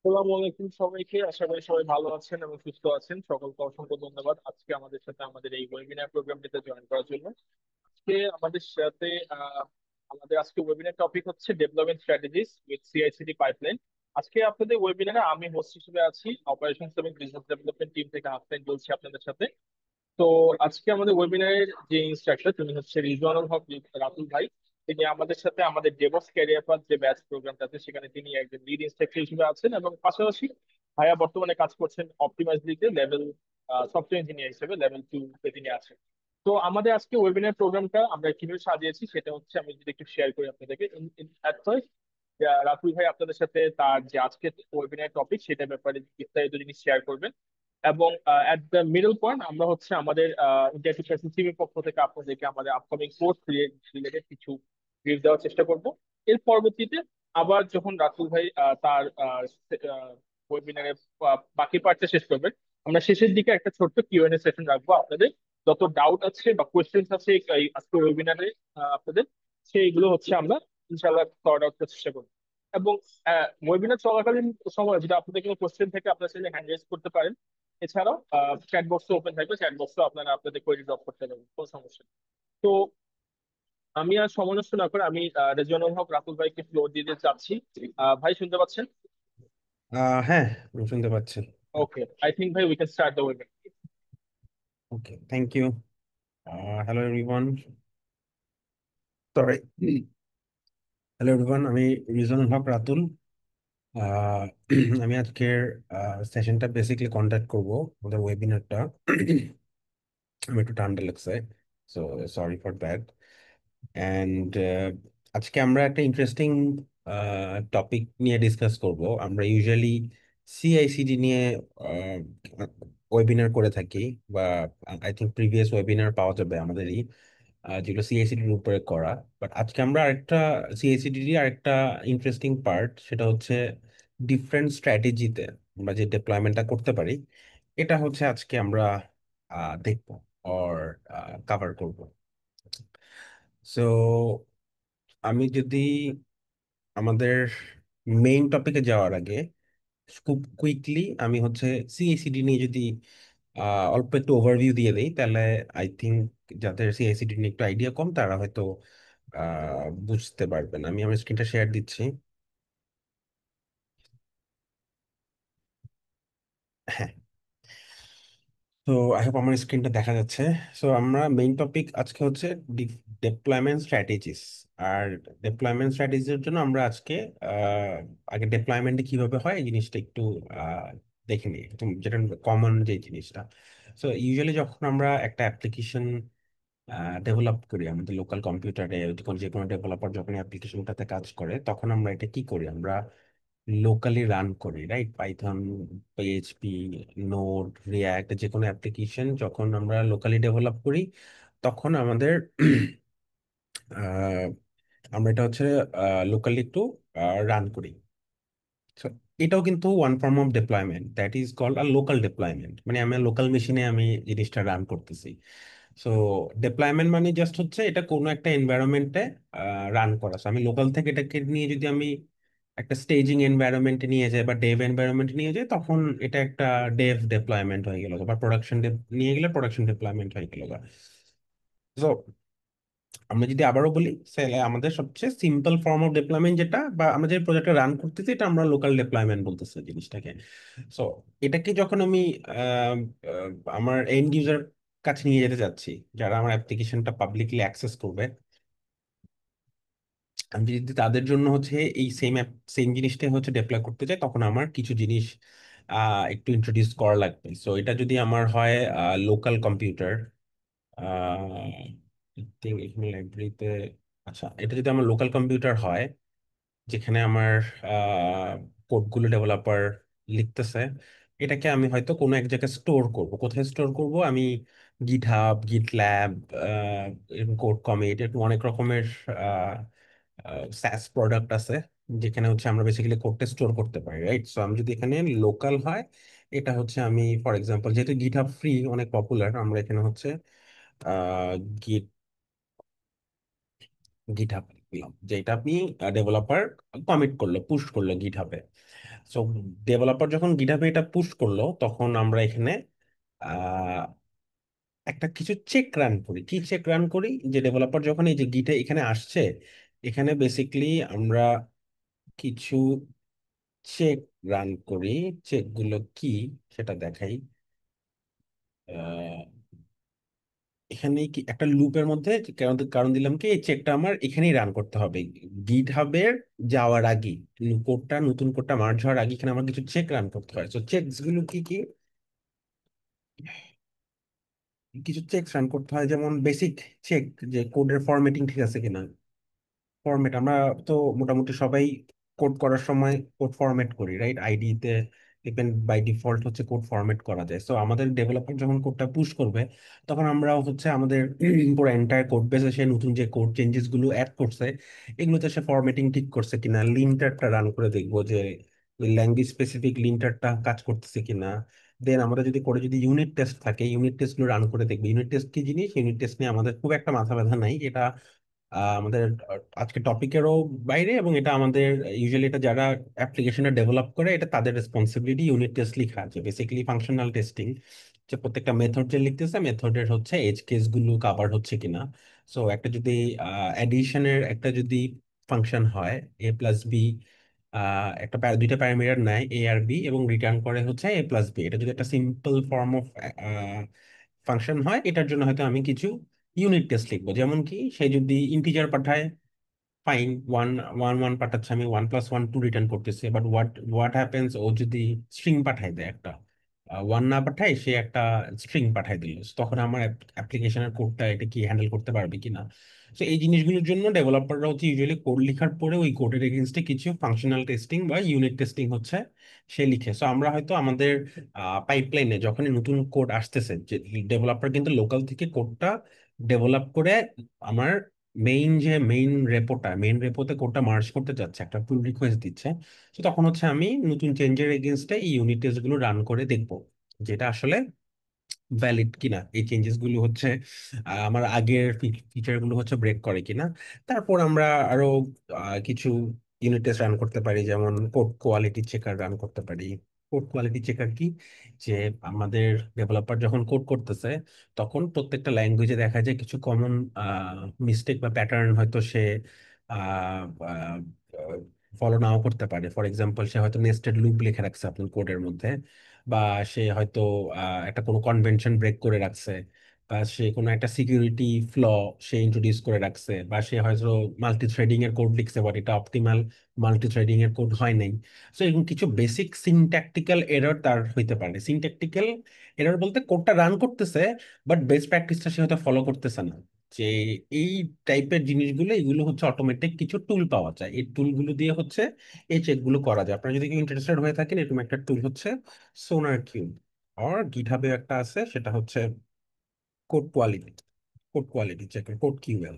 আসসালামু আলাইকুম সবাইকে। আশা করি সবাই ভালো আছেন এবং সুস্থ আছেন। সকলকে অসংখ্য ধন্যবাদ আজকে আমাদের সাথে আমাদের এই ওয়েবিনার প্রোগ্রামটিতে জয়েন করার জন্য। আজকে আমাদের সাথে আমাদের আজকে ওয়েবিনার টপিক হচ্ছে development strategies with CICD pipeline. আজকে আপনাদের ওয়েবিনারে আমি হোস্ট হিসেবে আছি, অপারেশনস এবং বিজনেস ডেভেলপমেন্ট টিম থেকে হাসনাইন বলছি আপনাদের সাথে। তো আজকে আমাদের ওয়েবিনারের যে ইনস্ট্রাক্টর তিনি হচ্ছে রিজওয়ানুল হক রাতুল ভাই। তিনি আমাদের সাথে আমাদের ডেভঅপস ক্যারিয়ার পাথ যে ব্যাচ প্রোগ্রামটা আছে সেখানে তিনি একজন লিড ইনস্ট্রাক্টর হিসেবে আছেন, এবং পাশাপাশি ভাইয়া বর্তমানে কাজ করছেন অপটিমাইজলিতে লেভেল সফটওয়্যার ইঞ্জিনিয়ার হিসেবে লেভেল 2 তে তিনি আছেন। তো আমাদের আজকে ওয়েবিনার প্রোগ্রামটা আমরা কিভাবে সাজিয়েছি সেটা হচ্ছে আমি যদি একটু শেয়ার করি আপনাদেরকে। At first, রাতুল ভাই আপনাদের সাথে তার যে আজকে ওয়েবিনার টপিক সেটা ব্যাপারে বিস্তারিত জিনিস শেয়ার করবেন, এবং এট দ্য মিডল পয়েন্ট আমরা হচ্ছে আমাদের ইন্টারভিউ টিমের পক্ষ থেকে আপনাদেরকে আমাদের আপকামিং কোর্স রিলেটেড কিছু ব্রিফ দেওয়ার চেষ্টা করব। এর পরবর্তীতে আবার যখন রাতুল ভাই তার ওয়েবিনারের বাকি পার্টটা শেষ করবেন, আমরা শেষের দিকে একটা ছোট্ট কিউএনএ সেশন রাখবো। আপনাদের যত ডাউট আছে বা কোয়েশ্চেন্স আছে এই আজকে ওয়েবিনারে আপনাদের, সেইগুলো হচ্ছে আমরা ইনশাআল্লাহ সর্ট আউট করার চেষ্টা করবো। এবং ওয়েবিনার চলাকালীন সময় যদি আপনাদের কোনো কোশ্চেন থেকে আপনারা সেটা হ্যান্ড রেজ করতে পারেন। এছাড়াও চ্যাট বক্স ওপেন থাকবে, চ্যাট বক্সে আপনারা আপনাদের কোয়েরি ড্রপ করতে পারবেন, কোনো সমস্যা নেই। তো আমি আর সময় নষ্ট না করে আমি রেজওয়ানুল হক রাতুল ভাইকে ফ্লোর দিয়ে দিতে চাচ্ছি। ভাই শুনতে পাচ্ছেন? হ্যাঁ, আমি শুনতে পাচ্ছি। ওকে, আই থিঙ্ক ভাই we can start the webinar. Okay, thank you. Hello everyone, sorry, hello everyone, আমি রিজওয়ানুল হক রাতুল। আহ, আমি আজকের সেশনটা বেসিক্যালি কন্ডাক্ট করব, আমাদের ওয়েবিনারটা। আমি একটু ঠান্ডা লাগছে, so sorry for that. And আজকে আমরা একটা ইন্টারেস্টিং টপিক নিয়ে ডিসকাস করব। আমরা ইউজুয়ালি সিআইসিডি নিয়ে ওয়েবিনার করে থাকি, বা আই থিঙ্ক প্রিভিয়াস ওয়েবিনার পাওয়া যাবে আমাদেরই, যেগুলো সিআইসিডির উপরে করা। বাট আজকে আমরা আরেকটা সিআইসিডি আরেকটা ইন্টারেস্টিং পার্ট, সেটা হচ্ছে ডিফারেন্ট স্ট্র্যাটেজিতে আমরা যে ডিপ্লয়মেন্টটা করতে পারি, এটা হচ্ছে আজকে আমরা দেখবো অর কভার করব। সো আমি যদি আমাদের মেইন টপিকে যাওয়ার আগে খুব কুইকলি আমি হচ্ছে সিআইসিডি নিয়ে যদি অল্প একটু ওভারভিউ দিয়ে দেই, তাহলে আই থিঙ্ক যাদের সিআইসিডি নিয়ে একটু আইডিয়া কম তারা হয়তো বুঝতে পারবেন। আমি আমার স্ক্রিনটা শেয়ার দিচ্ছি। হ্যাঁ, তো আই হোপ আমার স্ক্রিনটা দেখা যাচ্ছে। সো আমরা মেইন টপিক আজকে হচ্ছে ডিপ্লয়মেন্ট স্ট্র্যাটেজিস। আর ডিপ্লয়মেন্ট স্ট্র্যাটেজির জন্য আমরা আজকে আগে ডিপ্লয়মেন্টে কিভাবে হয় এই জিনিসটা একটু আহ, দেখে নিই, একটু যেটা কমন যে জিনিসটা। সো ইউজুয়ালি যখন আমরা একটা অ্যাপ্লিকেশন ডেভেলপ করি আমাদের লোকাল কম্পিউটারে, যখন যে কোনো ডেভেলপার যখন অ্যাপ্লিকেশনটাতে কাজ করে, তখন আমরা এটা কি করি, আমরা লোকালি রান করি, right? Python, PHP, node, react, যে কোনো অ্যাপ্লিকেশন যখন আমরা লোকালি ডেভেলপ করি, তখন আমাদের আহ, আমরা এটা হচ্ছে লোকালি একটু রান করি। So, এটাও কিন্তু one form of deployment, that is called a local deployment. মানে আমি লোকাল মেশিনে আমি জিনিসটা রান করতেছি। সো ডিপ্লয়মেন্ট মানে জাস্ট হচ্ছে এটা কোনো একটা এনভায়রনমেন্টে রান করা। So, আমি লোকাল থেকে এটাকে নিয়ে যদি আমি একটা স্টেজিং এনভায়রনমেন্টে নিয়ে যাই বা ডেভ এনভায়রনমেন্টে নিয়ে যাই, তখন এটা একটা ডেভ ডিপ্লয়মেন্ট হয়ে গেল, বা প্রোডাকশন নিয়ে গেলে প্রোডাকশন ডিপ্লয়মেন্ট হয়ে গেল। সো আমরা যদি আবারও বলি, তাহলে আমাদের সবচেয়ে সিম্পল ফর্ম অফ ডিপ্লয়মেন্ট যেটা, বা আমরা যে প্রজেক্টটা রান করতেছি, এটা আমরা লোকাল ডিপ্লয়মেন্ট বলতেছি জিনিসটাকে। সো এটাকে যখন আমি আহ, আহ, আমার এন্ড ইউজার কাছে নিয়ে যেতে যাচ্ছি, যারা আমার অ্যাপ্লিকেশনটা পাবলিকলি অ্যাক্সেস করবে, আমি যদি তাদের জন্য হচ্ছে এই সেম জিনিসটাই হচ্ছে ডিপ্লয় করতে চাই, তখন আমার কিছু জিনিস একটু ইন্ট্রোডিউস করা লাগবে। সো এটা যদি আমার হয় লোকাল কম্পিউটার, এখানে লাইব্রেরিতে, আচ্ছা, এটা যদি আমার লোকাল কম্পিউটার হয়, যেখানে আমার কোডগুলো ডেভেলপার লিখতেছে, এটাকে আমি হয়তো কোনো এক জায়গায় স্টোর করব। কোথায় স্টোর করব আমি? গিটহাব, গিটল্যাব, এরকম কোড কমিট, এরকম অনেক রকমের স্যাস প্রোডাক্ট আছে, যেখানে হচ্ছে আমরা বেসিক্যালি কোডটা স্টোর করতে পারি, রাইট? সো আমি যদি এখানে লোকাল হয়, এটা হচ্ছে আমি ফর এক্সাম্পল, যেহেতু গিটহাব ফ্রি অনেক পপুলার, আমরা এখানে হচ্ছে গিট গিটহাব দিলাম, যেটা আপনি ডেভেলপার কমিট করলো, পুশ করলো গিটহাবে। সো ডেভেলপার যখন গিটহাবে এটা পুশ করলো, তখন আমরা এখানে আহ, একটা কিছু চেক রান করি। কি চেক রান করি? যে ডেভেলপার যখন এই যে গিটে এখানে আসছে, এখানে বেসিকলি আমরা কিছু চেক রান করি। চেক গুলো কি সেটা দেখাই। আহ, এখানে কি একটা লুপের মধ্যে কারণ কারণ দিলাম কি এই চেকটা আমার এখানেই রান করতে হবে, গিট হাবের যাওয়ার আগে, কোডটা নতুন কোডটা মার্জ হওয়ার আগে এখানে আমার কিছু চেক রান করতে হয়। তো চেকস গুলো কি কি? কিছু চেক রান করতে হয়, যেমন বেসিক চেক যে কোডের ফরম্যাটিং ঠিক আছে কিনা। ফরম্যাট আমরা তো মোটামুটি সবাই কোড করার সময় কোড ফরম্যাট করি, রাইট? আইডিতে ডিপেন্ড বাই ডিফল্ট হচ্ছে কোড ফরম্যাট করা যায়। সো আমাদের ডেভেলপার যখন কোডটা পুশ করবে, তখন আমরা হচ্ছে আমাদের পুরো এন্টায়ার কোড বেসে সে নতুন যে কোড চেঞ্জেস গুলো অ্যাড করছে, এগুলোতে সে ফরম্যাটিং ঠিক করছে কিনা, লিন্টারটা রান করে দেখবো যে ল্যাঙ্গুয়েজ স্পেসিফিক লিন্টারটা কাজ করতেছে কিনা। দেন আমাদের যদি করে যদি ইউনিট টেস্ট থাকে, ইউনিট টেস্ট গুলো রান করে দেখবো। ইউনিট টেস্ট কি জিনিস? ইউনিট টেস্ট নিয়ে আমাদের খুব একটা মাথা ব্যথা নাই, এটা আমাদের আজকে টপিকেরও বাইরে, এবং এটা আমাদের ইউজুয়ালি এটা যারা অ্যাপ্লিকেশনটা ডেভেলপ করে এটা তাদের রেসপন্সিবিলিটি। ইউনিট টেস্ট লেখা আছে বেসিক্যালি ফাংশনাল টেস্টিং, যে প্রত্যেকটা মেথড যে লিখতেছে মেথডের হচ্ছে এজ কেস গুলো কাভার হচ্ছে কিনা। সো একটা যদি অ্যাডিশনের একটা যদি ফাংশন হয়, এ প্লাস বি, একটা দুইটা প্যারামিটার নেয় এ আর বি এবং রিটার্ন করে হচ্ছে এ প্লাস বি, এটা যদি একটা সিম্পল ফর্ম অফ ফাংশন হয়, এটার জন্য হয়তো আমি কিছু ইউনিট টেস্ট লিখবো। যেমন কি সে যদি ইন্টিজার পাঠায়, ফাইন, ওয়ান ওয়ান ওয়ান পাঠাচ্ছে, আমি 1+1 2 রিটার্ন করতেছি। বাট হোয়াট হোয়াট হ্যাপেন্স, ও যদি স্ট্রিং পাঠাই দেয়, একটা ওয়ান না পাঠায় সে একটা স্ট্রিং পাঠাই দিল, তখন আমার অ্যাপ্লিকেশনের কোডটা এটা কি হ্যান্ডেল করতে পারবে কিনা। তো এই জিনিসগুলোর জন্য ডেভেলপাররা হচ্ছে ইউজুয়ালি কোড লেখার পরে ওই কোডের এগেনস্টে কিছু ফাংশনাল টেস্টিং বা ইউনিট টেস্টিং হচ্ছে সে লিখে। সো আমরা হয়তো আমাদের পাইপলাইনে যখনই নতুন কোড আসতেছে, যে ডেভেলপার কিন্তু লোকাল থেকে কোডটা ডেভেলপ করে আমার মেইন রেপোতে কোডটা মার্জ করতে যাচ্ছে, একটা পুল রিকোয়েস্ট দিচ্ছে। তো তখন হচ্ছে আমি নতুন চেঞ্জের এগেনস্টে এই ইউনিট টেস্ট গুলো রান করে দেখবো যেটা আসলে ভ্যালিড কিনা, এই চেঞ্জেস গুলো হচ্ছে আমার আগের ফিচার গুলো হচ্ছে ব্রেক করে কিনা। তারপর আমরা আরো কিছু ইউনিট টেস্ট রান করতে পারি, যেমন কোড কোয়ালিটি চেকার রান করতে পারি। কোড কোয়ালিটি চেকার কি? যে আমাদের ডেভেলপার যখন কোড করতেছে, তখন প্রত্যেকটা ল্যাঙ্গুয়েজে দেখা যায় কিছু কমন মিস্টেক বা প্যাটার্ন হয়তো সে ফলো নাও করতে পারে। ফর এক্সাম্পল, সে হয়তো নেস্টেড লুপ লিখে রাখছে আপনার কোডের মধ্যে, বা সে হয়তো একটা কোনো কনভেনশন ব্রেক করে রাখছে, বা সে কোনো একটা সিকিউরিটি ফ্ল সে ইন্ট্রোডিউস করে রাখছে, বা সে হয়তো মাল্টি থ্রেডিং এর কোড লিখছে বাট এটা অপটিমাল মাল্টি থ্রেডিং এর কোড হয় নাই। সো এরকম কিছু বেসিক সিনট্যাকটিক্যাল এরর তার হইতে পারে। সিনট্যাকটিক্যাল এরর বলতে কোডটা রান করতেছে বাট বেস্ট প্র্যাকটিসটা সে হয়তো ফলো করতেছে না। যে এই টাইপের জিনিসগুলো, এগুলো হচ্ছে অটোমেটিক কিছু টুল পাওয়া যায়, এই টুলগুলো দিয়ে হচ্ছে এই চেক গুলো করা যায়। আপনারা যদি কেউ ইন্টারেস্টেড হয়ে থাকেন, এরকম একটা টুল হচ্ছে সোনার কিউব, আর গিটহাবে একটা আছে সেটা হচ্ছে code quality. Code quality check, CodeQL,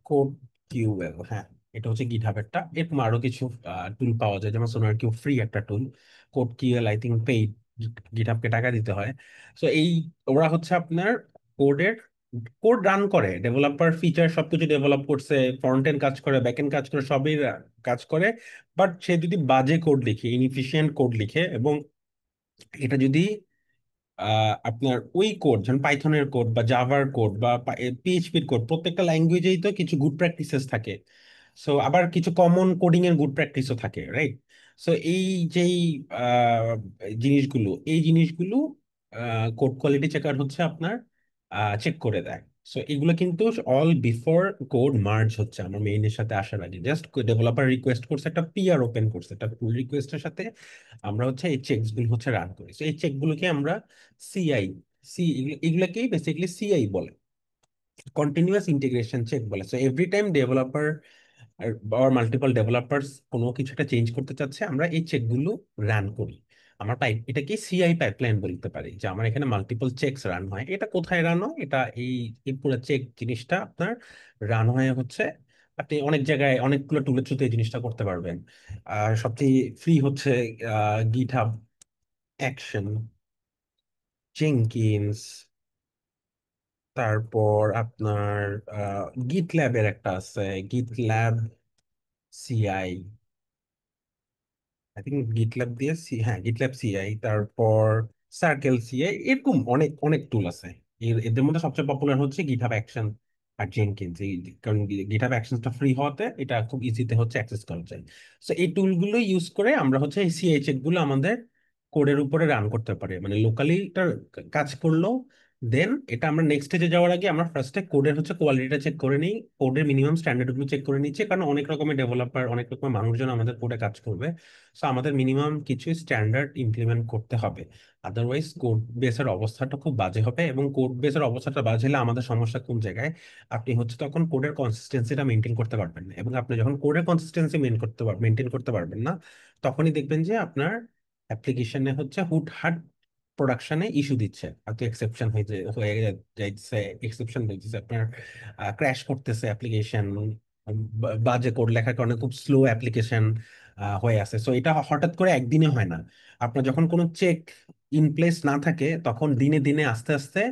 CodeQL, হ্যাঁ, এটা হচ্ছে গিটহাবেরটা। এরকম আরো কিছু টুল পাওয়া যায়, যেমন সোনার কিউব ফ্রি একটা tool, CodeQL I think paid, গিটহাবকে টাকা দিতে হয়। সো এই ওরা হচ্ছে আপনার কোডের কোড রান করে, ডেভেলপার ফিচার সবকিছু ডেভেলপ করছে, ফ্রন্ট এন্ড কাজ করে, ব্যাক এন্ড কাজ করে, সবই কাজ করে। বাট সে যদি বাজে কোড লিখে, ইনএফিশিয়েন্ট কোড লিখে, এবং এটা যদি আপনার ওই কোড, যেমন পাইথনের কোড বা জাভার কোড বা পিএইচপির কোড, প্রত্যেকটা ল্যাঙ্গুয়েজেই তো কিছু গুড প্র্যাকটিসেস থাকে। সো আবার কিছু কমন কোডিং এর গুড প্র্যাকটিসও থাকে, রাইট? সো এই যেই এই জিনিসগুলো কোড কোয়ালিটি চেকার হচ্ছে আপনার চেক করে দেয়। সো এগুলো কিন্তু অল বিফোর কোড মার্জ হচ্ছে আমার মেইনের সাথে আসার আগে, জাস্ট ডেভেলপার রিকোয়েস্ট করছে, একটা পিআর ওপেন করছে, একটা পুল রিকোয়েস্টের সাথে আমরা হচ্ছে এই চেকস গুলো হচ্ছে রান করি। তো এই চেক গুলোকে আমরা সিআই, এগুলাকেই বেসিক্যালি সিআই বলে, কন্টিনিউয়াস ইন্টিগ্রেশন চেক বলে। সো এভরি টাইম ডেভেলপার আর মাল্টিপল ডেভেলপার্স কোনো কিছু একটা চেঞ্জ করতে চাচ্ছে, আমরা এই চেকগুলো রান করি। আমরা এটাকে সিআই পাইপলাইন বলতে পারি, যে আমার এখানে মাল্টিপল চেকস রান হয়। এটা কোথায় রান হয়? এটা এই এই পুরো চেক জিনিসটা আপনার রান হয় হচ্ছে, আপনি অনেক জায়গায় অনেকগুলো টুলের থ্রুতে এই জিনিসটা করতে পারবেন। আর সবচেয়ে ফ্রি হচ্ছে গিটহাব অ্যাকশন, জেনকিন্স, তারপর আপনার গিট ল্যাবের একটা আছে, গিট lab CI, I think GitLab দিয়ে হ্যাঁ গিটল্যাব সিআই, তারপর সার্কেল সিআই, এরকম অনেক অনেক টুল আছে। এদের মধ্যে সবচেয়ে পপুলার হচ্ছে গিটহাব অ্যাকশন আর জেনকিনস। কারণ গিটহাব অ্যাকশনটা ফ্রি হওয়াতে এটা খুব ইজিতে হচ্ছে অ্যাক্সেস করা যায়। সো এই টুলগুলো ইউজ করে আমরা হচ্ছে এই সিআই চেক গুলো আমাদের কোডের উপরে রান করতে পারি, মানে লোকালি এটা কাজ করলো। দেন এটা আমরা নেক্সট স্টেজে যাওয়ার আগে আমরা ফার্স্টে কোডের হচ্ছে কোয়ালিটিটা চেক করে নিই, কোডের মিনিমাম স্ট্যান্ডার্ড গুলো চেক করে নিচ্ছি, কারণ অনেক রকমের ডেভেলপার, অনেক রকমের মানুষজন আমাদের কোডে কাজ করবে। সো আমাদের মিনিমাম কিছু স্ট্যান্ডার্ড ইমপ্লিমেন্ট করতে হবে, আদারওয়াইজ কোড বেসের অবস্থাটা খুব বাজে হবে। এবং কোড বেসের অবস্থাটা বাজে হলে আমাদের সমস্যা কোন জায়গায়, আপনি হচ্ছে তখন কোডের কনসিস্টেন্সিটা মেনটেন করতে পারবেন না। এবং আপনি যখন কোডের কনসিস্টেন্সি মেনটেন করতে পারবেন না, তখনই দেখবেন যে আপনার অ্যাপ্লিকেশনে হচ্ছে হুটহাট প্রোডাকশনে ইস্যু দিচ্ছে, হয়তো এক্সেপশন হয়ে যাইতেছে, এক্সেপশন হইতেছে, আপনার ক্র্যাশ করতেছে অ্যাপ্লিকেশন, বাজে কোড লেখার কারণে খুব স্লো অ্যাপ্লিকেশন হয়ে আছে। সো এটা হঠাৎ করে একদিনে হয় না। আপনার যখন কোনো চেক ইন প্লেস না থাকে, তখন দিনে দিনে আস্তে আস্তে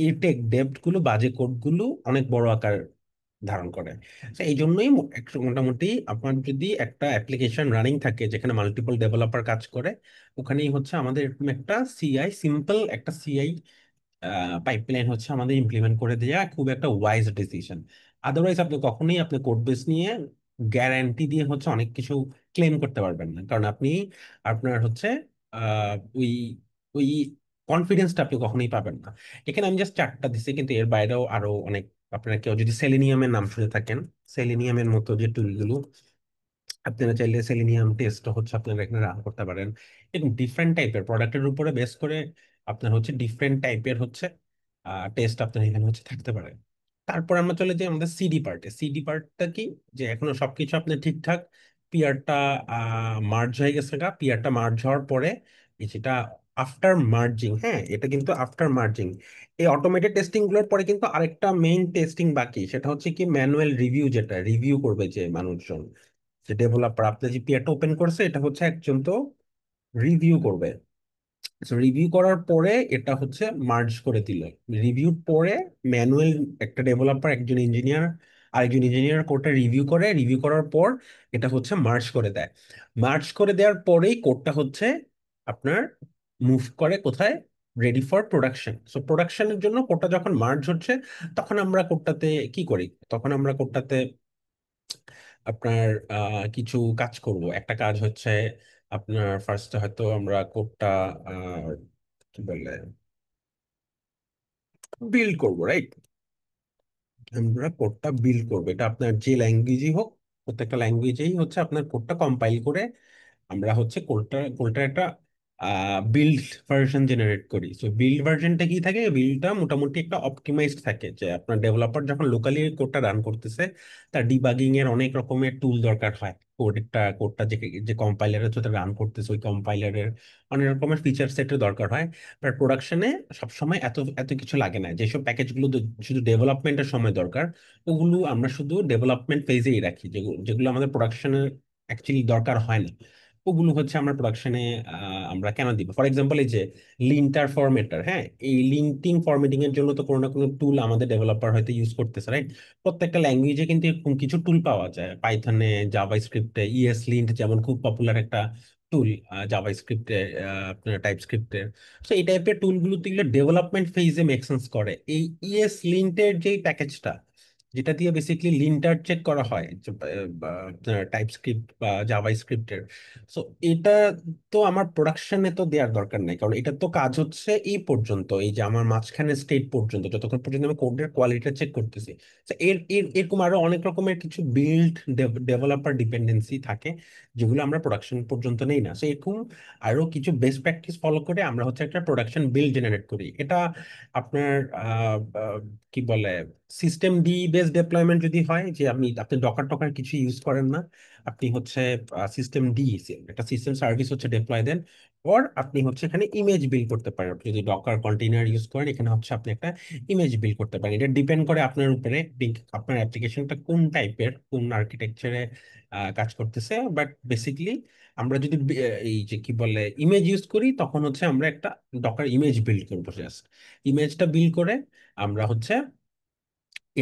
এই টেক ডেপ্ট গুলো, বাজে কোড গুলো অনেক বড় আকার ধারণ করে। তো এই জন্যই মোটামুটি আপনার যদি একটা অ্যাপ্লিকেশন রানিং থাকে যেখানে মাল্টিপল ডেভেলপার কাজ করে, ওখানেই হচ্ছে আমাদের এরকম একটা সিআই, সিম্পল একটা সিআই পাইপলাইন হচ্ছে আমাদের ইমপ্লিমেন্ট করে দেওয়া খুব একটা ওয়াইজ ডিসিশন। আদারওয়াইজ আপনি কখনোই আপনি কোড বেস নিয়ে গ্যারান্টি দিয়ে হচ্ছে অনেক কিছু ক্লেম করতে পারবেন না, কারণ আপনি আপনার হচ্ছে ওই ওই কনফিডেন্সটা আপনি কখনোই পাবেন না। এখানে আমি জাস্ট চারটা দিচ্ছি, কিন্তু এর বাইরেও আরো অনেক, আপনারা কেউ যদি সেলেনিয়ামের নাম শুনে থাকেন, সেলেনিয়ামের মতো যে টুলগুলো, আপনারা চাইলে সেলেনিয়াম টেস্ট হচ্ছে আপনারা এখানে রান করতে পারেন। এবং ডিফারেন্ট টাইপের প্রোডাক্টের উপরে বেস করে আপনার হচ্ছে ডিফারেন্ট টাইপের হচ্ছে টেস্ট আপনার এখানে হচ্ছে থাকতে পারে। তারপর আমরা চলে যাই আমাদের সিডি পার্টে। সিডি পার্টটা কি, যে এখনো সবকিছু আপনার ঠিকঠাক, পিয়ারটা মার্জ হয়ে গেছে, পিয়ারটা মার্জ হওয়ার পরে এই যেটা আফটার মার্জিং, হ্যাঁ এটা কিন্তু আফটার মার্জিং, এই অটোমেটেড টেস্টিং গুলোর পরে কিন্তু আরেকটা মেইন টেস্টিং বাকি, সেটা হচ্ছে কি ম্যানুয়াল রিভিউ, যেটা রিভিউ করবে যে মানুষজন, যে ডেভেলপার আপনার যে পিয়ারটা ওপেন করছে, এটা হচ্ছে একজন তো রিভিউ করবে। রিভিউ করার পরে এটা হচ্ছে মার্জ করে দিল। রিভিউর পরে ম্যানুয়াল একটা ডেভেলপার, একজন ইঞ্জিনিয়ার আরেকজন ইঞ্জিনিয়ার কোডটা রিভিউ করে, রিভিউ করার পর এটা হচ্ছে মার্জ করে দেয়। মার্জ করে দেওয়ার পরেই কোডটা হচ্ছে আপনার মুভ করে কোথায়, রেডি ফর প্রোডাকশন। সো প্রোডাকশনের জন্য কোডটা যখন মার্জ হচ্ছে, তখন আমরা কোডটাতে কি করি, তখন আমরা কোডটাতে আপনার কিছু কাজ করব। একটা কাজ হচ্ছে আপনার ফার্স্টে হয়তো আমরা কোডটা কি বলে বিল্ড করব, রাইট? আমরা কোডটা বিল্ড করবো, এটা আপনার যে ল্যাঙ্গুয়েজই হোক, প্রত্যেকটা ল্যাঙ্গুয়েজেই হচ্ছে আপনার কোডটা কম্পাইল করে আমরা হচ্ছে কোডটার একটা বিল্ড ভার্সন জেনারেট করি। সো বিল্ড ভার্সনটা কি থাকে, বিল্ডটা মোটামুটি একটা অপটিমাইজড থাকে, যে আপনার ডেভেলপার যখন লোকালি কোডটা রান করতেছে, তার ডিবাগিং এর অনেক রকমের টুল দরকার হয়। কোডটা যে যে কম্পাইলারের সাথে রান করতেছে, ওই কম্পাইলারের অনেক রকমের ফিচার সেটের দরকার হয়। বাট প্রোডাকশনে সবসময় এত এত কিছু লাগে না। যেসব প্যাকেজগুলো শুধু ডেভেলপমেন্টের সময় দরকার, ওগুলো আমরা শুধু ডেভেলপমেন্ট ফেজেই রাখি। যেগুলো যেগুলো আমাদের প্রোডাকশনের অ্যাকচুয়ালি দরকার হয় না, ওগুলো হচ্ছে আমরা প্রোডাকশনে আমরা কেন দিব। ফর এক্সাম্পল, এই যে লিন্টার ফরম্যাটার, হ্যাঁ এই লিন্টিং ফরম্যাটিং এর জন্য তো কোনো না কোনো টুল আমাদের ডেভেলপার হয়তো ইউজ করতেছে, রাইট? প্রত্যেকটা ল্যাঙ্গুয়েজে কিন্তু এরকম কিছু টুল পাওয়া যায়, পাইথনে, জাভা স্ক্রিপ্টে ইএস লিন্ট যেমন খুব পপুলার একটা টুল, জাভা স্ক্রিপ্টে, আপনার টাইপ স্ক্রিপ্টে। সো এই টাইপের টুলগুলো দিলে ডেভেলপমেন্ট ফেজে মেক সেন্স করে। এই ইএস লিন্টের যে প্যাকেজটা, যেটা দিয়ে বেসিক্যালি লিন্টার চেক করা হয় টাইপ স্ক্রিপ্ট বা জাভা স্ক্রিপ্টের, সো এটা তো আমার প্রোডাকশনে তো দেওয়ার দরকার নাই, কারণ এটা তো কাজ হচ্ছে এই পর্যন্ত, এই যে আমার মাঝখানে স্টেট পর্যন্ত, যতক্ষণ পর্যন্ত আমি কোডের কোয়ালিটিটা চেক করতেছি। তো এরকম আরো অনেক রকমের কিছু বিল্ড ডেভেলপার ডিপেন্ডেন্সি থাকে, যেগুলো আমরা প্রোডাকশন পর্যন্ত নেই না। সো এরকম আরো কিছু বেস্ট প্র্যাকটিস ফলো করে আমরা হচ্ছে একটা প্রোডাকশন বিল্ড জেনারেট করি। এটা আপনার কি বলে সিস্টেম ডি বেস ডেপ্লয়মেন্ট যদি হয়, যে আপনি ডকার টকার কিছু ইউজ করেন না, আপনি হচ্ছে সিস্টেম ডি, একটা সিস্টেম সার্ভিস হচ্ছে ডেপ্লয় দেন, ওর আপনি হচ্ছে এখানে ইমেজ বিল্ড করতে পারেন। আপনি যদি ডকার কন্টেইনার ইউজ করেন, এখানে হচ্ছে আপনি একটা ইমেজ বিল্ড করতে পারেন। এটা ডিপেন্ড করে আপনার উপরে, আপনার অ্যাপ্লিকেশনটা কোন টাইপের, কোন আর্কিটেকচারে কাজ করতেছে। বাট বেসিকলি আমরা যদি এই যে কি বলে ইমেজ ইউজ করি, তখন হচ্ছে আমরা একটা ডকার ইমেজ বিল্ড করবো। জাস্ট ইমেজটা বিল্ড করে আমরা হচ্ছে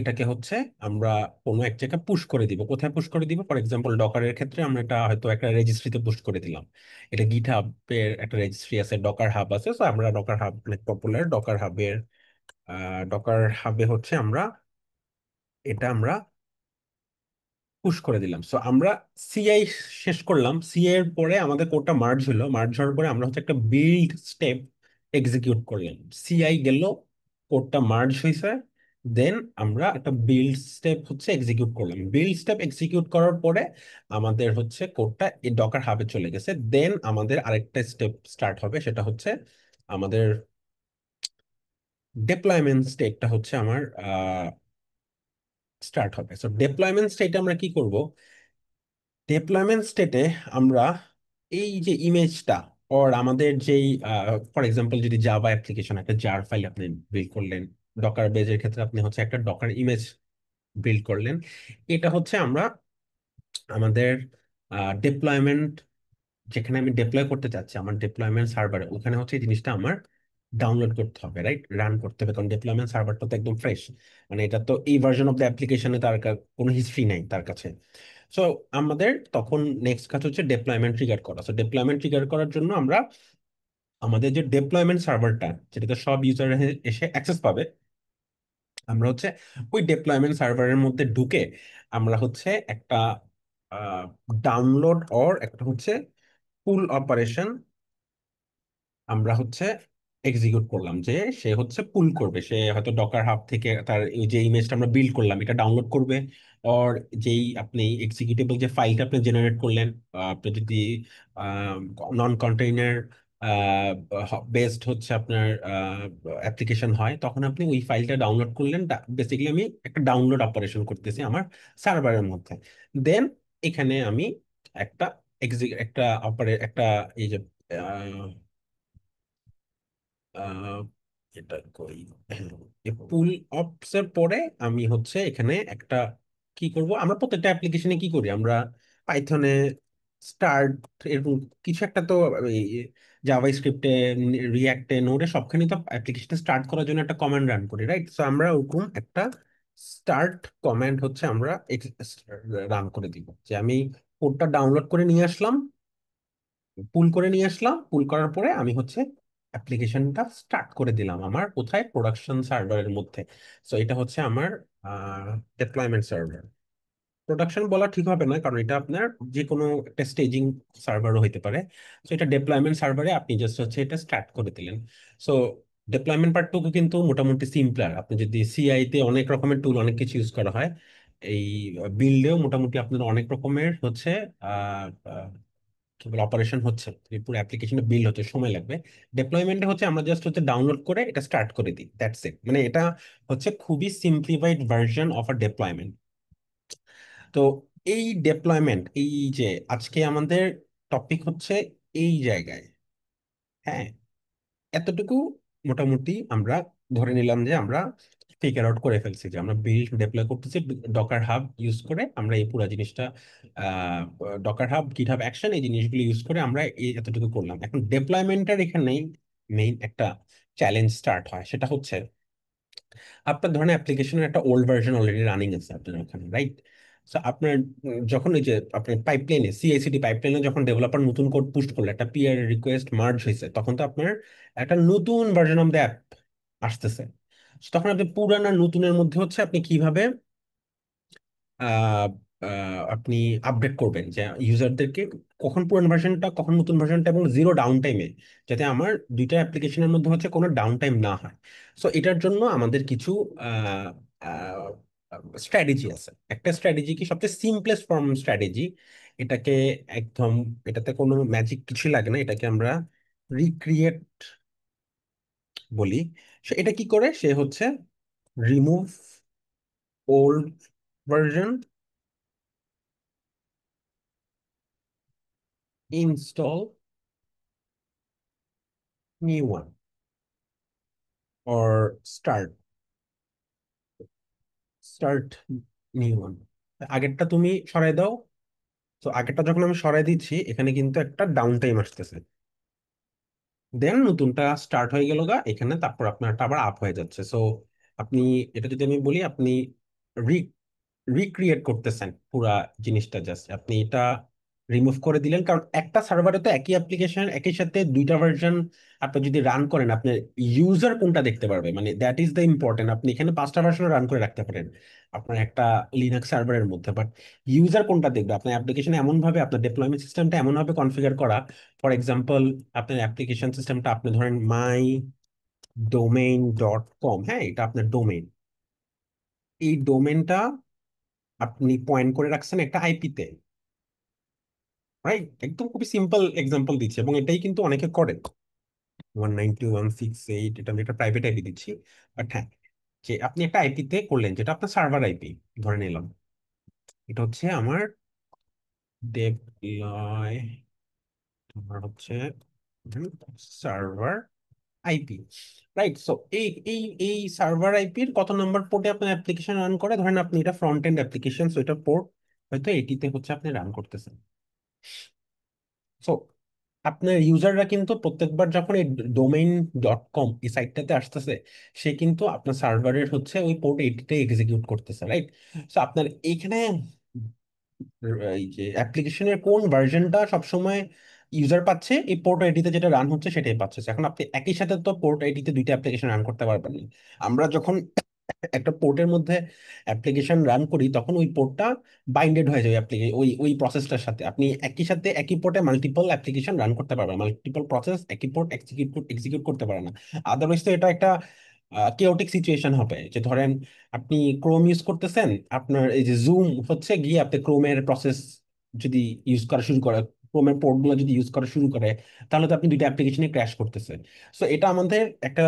এটাকে হচ্ছে আমরা কোনো এক জায়গায় পুশ করে দিব। কোথায় পুশ করে দিব? ফর এক্সাম্পল ডকারের ক্ষেত্রে আমরা এটা হয়তো একটা রেজিস্ট্রিতে পুশ করে দিলাম। এটা গিট হাবের একটা রেজিস্ট্রি আছে, ডকার হাব আছে, তো আমরা ডকার হাব অনেক পপুলার, ডকার হাবে হচ্ছে আমরা পুশ করে দিলাম। সো আমরা সিআই শেষ করলাম। সিআই এর পরে আমাদের কোডটা মার্জ হলো, মার্জ হওয়ার পরে আমরা হচ্ছে একটা বিল্ড স্টেপ এক্সিকিউট করলাম। সিআই গেল, কোডটা মার্জ হয়েছে, দেন আমরা একটা বিল্ড স্টেপ হচ্ছে এক্সিকিউট করলাম। বিল্ড স্টেপ এক্সিকিউট করার পরে আমাদের হচ্ছে কোডটা এই ডকার হাবে চলে গেছে। দেন আমাদের আরেকটা স্টেপ স্টার্ট হবে, সেটা হচ্ছে আমাদের ডেপ্লয়মেন্ট স্টেটটা হচ্ছে আমার স্টার্ট হবে। সো ডেপ্লয়মেন্ট স্টেটে আমরা কি করব? ডেপ্লয়মেন্ট স্টেটে আমরা এই যে ইমেজটা, ওর আমাদের যেই ফর এক্সাম্পল যদি জাভা অ্যাপ্লিকেশন একটা জার ফাইল আপনি বিল্ড করলেন, ডকার বেজের ক্ষেত্রে আপনি হচ্ছে একটা ডকার ইমেজ বিল্ড করলেন, এটা হচ্ছে আমরা আমাদের ডেপ্লয়মেন্ট, যেখানে আমি ডিপ্লয় করতে চাচ্ছি আমার ডেপ্লয়মেন্ট সার্ভারে, ওখানে হচ্ছে এই জিনিসটা আমার ডাউনলোড করতে হবে, রাইট? রান করতে হবে, কারণ ডেপ্লয়মেন্ট সার্ভারটা তো একদম ফ্রেশ। মানে এটা তো এই ভার্সন অফ দ্য অ্যাপ্লিকেশনে তার কোনো হিস্ট্রি নাই তার কাছে। সো আমাদের তখন নেক্সট কাজ হচ্ছে ডেপ্লয়মেন্ট ট্রিগার করা। সো ডেপ্লয়মেন্ট ট্রিগার করার জন্য আমরা আমাদের যে ডেপ্লয়মেন্ট সার্ভারটা, যেটাতে সব ইউজার এসে অ্যাক্সেস পাবে, আমরা হচ্ছে ওই ডেপ্লয়মেন্ট সার্ভারের মধ্যে ঢুকে আমরা হচ্ছে একটা ডাউনলোড অর একটা হচ্ছে পুল অপারেশন আমরা হচ্ছে এক্সিকিউট করলাম। যে সে হচ্ছে পুল করবে, সে হয়তো ডকার হাব থেকে তার এই যে ইমেজটা আমরা বিল্ড করলাম এটা ডাউনলোড করবে। আর যেই আপনি এক্সিকিউটেবল যে ফাইলটা আপনি জেনারেট করলেন, আপনি যদি নন কন্টেইনার বেসড হচ্ছে আপনার অ্যাপ্লিকেশন হয়, তখন আপনি ওই ফাইলটা ডাউনলোড করলেন। বেসিক্যালি আমি একটা ডাউনলোড অপারেশন করতেছি আমার সার্ভারের মধ্যে। দেন এখানে আমি একটা একটা একটা এই যে আহ, এটা করি, পুল অপস এর পরে আমি হচ্ছে এখানে একটা কি করব, আমরা প্রত্যেকটা অ্যাপ্লিকেশনে কি করি, আমরা পাইথনে স্টার্ট এরকম কিছু একটা তো, জাভা স্ক্রিপ্টে, রিয়াক্টে, নোডে সবখানে তো অ্যাপ্লিকেশন স্টার্ট করার জন্য একটা কমান্ড রান করি, রাইট? সো আমরা ওরকম একটা স্টার্ট কমান্ড হচ্ছে আমরা রান করে দিব, যে আমি কোডটা ডাউনলোড করে নিয়ে আসলাম, পুল করে নিয়ে আসলাম, পুল করার পরে আমি হচ্ছে অ্যাপ্লিকেশনটা স্টার্ট করে দিলাম আমার কোথায়, প্রোডাকশন সার্ভারের মধ্যে। সো এটা হচ্ছে আমার ডেপ্লয়মেন্ট সার্ভার। প্রোডাকশন বলা ঠিক হবে না, কারণ এটা আপনার যে কোনো একটা স্টেজিং সার্ভারও হতে পারে। সো এটা ডেপ্লয়মেন্ট সার্ভারে আপনি জাস্ট হচ্ছে এটা স্টার্ট করে দিলেন। সো ডেপ্লয়মেন্ট পার্টটুকু কিন্তু মোটামুটি সিম্পলার। আপনি যদি সিআই তে অনেক রকমের টুল, অনেক কিছু ইউজ করা হয়, এই বিল্ডেও মোটামুটি আপনার অনেক রকমের হচ্ছে কি বলে অপারেশন হচ্ছে, এই পুরো অ্যাপ্লিকেশনটা বিল্ড হতে সময় লাগবে। ডেপ্লয়মেন্টে হচ্ছে আমরা জাস্ট হচ্ছে ডাউনলোড করে এটা স্টার্ট করে দিই, দ্যাটস ইট। মানে এটা হচ্ছে খুবই simplified version of a deployment. তো এই ডেপ্লয়মেন্ট, এই যে আজকে আমাদের টপিক হচ্ছে এই জায়গায়, হ্যাঁ, এতটুকু মোটামুটি আমরা ধরে নিলাম যে আমরা ফিগার আউট করে ফেলছি, যে আমরা বিল্ড ডিপ্লয় করতেছি ডকার হাব ইউজ করে। আমরা এই পুরো জিনিসটা ডকার হাব, গিটহাব অ্যাকশন, এই জিনিসগুলো ইউজ করে আমরা এই এতটুকু করলাম। এখন ডেপ্লয়মেন্টের এখানেই মেইন একটা চ্যালেঞ্জ স্টার্ট হয়, সেটা হচ্ছে আপনার ধরেন অ্যাপ্লিকেশনের একটা ওল্ড ভার্সন অলরেডি রানিং আছে আপনার ওখানে, রাইট? সো আপনার যখন এই যে আপনার পাইপলাইনে, সিআইসিডি পাইপলাইনে যখন ডেভেলপার নতুন কোড পুশ করলো, একটা পিআর রিকোয়েস্ট মার্জ হয়েছে, তখন তো আপনার একটা নতুন ভার্সন অফ দ্য অ্যাপ আসতেছে। So তখন আপনি পুরান আর নতুনের মধ্যে হচ্ছে আপনি কিভাবে আহ, আপনি আপডেট করবেন, যে ইউজারদেরকে কখন পুরান ভার্সনটা, কখন নতুন ভার্সনটা, এবং জিরো ডাউন টাইমে, যাতে আমার দুইটা অ্যাপ্লিকেশনের মধ্যে হচ্ছে কোনো ডাউন টাইম না হয়। সো এটার জন্য আমাদের কিছু স্ট্র্যাটেজি আছে। একটা স্ট্র্যাটেজি কি, সবচেয়ে সিম্পলেস্ট ফর্ম স্ট্র্যাটেজি, এটাকে একদম, এটাতে কোনো ম্যাজিক কিছু লাগে না, এটাকে আমরা রিক্রিয়েট বলি। সে এটা কি করে, সে হচ্ছে remove old version, install new one, or start start new one. আগেরটা তুমি সরাই দাও। তো আগেরটা যখন আমি সরাই দিচ্ছি, এখানে কিন্তু একটা ডাউন টাইম আসতেছে, দেন নতুনটা স্টার্ট হয়ে গেল গা এখানে, তারপর আপনারটা আবার আপ হয়ে যাচ্ছে। সো আপনি, এটা যদি আমি বলি, আপনি রিক্রিয়েট করতেছেন পুরা জিনিসটা, জাস্ট আপনি এটা রিমুভ করে দিলেন, কারণ একটা সার্ভারে তো একই অ্যাপ্লিকেশন একই সাথে দুইটা ভার্সন আপনি যদি রান করেন, আপনার ইউজার কোনটা দেখতে পারবে, মানে দ্যাট ইজ দ্য ইম্পর্টেন্ট। আপনি এখানে পাঁচটা ভার্সন রান করে রাখতে পারেন আপনার একটা লিনাক্স সার্ভারের মধ্যে, বাট ইউজার কোনটা দেখবে? আপনার অ্যাপ্লিকেশন এমন ভাবে, আপনার ডেপ্লয়মেন্ট সিস্টেমটা এমন ভাবে কনফিগার করা, ফর এক্সাম্পল আপনার অ্যাপ্লিকেশন সিস্টেমটা আপনি ধরেন my domain.com, হ্যাঁ, এটা আপনার ডোমেইন। এই ডোমেনটা আপনি পয়েন্ট করে রাখছেন একটা আইপি তে, রাইট? একদম খুবই সিম্পল এক্সাম্পল দিচ্ছি, এবং এটাই কিন্তু অনেকে করে। 192.168, এটা আমি একটা প্রাইভেট আইপি দিচ্ছি। বাট হ্যাঁ, যে আপনি একটা আইপি তে করলেন, যেটা আপনার সার্ভার আইপি ধরে নিলাম, এটা হচ্ছে আমার ডেপ্লয়, তোমার হচ্ছে সার্ভার আইপি, রাইট? সো এই এই এই সার্ভার আইপির কত নম্বর পোর্টে আপনার অ্যাপ্লিকেশন রান করে? ধরেন আপনি এটা ফ্রন্ট এন্ড অ্যাপ্লিকেশন, সো এটা পোর্ট হয়তো এটিতে হচ্ছে আপনি রান করতেছেন। সো আপনার ইউজাররা কিন্তু প্রত্যেকবার যখন এই domain.com এই সাইটটাতে আসতেছে, সে কিন্তু আপনার সার্ভারের হচ্ছে ওই পোর্ট এইটিতে এক্সিকিউট করতেছে, রাইট? সো আপনার এইখানে এই যে অ্যাপ্লিকেশনের কোন ভার্সনটা সবসময় ইউজার পাচ্ছে, এই পোর্ট আইডিতে যেটা রান হচ্ছে সেটাই পাচ্ছে। এখন আপনি একই সাথে তো পোর্ট আইডিতে দুইটা অ্যাপ্লিকেশন রান করতে পারবেন না। আমরা যখন একটা পোর্টের মধ্যে অ্যাপ্লিকেশন রান করি, তখন ওই পোর্টটা বাইন্ডেড হয়ে যায় ওই ওই প্রসেসটার সাথে। আপনি একই সাথে একই পোর্টে মাল্টিপল অ্যাপ্লিকেশন রান করতে পারবেন, মাল্টিপল প্রসেস একই পোর্ট এক্সিকিউট করতে পারে না। আদারওয়াইজ তো এটা একটা কেওটিক সিচুয়েশন হবে, যে ধরেন আপনি ক্রোম ইউজ করতেছেন, আপনার এই যে জুম হচ্ছে গিয়ে আপনি ক্রোমের প্রসেস যদি ইউজ করা শুরু করে, ক্রোমের পোর্টগুলো যদি ইউজ করা শুরু করে, তাহলে তো আপনি দুইটা অ্যাপ্লিকেশনে ক্র্যাশ করতেছে। সো এটা আমাদের একটা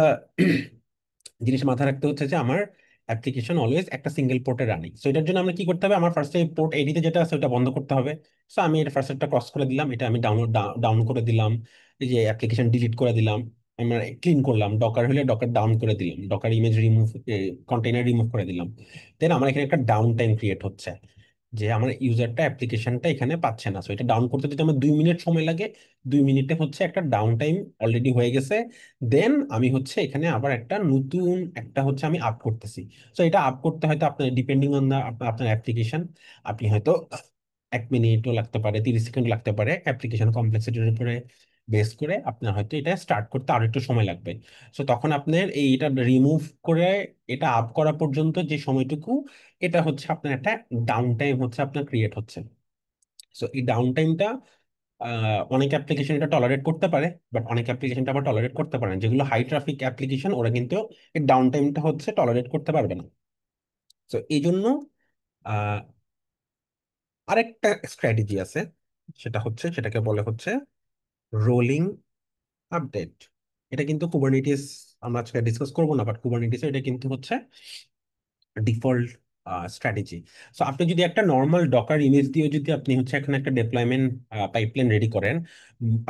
জিনিস মাথায় রাখতে হচ্ছে, যে আমার অ্যাপ্লিকেশন অলওয়েজ একটা সিঙ্গেল পোর্টে রানিং। সো এটার জন্য আমরা কি করতে হবে? আমার ফার্স্টে পোর্ট এডিতে যেটা আছে ওটা বন্ধ করতে হবে। সো আমি এটা ফার্স্ট একটা ক্রস করে দিলাম, এটা আমি ডাউন করে দিলাম, এই যে অ্যাপ্লিকেশন ডিলিট করে দিলাম, আমরা ক্লিন করলাম, ডকার হলে ডকার ডাউন করে দিলাম, Docker image remove, container remove করে দিলাম। দেন আমার এখানে একটা ডাউন টাইম ক্রিয়েট হচ্ছে, যে আমার ইউজারটা অ্যাপ্লিকেশনটা এখানে পাচ্ছে না। সো এটা ডাউন করতে যদি আমার 2 মিনিট সময় লাগে, 2 মিনিটে হচ্ছে একটা ডাউন টাইম অলরেডি হয়ে গেছে। দেন আমি হচ্ছে এখানে আবার একটা নতুন একটা হচ্ছে আমি আপ করতেছি। সো এটা আপ করতে হয়তো আপনার ডিপেন্ডিং অন দা আপনার অ্যাপ্লিকেশন, আপনি হয়তো 1 মিনিটও লাগতে পারে, 30 সেকেন্ড লাগতে পারে, অ্যাপ্লিকেশন কমপ্লেক্সিটির উপরে বেস করে আপনার হয়তো এটা স্টার্ট করতে আরো একটু সময় লাগবে। সো তখন আপনার এটা রিমুভ করে এটা আপ করা পর্যন্ত যে সময়টুকু, এটা হচ্ছে আপনার একটা ডাউন টাইম হচ্ছে আপনার ক্রিয়েট হচ্ছে। সো এই ডাউন টাইমটা অনেক অ্যাপ্লিকেশন এটা টলারেট করতে পারে, বাট অনেক অ্যাপ্লিকেশনটা আবার টলারেট করতে পারে না। যেগুলো হাই ট্রাফিক অ্যাপ্লিকেশন, ওরা কিন্তু এই ডাউন টাইমটা হচ্ছে টলারেট করতে পারবে না। তো এই জন্য আহ, আরেকটা স্ট্র্যাটেজি আছে, সেটা হচ্ছে, সেটাকে বলে হচ্ছে রোলিং আপডেট। এটা কিন্তু কুবারনেটিস, আমরা আজকে ডিসকাস করবো না, বাট কুবারনেটিস এটা কিন্তু হচ্ছে ডিফল্ট স্ট্র্যাটেজি। সো আপনি যদি একটা নর্মাল ডকার ইমেজ দিয়ে যদি আপনি হচ্ছে এখানে একটা ডেপ্লয়মেন্ট পাইপলাইন রেডি করেন,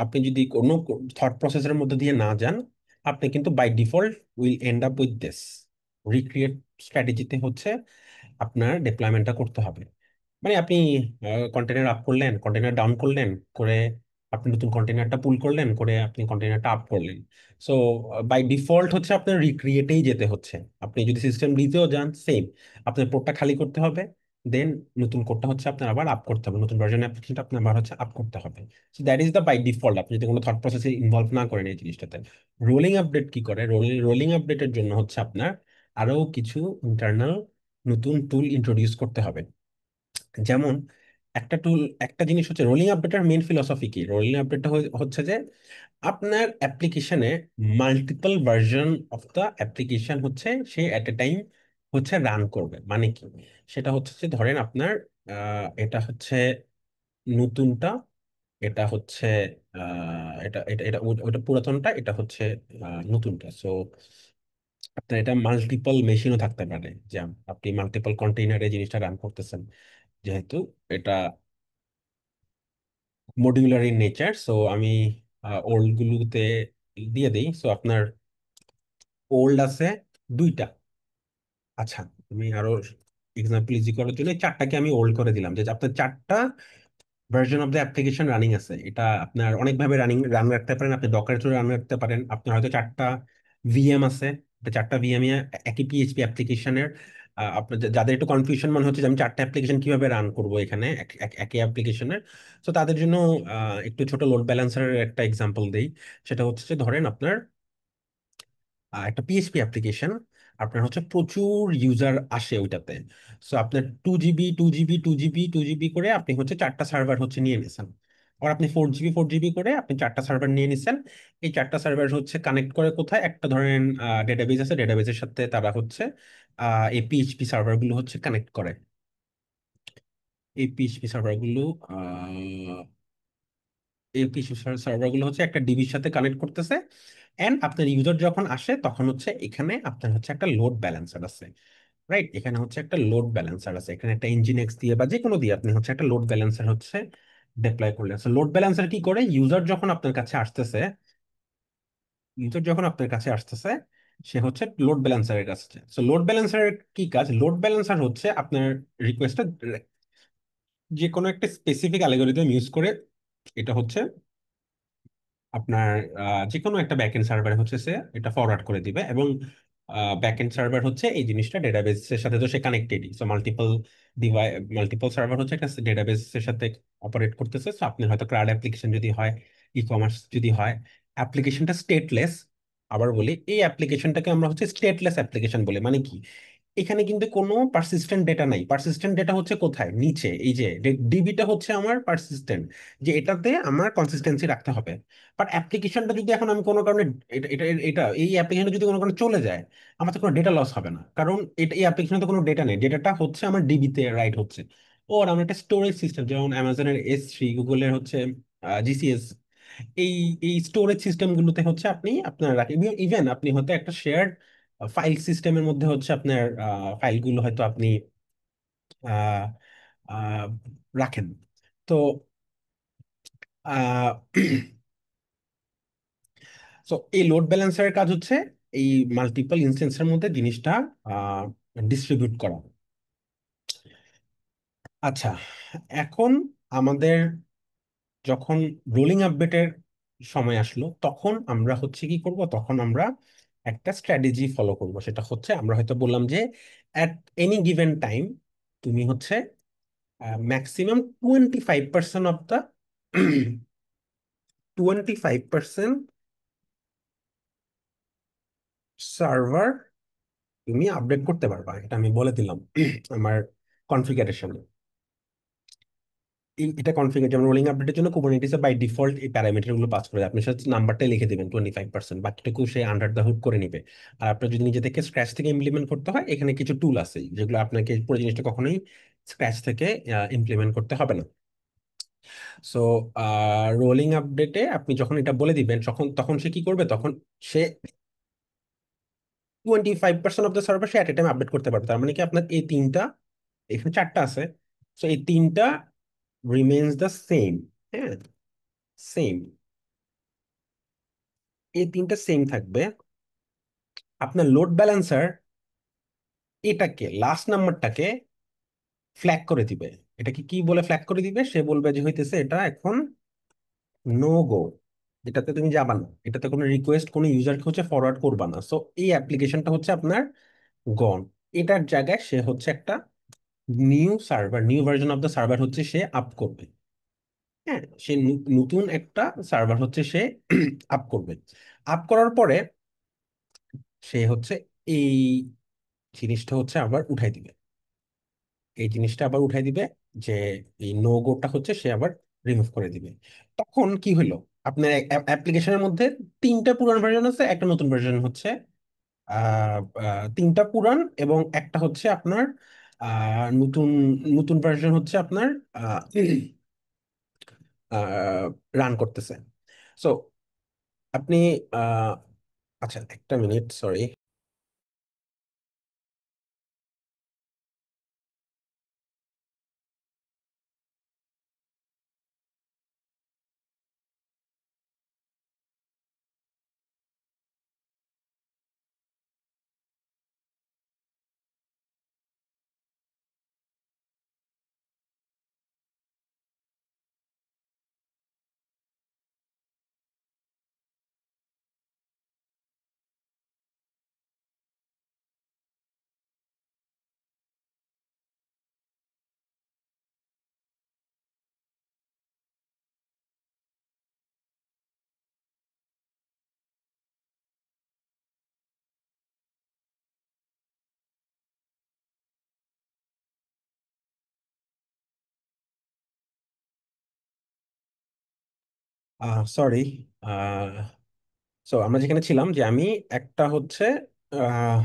আপনি যদি কোনো থট প্রসেসের মধ্যে দিয়ে না যান, আপনি কিন্তু by default will end up with this recreate স্ট্র্যাটেজিতে হচ্ছে আপনার ডেপ্লয়মেন্টটা করতে হবে। মানে আপনি কন্টেনার আপ করলেন, কন্টেনার ডাউন করলেন, করে আপনি নতুন কন্টেনারটা পুল করলেন, করে আপনি কন্টেনারটা আপ করলেন। সো বাই ডিফল্ট হচ্ছে আপনার রিক্রিয়েটেই যেতে হচ্ছে। আপনি যদি সিস্টেম দিতেও যান, সেম, আপনার পোর্টটা খালি করতে হবে, দেন নতুন কোডটা হচ্ছে আপনার আবার আপ করতে হবে, নতুন ভার্সন অ্যাপ্লিকেশনটা আপনার আবার হচ্ছে আপ করতে হবে। So that is the by default, আপনি যদি কোনো থট প্রসেসে ইনভলভ না করেন এই জিনিসটাতে। রোলিং আপডেট কি করে? রোলিং আপডেটের জন্য হচ্ছে আপনার আরো কিছু ইন্টারনাল নতুন টুল ইন্ট্রোডিউস করতে হবে। যেমন একটা টুল, একটা জিনিস হচ্ছে রোলিং আপডেটের মেইন ফিলসফি কি? রোলিং আপডেটটা হচ্ছে যে আপনার অ্যাপ্লিকেশনে multiple version of the application হচ্ছে সে এট এ টাইম হচ্ছে রান করবে। মানে কি? সেটা হচ্ছে যে ধরেন আপনার এটা হচ্ছে নতুনটা, এটা হচ্ছে এটা এটা এটা ওটা পুরাতনটা, এটা হচ্ছে নতুনটা। সো আপনার এটা মাল্টিপল মেশিনও থাকতে পারে, যে আপনি মাল্টিপল কন্টেইনারে জিনিসটা রান করতেছেন, যেহেতু এটা মডিউলার ইন নেচার। সো আমি ওল্ড গুলোতে দিয়ে দিই। সো আপনার ওল্ড আছে দুইটা। আচ্ছা, আমি আরো এক্সাম্পল ইজি করার জন্য এই চারটাকে আমি ওল্ড করে দিলাম, যে আপনার চারটা version of the application running আছে। এটা আপনার অনেকভাবে রান রাখতে পারেন, আপনি ডকার থ্রু রান রাখতে পারেন, আপনার হয়তো চারটা ভিএম আছে, চারটা ভিএম এ একই পিএইচপি অ্যাপ্লিকেশনের। আপনার যাদের একটু কনফিউশন মনে হচ্ছে যে আমি চারটা অ্যাপ্লিকেশন কিভাবে রান করব এখানে একই অ্যাপ্লিকেশনের, তো তাদের জন্য একটু ছোট লোড ব্যালেন্সারের একটা এক্সাম্পল দেই। সেটা হচ্ছে যে ধরেন আপনার একটা পিএইচপি অ্যাপ্লিকেশন, আপনার হচ্ছে প্রচুর ইউজার আসে ওইটাতে। সো আপনার 2 জিবি 2 জিবি 2 জিবি 2 জিবি করে আপনি হচ্ছে চারটা সার্ভার হচ্ছে নিয়ে নিছেন। আর আপনি 4 জিবি 4 জিবি করে আপনি চারটা সার্ভার নিয়ে নিছেন। এই চারটা সার্ভার হচ্ছে কানেক্ট করে কোথায়, একটা ধরেন ডেটাবেজ আছে, ডেটাবেজের সাথে তারা হচ্ছে এই পিএইচপি সার্ভারগুলো হচ্ছে কানেক্ট করে। এই পিএইচপি সার্ভারগুলো সার্ভারগুলো হচ্ছে একটা ডিবির সাথে কানেক্ট করতেছে। এন্ড আপনার ইউজার যখন আসে তখন হচ্ছে এখানে আপনার হচ্ছে একটা লোড ব্যালেন্সার আছে। রাইট, এখানে হচ্ছে একটা লোড ব্যালেন্সার আছে, এখানে একটা ইনজিনেক্স দিয়ে বা যে কোনো দিয়ে আপনি হচ্ছে একটা লোড ব্যালেন্সার হচ্ছে ডিপ্লয় করলেন। লোড ব্যালেন্সার কি করে, ইউজার যখন আপনার কাছে আসতেছে সে হচ্ছে লোড ব্যালেন্সারের কাছে। লোড ব্যালেন্সারের কি কাজ, লোড ব্যালেন্সার হচ্ছে আপনার রিকোয়েস্টটা যে কোনো একটা স্পেসিফিক অ্যালগরিদম ইউজ করে এটা হচ্ছে আপনার যে কোনো একটা ব্যাকএন্ড সার্ভারে হচ্ছে সে এটা ফরওয়ার্ড করে দিবে, এবং ব্যাকএন্ড সার্ভার হচ্ছে এই জিনিসটা ডেটাবেসের সাথে তো সে কানেক্টেডই। সো মাল্টিপল সার্ভার হচ্ছে একটা ডেটাবেসের সাথে অপারেট করতেছে। সো আপনি হয়তো ক্লাউড অ্যাপ্লিকেশন যদি হয়, ই কমার্স যদি হয়, অ্যাপ্লিকেশনটা স্টেটলেস। আবার বলি, এই অ্যাপ্লিকেশনটাকে আমরা হচ্ছে স্টেটলেস অ্যাপ্লিকেশন বলি। মানে কি, এখানে কিন্তু কোনো পারসিস্টেন্ট ডেটা নাই। পারসিস্টেন্ট ডেটা হচ্ছে কোথায়, নিচে এই যে ডিবিটা হচ্ছে আমার পারসিস্টেন্ট, যে এটাতে আমার কনসিস্টেন্সি রাখতে হবে। বাট অ্যাপ্লিকেশনটা যদি এখন আমি কোনো কারণে এটা এটা এটা এই অ্যাপ্লিকেশনটা যদি কোনো কারণে চলে যায়, আমার তো কোনো ডেটা লস হবে না, কারণ এই অ্যাপ্লিকেশনে তো কোনো ডেটা নেই, ডেটাটা হচ্ছে আমার ডিবিতে রাইট হচ্ছে। ওর আমার একটা স্টোরেজ সিস্টেম, যেমন অ্যামাজনের S3, গুগলের হচ্ছে জিসিএস, এই এই স্টোরেজ সিস্টেম গুলোতে হচ্ছে আপনি আপনার রাখেন। ইভেন আপনি হয়তো একটা শেয়ার্ড ফাইল সিস্টেমের মধ্যে হচ্ছে আপনার ফাইলগুলো হয়তো আপনি আহ, আহ, রাখেন। তো আহ সো এই লোড ব্যালেন্সারের কাজ হচ্ছে এই মাল্টিপল ইনস্টেন্সের মধ্যে জিনিসটা ডিস্ট্রিবিউট করা। আচ্ছা, এখন আমাদের যখন রোলিং আপডেটের সময় আসলো, তখন আমরা হচ্ছে কি করব, তখন আমরা একটা স্ট্র্যাটেজি ফলো করব। সেটা হচ্ছে আমরা হয়তো বললাম যে অ্যাট এনি গিভেন টাইম তুমি হচ্ছে ম্যাক্সিমাম 25% অফ দ্য 25% সার্ভার তুমি আপডেট করতে পারবা। এটা আমি বলে দিলাম আমার কনফিগারেশনে। এটা কনফিগার, যেমন রোলিং আপডেটের জন্য কুবারনেটিস বাই ডিফল্ট এই প্যারামিটার গুলো পাস করে, আপনি সাথে নাম্বারটাই লিখে দিবেন 25%, বাকিটুকু সে আন্ডার দ্য হুড করে নিবে। আর আপনার যদি নিজে থেকে স্ক্র্যাচ থেকে ইমপ্লিমেন্ট করতে হয়, এখানে কিছু টুল আছে যেগুলো আপনাকে পুরো জিনিসটা কখনোই স্ক্র্যাচ থেকে ইমপ্লিমেন্ট করতে হবে না। সো রোলিং আপডেটে আপনি যখন এটা বলে দিবেন, তখন তখন সে কি করবে, তখন সে 25% of the server say at a time update করতে পারবে। তার মানে কি, আপনার এই তিনটা, এখানে চারটা আছে, সো এই তিনটা রিমেইনস দ্য সেম। হ্যাঁ, সেম, এই তিনটা সেম থাকবে। আপনার লোড ব্যালেন্সার এটাকে লাস্ট নাম্বারটাকে ফ্ল্যাগ করে দিবে। এটাকে কি বলে ফ্ল্যাগ করে দিবে, সে বলবে যে হইতেছে এটা এখন নো গো, এটাতে তুমি যাবা না, এটাতে কোনো রিকোয়েস্ট কোনো ইউজারকে হচ্ছে ফরওয়ার্ড করবা না। সো এই অ্যাপ্লিকেশনটা হচ্ছে আপনার গন। এটার জায়গায় সে হচ্ছে একটা new version of the server হচ্ছে সে আপ করবে। হ্যাঁ, সে নতুন একটা সার্ভার হচ্ছে সে আপ করবে। আপ করার পরে সে হচ্ছে এই জিনিসটা হচ্ছে আবার উঠাই দিবে। এই জিনিসটা আবার উঠাই দিবে, যে এই নো গোটা হচ্ছে সে আবার রিমুভ করে দিবে। তখন কি হলো, আপনার অ্যাপ্লিকেশনের মধ্যে তিনটা পুরান ভার্সন আছে, একটা নতুন ভার্সন হচ্ছে তিনটা পুরান এবং একটা হচ্ছে আপনার নতুন নতুন ভার্সন হচ্ছে আপনার রান করতেছে। সো আপনি আহ, আচ্ছা একটা মিনিট, সরি। সরি। সো আমরা যেখানে ছিলাম যে আমি একটা হচ্ছে আহ,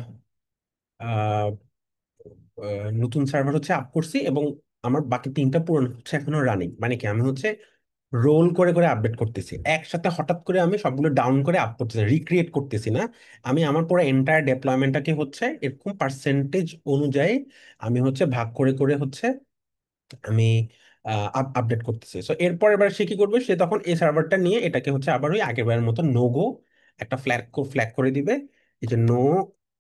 আহ, নতুন সার্ভার হচ্ছে আপ করছি, এবং আমার বাকি তিনটা পুরনো হচ্ছে এখনো রানিং। মানে কি, আমি হচ্ছে রোল করে করে আপডেট করতেছি, একসাথে হঠাৎ করে আমি সবগুলো ডাউন করে আপ করতেছি, রিক্রিয়েট করতেছি না। আমি আমার পুরো এন্টায়ার ডেপ্লয়মেন্টটাকে হচ্ছে এরকম পার্সেন্টেজ অনুযায়ী আমি হচ্ছে ভাগ করে করে হচ্ছে আমি আপডেট করতেছি। সো এরপর এবার সে কি করবে, সে তখন এই সার্ভারটা নিয়ে এটাকে হচ্ছে আবার ওই আগের বারের মতো নো গো একটা ফ্ল্যাগ করে দিবে। এই যে নো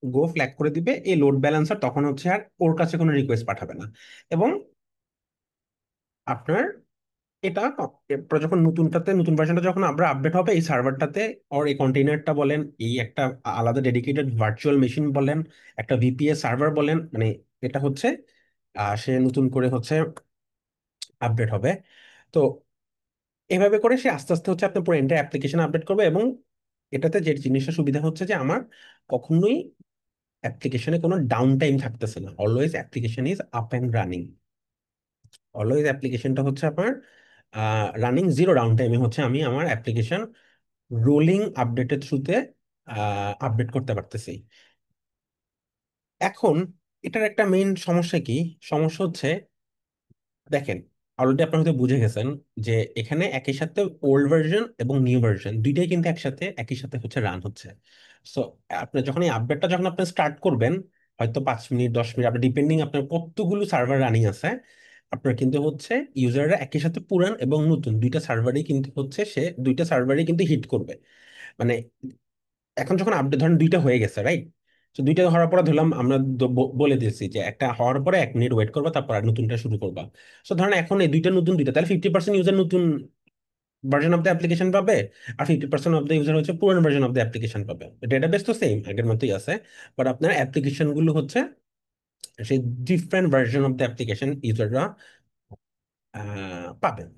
গো ফ্ল্যাগ করে দিবে, এই লোড ব্যালেন্সার তখন হচ্ছে আর ওর কাছে কোনো রিকোয়েস্ট পাঠাবে না। এবং আপনার এটা এরপর যখন নতুন ভার্সনটা যখন আমরা আপডেট হবে এই সার্ভারটাতে, ওর এই কন্টেইনারটা বলেন, এই একটা আলাদা ডেডিকেটেড ভার্চুয়াল মেশিন বলেন, একটা ভিপিএস সার্ভার বলেন, মানে এটা হচ্ছে সে নতুন করে হচ্ছে আপডেট হবে। তো এভাবে করে সে আস্তে আস্তে হচ্ছে আপনার পুরো এন্টার অ্যাপ্লিকেশন আপডেট করবে। এবং এটাতে যে জিনিসটা সুবিধা হচ্ছে যে আমার কখনোই অ্যাপ্লিকেশনে কোনো ডাউন টাইম থাকতেছে না, always application is up and running. Always অ্যাপ্লিকেশনটা হচ্ছে আপনার রানিং, জিরো ডাউন টাইমে হচ্ছে আমি আমার অ্যাপ্লিকেশন রোলিং আপডেটের থ্রুতে আপডেট করতে পারতেছি। এখন এটার একটা মেইন সমস্যা কি, সমস্যা হচ্ছে দেখেন, অলরেডি আপনার হয়তো বুঝে গেছেন যে এখানে একই সাথে ওল্ড ভার্সন এবং নিউ ভার্সন দুইটাই কিন্তু একসাথে একই সাথে হচ্ছে রান হচ্ছে। সো আপনি যখন এই আপডেটটা যখন আপনি স্টার্ট করবেন, হয়তো 5 মিনিট 10 মিনিট, আপনার ডিপেন্ডিং আপনার কতগুলো সার্ভার রানিং আছে, আপনার কিন্তু হচ্ছে ইউজাররা একই সাথে পুরান এবং নতুন দুইটা সার্ভারই কিন্তু হচ্ছে সে দুইটা সার্ভারই কিন্তু হিট করবে। মানে এখন যখন আপডেট ধরেন দুইটা হয়ে গেছে, রাইট? তো দুইটা হওয়ার পরে ধরলাম আমরা বলে দিয়েছি যে একটা হওয়ার পরে 1 মিনিট ওয়েট করবা, তারপর আর নতুনটা শুরু করবা। সো ধরেন এখন এই দুইটা নতুন দুইটা, তাহলে 50% ইউজার নতুন ভার্জন অফ দ্য অ্যাপ্লিকেশন পাবে, আর 50% অফ দ্য ইউজার হচ্ছে পুরানো ভার্জন অফ দ্য অ্যাপ্লিকেশন পাবে। ডেটাবেস তো সেম আগের মতোই আছে, বাট আপনার অ্যাপ্লিকেশন গুলো হচ্ছে সেই different version of the application ইউজাররা পাবেন।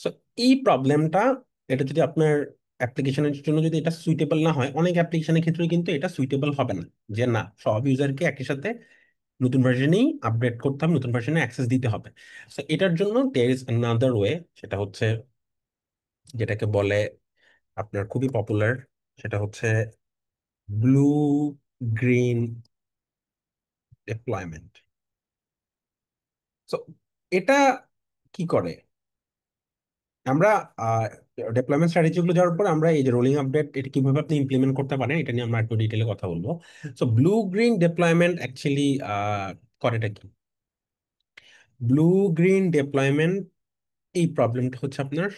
সো এই প্রবলেমটা, এটা যদি আপনার অ্যাপ্লিকেশনের জন্য যদি এটা সুইটেবল না হয়, অনেক অ্যাপ্লিকেশনের ক্ষেত্রে কিন্তু এটা সুইটেবল হবে না, যে না সব ইউজারকে একই সাথে নতুন ভার্সনেই আপডেট করতে হবে, নতুন ভার্সনে অ্যাক্সেস দিতে হবে। সো এটার জন্য দেয়ার ইজ অ্যানাদার ওয়ে, সেটা হচ্ছে যেটাকে বলে আপনার খুবই পপুলার, সেটা হচ্ছে ব্লু গ্রিন ডিপ্লয়মেন্ট। সো এটা কি করে, আমরা ডেপ্লয়মেন্ট স্ট্র্যাটেজি গুলো যাওয়ার পর আমরা এই যে রোলিং আপডেট এটা কিভাবে আপনি ইমপ্লিমেন্ট করতে পারেন এটা নিয়ে আমরা একটু ডিটেলে কথা বলবো। So blue green deployment actually করেটা কি, ব্লু গ্রিন ডেপ্লয়মেন্ট এই প্রবলেমটা হচ্ছে আপনার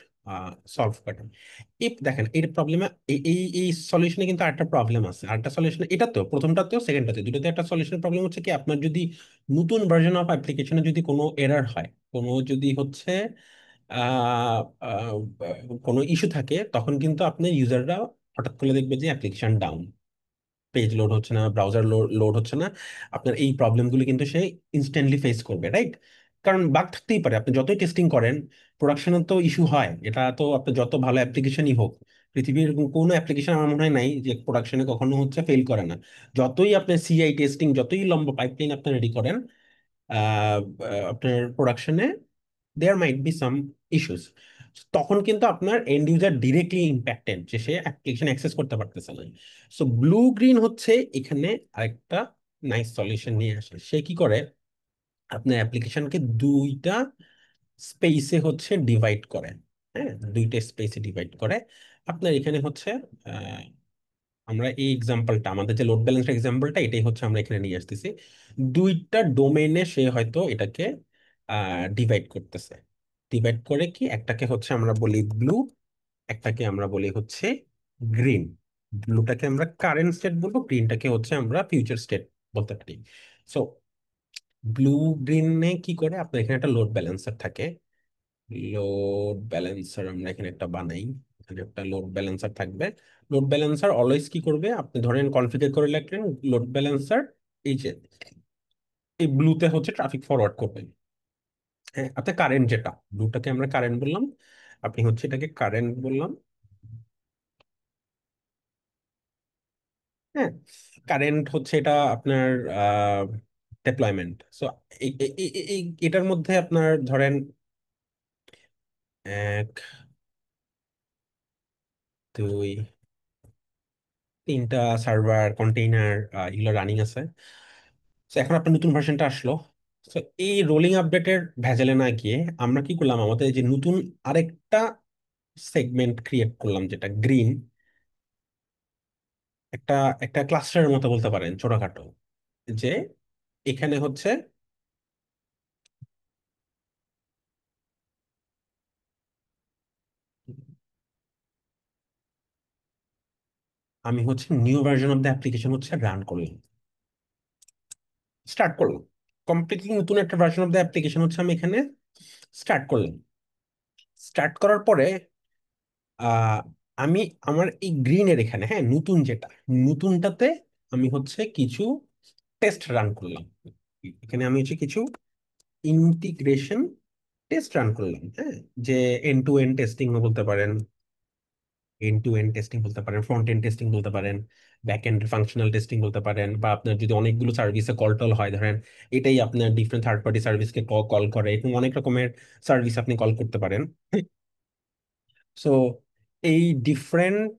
সলভ করে। এই দেখেন এই প্রবলেমে এই এই এই সলিউশনে কিন্তু আরেকটা প্রবলেম আছে, আরেকটা সলিউশন, এটা তো প্রথমটাতেও সেকেন্ডটাতে দুটোতে একটা সলিউশন প্রবলেম হচ্ছে কি, আপনার যদি নতুন ভার্জন অফ অ্যাপ্লিকেশনে যদি কোনো এরর হয়, কোনো যদি হচ্ছে আহ, আহ, কোনো ইস্যু থাকে, তখন কিন্তু আপনার ইউজাররা হঠাৎ করে দেখবে যে অ্যাপ্লিকেশন ডাউন, পেজ লোড হচ্ছে না, ব্রাউজার লোড হচ্ছে না। আপনার এই প্রবলেমগুলি কিন্তু সে ইনস্ট্যান্টলি ফেস করবে, রাইট? কারণ বাগ থাকতেই পারে, আপনি যতই টেস্টিং করেন প্রোডাকশনে তো ইস্যু হয়, এটা তো আপনি যত ভালো অ্যাপ্লিকেশনই হোক, পৃথিবীর এরকম কোনো অ্যাপ্লিকেশন আমার মনে হয় নাই যে প্রোডাকশনে কখনো হচ্ছে ফেল করে না। যতই আপনি সিআই টেস্টিং, যতই লম্বা পাইপলাইন আপনি রেডি করেন, আপনার প্রোডাকশনে দেয়ার মাইট বি সাম ইস্যুস। তখন কিন্তু আপনার এন্ড ইউজার ডিরেক্টলি ইম্প্যাক্টেড, যে সে অ্যাপ্লিকেশন অ্যাক্সেস করতে পারতেছে না। সো ব্লু গ্রিন হচ্ছে এখানে আরেকটা নাইস সলিউশন নিয়ে আসে। সে কি করে, আপনার অ্যাপ্লিকেশনকে দুইটা স্পেসে হচ্ছে ডিভাইড করে। হ্যাঁ, দুইটা স্পেসে ডিভাইড করে। আপনার এখানে হচ্ছে আহ, আমরা এই এক্সাম্পলটা, আমাদের যে লোড ব্যালেন্সের এক্সাম্পলটা, এটাই হচ্ছে আমরা এখানে নিয়ে আসতেছি। দুইটা ডোমেইনে সে হয়তো এটাকে ডিভাইড করতেছে। ডিভাইড করে কি, একটাকে হচ্ছে আমরা বলি ব্লু, একটাকে আমরা বলি হচ্ছে গ্রিন। ব্লুটাকে আমরা কারেন্ট স্টেট বলবো, গ্রিনটাকে হচ্ছে আমরা ফিউচার স্টেট বলতে পারি। সো ব্লু গ্রিনে কি করে, আপনার এখানে একটা লোড ব্যালেন্সার থাকে। লোড ব্যালেন্সার আমরা এখানে একটা বানাই, এখানে একটা লোড ব্যালেন্সার থাকবে। লোড ব্যালেন্সার অলওয়েজ কি করবে, আপনি ধরেন কনফিগার করে রাখলেন লোড ব্যালেন্সার, এই যে এই ব্লুতে হচ্ছে ট্রাফিক ফরওয়ার্ড করবে। হ্যাঁ, আপনার কারেন্ট যেটা, ব্লুটাকে আমরা কারেন্ট বললাম, আপনি হচ্ছে এটাকে কারেন্ট বললাম। হ্যাঁ, কারেন্ট হচ্ছে এটা আপনার ডেপ্লয়মেন্ট। সো এটার মধ্যে আপনার ধরেন দুই, তিনটা সার্ভার কন্টেইনার এগুলো রানিং আছে। তো এখন আপনার নতুন ভার্সনটা আসলো। তো এই রোলিং আপডেটের ভেজালে না গিয়ে আমরা কি করলাম, আমাদের এই যে নতুন আরেকটা সেগমেন্ট ক্রিয়েট করলাম, যেটা গ্রিন, একটা একটা ক্লাস্টারের মতো বলতে পারেন ছোটখাটো। যে এখানে হচ্ছে আমি হচ্ছে new version of the application হচ্ছে রান করলাম, স্টার্ট করলাম। কমপ্লিটলি নতুন একটা ভার্সন অফ দ্য অ্যাপ্লিকেশন হচ্ছে আমি এখানে স্টার্ট করলাম। স্টার্ট করার পরে আহ আমি আমার এই গ্রিনের এখানে, হ্যাঁ, নতুন যেটা, নতুনটাতে আমি হচ্ছে কিছু টেস্ট রান করলাম। এখানে আমি হচ্ছে কিছু ইন্টিগ্রেশন টেস্ট রান করলাম, হ্যাঁ। যে এন্ড টু এন্ড টেস্টিং বলতে পারেন, এন্ড টু এন্ড টেস্টিং বলতে পারেন, ফ্রন্ট এন্ড টেস্টিং বলতে পারেন, ব্যাক এন্ড ফাংশনাল টেস্টিং বলতে পারেন, বা আপনার যদি অনেকগুলো সার্ভিসে কল টল হয়, ধরেন এটাই আপনার ডিফারেন্ট থার্ড পার্টি সার্ভিসকে কল করে, এরকম অনেক রকমের সার্ভিস আপনি কল করতে পারেন। সো এই ডিফারেন্ট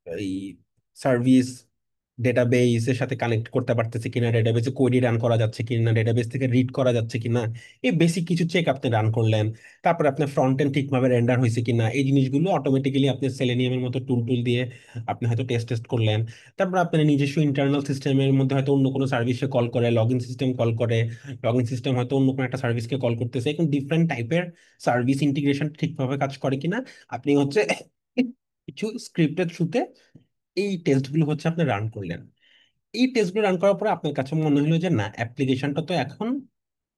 এই সার্ভিস ডেটাবেসের সাথে কানেক্ট করতে পারতেছে কিনা, ডেটাবেসে কোয়েরি রান করা যাচ্ছে কিনা, ডেটাবেস থেকে রিড করা যাচ্ছে কিনা, এই বেসিক কিছু চেক আপনি রান করলেন। তারপরে আপনার ফ্রন্ট এন্ড ঠিকভাবে রেন্ডার হয়েছে কিনা, এই জিনিসগুলো অটোমেটিক্যালি আপনি সেলেনিয়ামের মতো টুল টুল দিয়ে আপনি হয়তো টেস্ট টেস্ট করলেন। তারপর আপনার নিজস্ব ইন্টারনাল সিস্টেমের মধ্যে হয়তো অন্য কোনো সার্ভিসে কল করে, লগ ইন সিস্টেম কল করে, লগ ইন সিস্টেম হয়তো অন্য কোনো একটা সার্ভিসকে কল করতেছে, এখন ডিফারেন্ট টাইপের সার্ভিস ইন্টিগ্রেশন ঠিকভাবে কাজ করে কিনা আপনি হচ্ছে কিছু স্ক্রিপ্টের থ্রুতে এই টেস্টগুলো হচ্ছে আপনি রান করলেন। এই টেস্টগুলো রান করার পরে আপনার কাছে মনে হলো যে না, অ্যাপ্লিকেশনটা তো এখন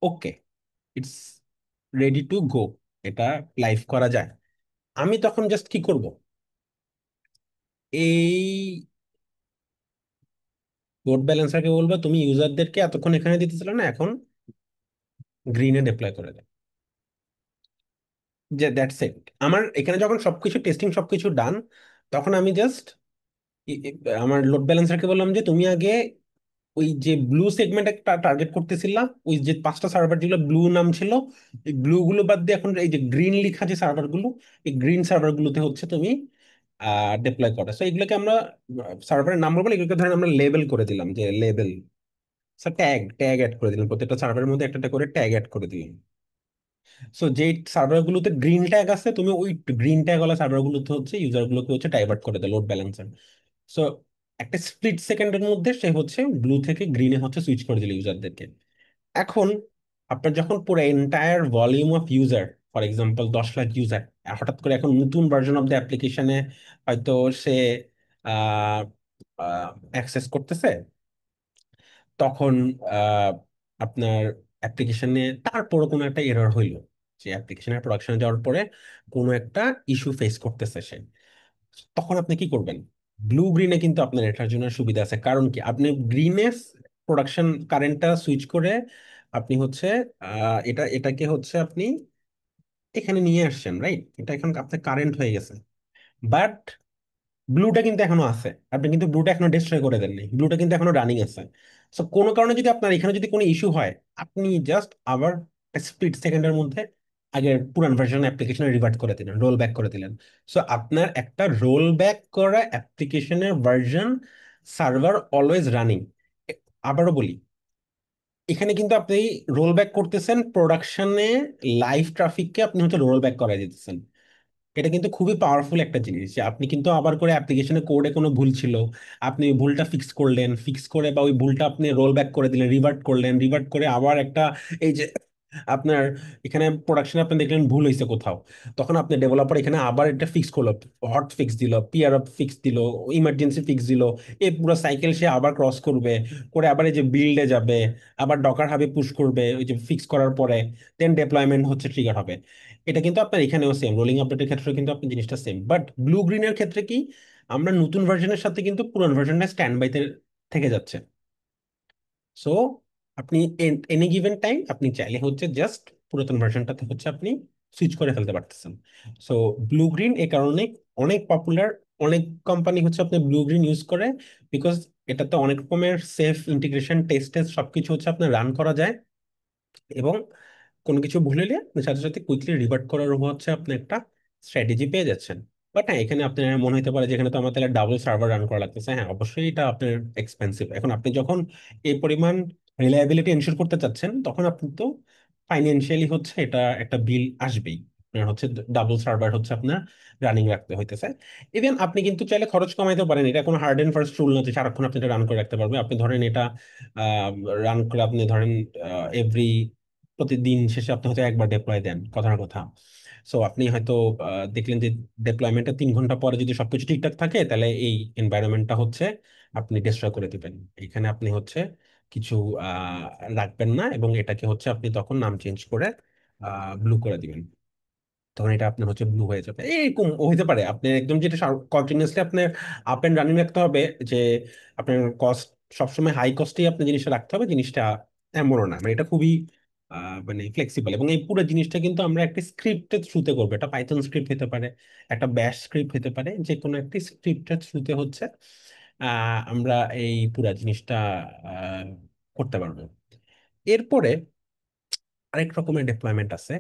ওকে, ইটস রেডি টু গো, এটা লাইভ করা যায়। আমি তখন জাস্ট কি করব, এই লোড ব্যালেন্সারকে বলবো তুমি ইউজারদেরকে এতক্ষণ এখানে দিতেছিল না, এখন গ্রিনে ডিপ্লয় করে দেয়। যে দ্যাটস ইট। আমার এখানে যখন সবকিছু টেস্টিং সবকিছু ডান, তখন আমি জাস্ট আমার লোড ব্যালেন্সারকে বললাম যে তুমি আগে ওই যে ব্লু সেগমেন্ট একটা টার্গেট করতেছিলাম, ওই যে পাঁচটা সার্ভার যেগুলো ব্লু নাম ছিল, এই ব্লু গুলো বাদ দিয়ে এখন এই যে গ্রিন লিখা যে সার্ভার গুলো, এই গ্রিন সার্ভার গুলোতে হচ্ছে তুমি ডিপ্লয় করো। সো এগুলোকে আমরা সার্ভারের নাম বলবো না, এগুলোকে ধরেন আমরা লেবেল করে দিলাম, যে লেবেল, ট্যাগ ট্যাগ অ্যাড করে দিলাম, প্রত্যেকটা সার্ভারের মধ্যে একটা একটা করে ট্যাগ অ্যাড করে দিলাম। সো যে সার্ভার গুলোতে গ্রিন ট্যাগ আছে, তুমি ওই গ্রিন ট্যাগ ওয়ালা সার্ভার গুলোতে হচ্ছে ইউজার গুলোকে হচ্ছে ডাইভার্ট করে দেয় লোড ব্যালেন্সার। সো একটা স্প্লিট সেকেন্ডের মধ্যে সে হচ্ছে ব্লু থেকে গ্রিনে হচ্ছে সুইচ করে দিল ইউজারদেরকে। এখন আপনার যখন পুরো entire volume of user, for example 10 lakh user হঠাৎ করে এখন নতুন ভার্সন অফ দ্য অ্যাপ্লিকেশনে হয়তো সে অ্যাক্সেস করতেছে, তখন আহ, আপনার অ্যাপ্লিকেশনে তারপরে কোনো একটা এরর হইলো, যে অ্যাপ্লিকেশনের প্রোডাকশনে যাওয়ার পরে কোনো একটা ইস্যু ফেস করতেছে সে, তখন আপনি কি করবেন? ব্লু গ্রিনে কিন্তু আপনার এটার জন্য সুবিধা আছে। কারণ কি, আপনি গ্রিনে প্রোডাকশন কারেন্টটা সুইচ করে আপনি হচ্ছে এটাকে হচ্ছে আপনি এখানে নিয়ে আসছেন, রাইট? এটা এখন আপনার কারেন্ট হয়ে গেছে। বাট ব্লুটা কিন্তু এখনো আছে, আপনি কিন্তু ব্লুটা এখনো ডিস্ট্রয় করে দেননি, ব্লুটা কিন্তু এখনো রানিং আছে। সো কোনো কারণে যদি আপনার এখানে যদি কোনো ইস্যু হয়, আপনি জাস্ট আবার স্প্লিট সেকেন্ডের মধ্যে আগের পুরান ভার্সন অ্যাপ্লিকেশনে রিভার্ট করে দিলেন, রোল ব্যাক করে দিলেন। সো আপনার একটা রোল ব্যাক করা অ্যাপ্লিকেশনের ভার্সন, সার্ভার অলওয়েজ রানিং। আবারও বলি, এখানে কিন্তু আপনি রোল ব্যাক করতেছেন প্রোডাকশনে, লাইভ ট্রাফিককে আপনি হচ্ছে রোল ব্যাক করাই দিতেছেন। এটা কিন্তু খুবই পাওয়ারফুল একটা জিনিস, যে আপনি কিন্তু আবার করে অ্যাপ্লিকেশনে কোডে কোনো ভুল ছিল, আপনি ওই ভুলটা ফিক্স করলেন, ফিক্স করে বা ওই ভুলটা আপনি রোল ব্যাক করে দিলেন, রিভার্ট করলেন, রিভার্ট করে আবার একটা, এই যে আপনার এখানে প্রোডাকশনে আপনি দেখলেন ভুল হয়েছে কোথাও, তখন আপনি ডেভেলপার এখানে আবার এটা ফিক্স করলো, হট ফিক্স দিল, পিআর ফিক্স দিল, ইমার্জেন্সি ফিক্স দিল, এই পুরো সাইকেল সে আবার ক্রস করবে, করে আবার এই যে বিল্ডে যাবে, আবার ডকার হাবে পুশ করবে ওই যে ফিক্স করার পরে, দেন ডেপ্লয়মেন্ট হচ্ছে ট্রিগার হবে। এটা কিন্তু আপনার এখানেও সেম, রোলিং আপডেটের ক্ষেত্রে কিন্তু আপনি জিনিসটা সেম। বাট ব্লু গ্রিনের ক্ষেত্রে কি, আমরা নতুন ভার্সনের সাথে কিন্তু পুরান ভার্সনটা স্ট্যান্ড বাইতে থেকে যাচ্ছে। সো আপনি এনি গিভেন টাইম আপনি চাইলে হচ্ছে জাস্ট পুরাতন ভার্সনটাতে হচ্ছে আপনি সুইচ করে ফেলতে পারতেছেন। সো ব্লু গ্রিন এই কারণে অনেক পপুলার, অনেক কোম্পানি হচ্ছে আপনি ব্লু গ্রিন ইউজ করে, বিকজ এটাতে অনেক রকমের সেফ ইন্টিগ্রেশন টেস্ট টেস্ট সবকিছু হচ্ছে আপনার রান করা যায়, এবং কোনো কিছু ভুল হলে আপনি সাথে সাথে কুইকলি রিভার্ট করার হচ্ছে আপনি একটা স্ট্র্যাটেজি পেয়ে যাচ্ছেন। বাট হ্যাঁ, এখানে আপনার মনে হতে পারে যে এখানে তো আমার তাহলে ডাবল সার্ভার রান করা লাগতেছে। হ্যাঁ, অবশ্যই এটা আপনার এক্সপেন্সিভ। এখন আপনি যখন এই পরিমাণ রিলায়েবিলিটি এনশিওর করতে চাচ্ছেন, তখন আপনি তো ফাইন্যান্সিয়ালি হচ্ছে এটা একটা বিল আসবেই। আপনার হচ্ছে ডাবল সার্ভার হচ্ছে আপনার রানিং রাখতে হইতেছে। ইভেন আপনি কিন্তু চাইলে খরচ কমাইতে পারেন, এটা কোনো হার্ড এন্ড ফার্স্ট রুল না যে সারাক্ষণ আপনি এটা রান করে রাখতে পারবেন। আপনি ধরেন এটা রান করে আপনি ধরেন এভরি প্রতিদিন শেষে আপনি হয়তো একবার ডেপ্লয় দেন, কথার কথা। সো আপনি হয়তো দেখলেন যে ডেপ্লয়মেন্টের 3 ঘন্টা পরে যদি সবকিছু ঠিকঠাক থাকে, তাহলে এই এনভায়রনমেন্টটা হচ্ছে আপনি ডিস্ট্রয় করে দিবেন। এখানে আপনি হচ্ছে কিছু রাখবেন না, এবং এটাকে হচ্ছে আপনি তখন নাম চেঞ্জ করে ব্লু করে দিবেন। তখন এটা আপনার হচ্ছে ব্লু হয়ে যাবে। এরকম হইতে পারে আপনি একদম যেটা কন্টিনিউসলি আপনার আপ এন্ড রানিং রাখতে হবে, যে আপনার কস্ট সবসময় হাই কস্টেই আপনি জিনিসটা রাখতে হবে, জিনিসটা এমনও না। মানে এটা খুবই মানে ফ্লেক্সিবল। এবং এই পুরো জিনিসটা কিন্তু আমরা একটা স্ক্রিপ্টের থ্রুতে করবো। এটা পাইথন স্ক্রিপ্ট হতে পারে, একটা ব্যাশ স্ক্রিপ্ট হতে পারে, যে কোনো একটি স্ক্রিপ্টের থ্রুতে হচ্ছে আমরা এই পুরো জিনিসটা আহ, করতে পারবো। এরপরে আরেক রকমের ডিপ্লয়মেন্ট আছে,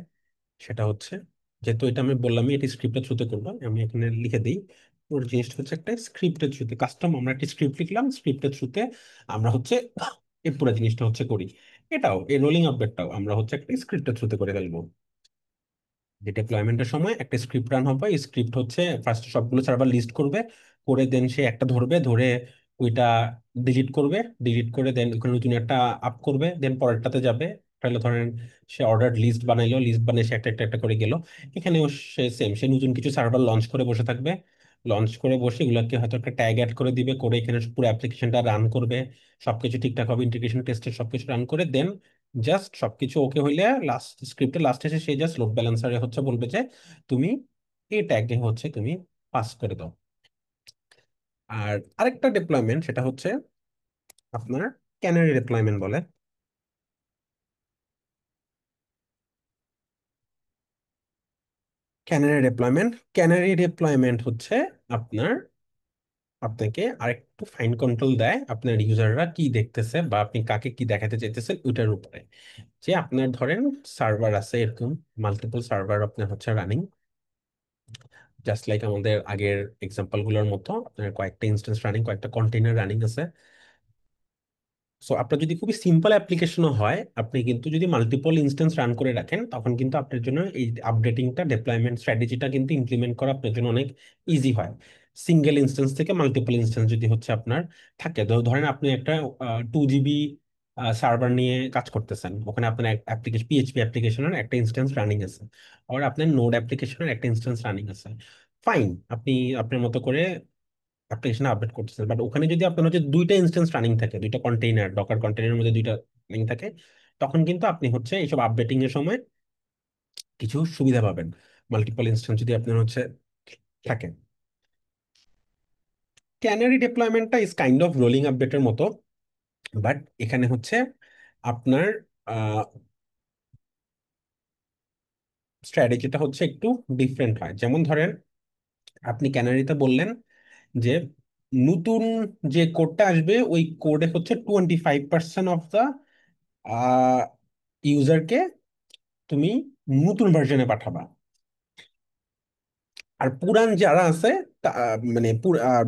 সেটা হচ্ছে, যেহেতু এটা আমি বললামই এটি স্ক্রিপ্টের থ্রুতে করবো, আমি এখানে লিখে দিই। পুরো জিনিসটা হচ্ছে একটা স্ক্রিপ্টের থ্রুতে কাস্টম, আমরা একটা স্ক্রিপ্ট লিখলাম, স্ক্রিপ্টের থ্রুতে আমরা হচ্ছে এই পুরো জিনিসটা হচ্ছে করি। এটাও, এই রোলিং আপডেটটাও আমরা হচ্ছে একটা স্ক্রিপ্টের থ্রুতে করে ফেলবো। যে ডিপ্লয়মেন্টের সময় একটা স্ক্রিপ্ট রান হবে, এই স্ক্রিপ্ট হচ্ছে ফার্স্ট সবগুলো সার্ভার লিস্ট করবে, করে দেন সে একটা ধরবে, ধরে ওইটা ডিলিট করবে, ডিলিট করে দেন ওখানে নতুন একটা আপ করবে, দেন পরেরটাতে যাবে। তাহলে ধরেন সে অর্ডার লিস্ট বানাইলো, লিস্ট বানিয়ে সে একটা একটা একটা করে গেল। এখানেও সে সেম, সে নতুন কিছু সার্ভার লঞ্চ করে বসে থাকবে। লঞ্চ করে বসে এগুলোকে হয়তো একটা ট্যাগ অ্যাড করে দিবে, করে এখানে পুরো অ্যাপ্লিকেশনটা রান করবে। সবকিছু ঠিকঠাক হবে, ইন্টিগ্রেশন টেস্টে সবকিছু রান করে দেন জাস্ট সবকিছু ওকে হইলে লাস্ট স্ক্রিপ্টের লাস্ট এসে সে জাস্ট লোড ব্যালেন্সারে হচ্ছে বলবে যে তুমি এই ট্যাগে হচ্ছে তুমি পাস করে দাও। আর আরেকটা ডিপ্লয়মেন্ট, সেটা হচ্ছে আপনার ক্যানারি ডিপ্লয়মেন্ট বলে। ক্যানারি ডিপ্লয়মেন্ট হচ্ছে আপনার, আপনাকে আরেকটু ফাইন কন্ট্রোল দেয় আপনার ইউজাররা কি দেখতেছে বা আপনি কাকে কি দেখাতে চাইতেছেন ওইটার উপরে। যে আপনার ধরেন সার্ভার আছে এরকম, মাল্টিপল সার্ভার আপনার হচ্ছে রানিং, জাস্ট লাইক আমাদের আগের এক্সাম্পল গুলোর মতো আপনার কয়েকটা ইনস্টেন্স রানিং, কয়েকটা কন্টেইনার রানিং আছে। সো আপনার যদি খুবই সিম্পল অ্যাপ্লিকেশনও হয়, আপনি কিন্তু যদি মাল্টিপল ইনস্টেন্স রান করে রাখেন, তখন কিন্তু আপনার জন্য এই আপডেটিংটা, ডেপ্লয়মেন্ট স্ট্র্যাটেজিটা কিন্তু ইমপ্লিমেন্ট করা আপনার জন্য অনেক ইজি হয়। সিঙ্গেল ইনস্টেন্স থেকে মাল্টিপল ইনস্টেন্স যদি হচ্ছে আপনার থাকে, ধরেন আপনি একটা 2 GB সার্ভার নিয়ে কাজ করতেছেন, ওখানে আপনার অ্যাপ্লিকেশন, পিএইচপি অ্যাপ্লিকেশনের একটা ইনস্টেন্স রানিং আছে, আর আপনার নোড অ্যাপ্লিকেশনের একটা ইনস্টেন্স রানিং আছে। ফাইন, আপনি আপনার মতো করে অ্যাপ্লিকেশন আপডেট করতেছেন। বাট ওখানে যদি আপনার হচ্ছে দুইটা ইনস্টেন্স রানিং থাকে, দুইটা কন্টেইনার, ডকার কন্টেইনারের মধ্যে দুইটা রানিং থাকে, তখন কিন্তু আপনি হচ্ছে এইসব আপডেটিং এর সময় কিছু সুবিধা পাবেন, মাল্টিপল ইনস্টেন্স যদি আপনার হচ্ছে থাকে। ক্যানারি ডিপ্লয়মেন্টটা ইজ কাইন্ড অফ রোলিং আপডেটের মতো, বাট এখানে হচ্ছে আপনার স্ট্র্যাটেজিটা হচ্ছে একটু ডিফারেন্ট হয়। যেমন ধরেন আপনি ক্যানারিতে বললেন যে নতুন যে কোডটা আসবে ওই কোডে হচ্ছে 25% অফ দ্য ইউজারকে তুমি নতুন ভার্সনে পাঠাবা। আর পুরান যারা আছে মানে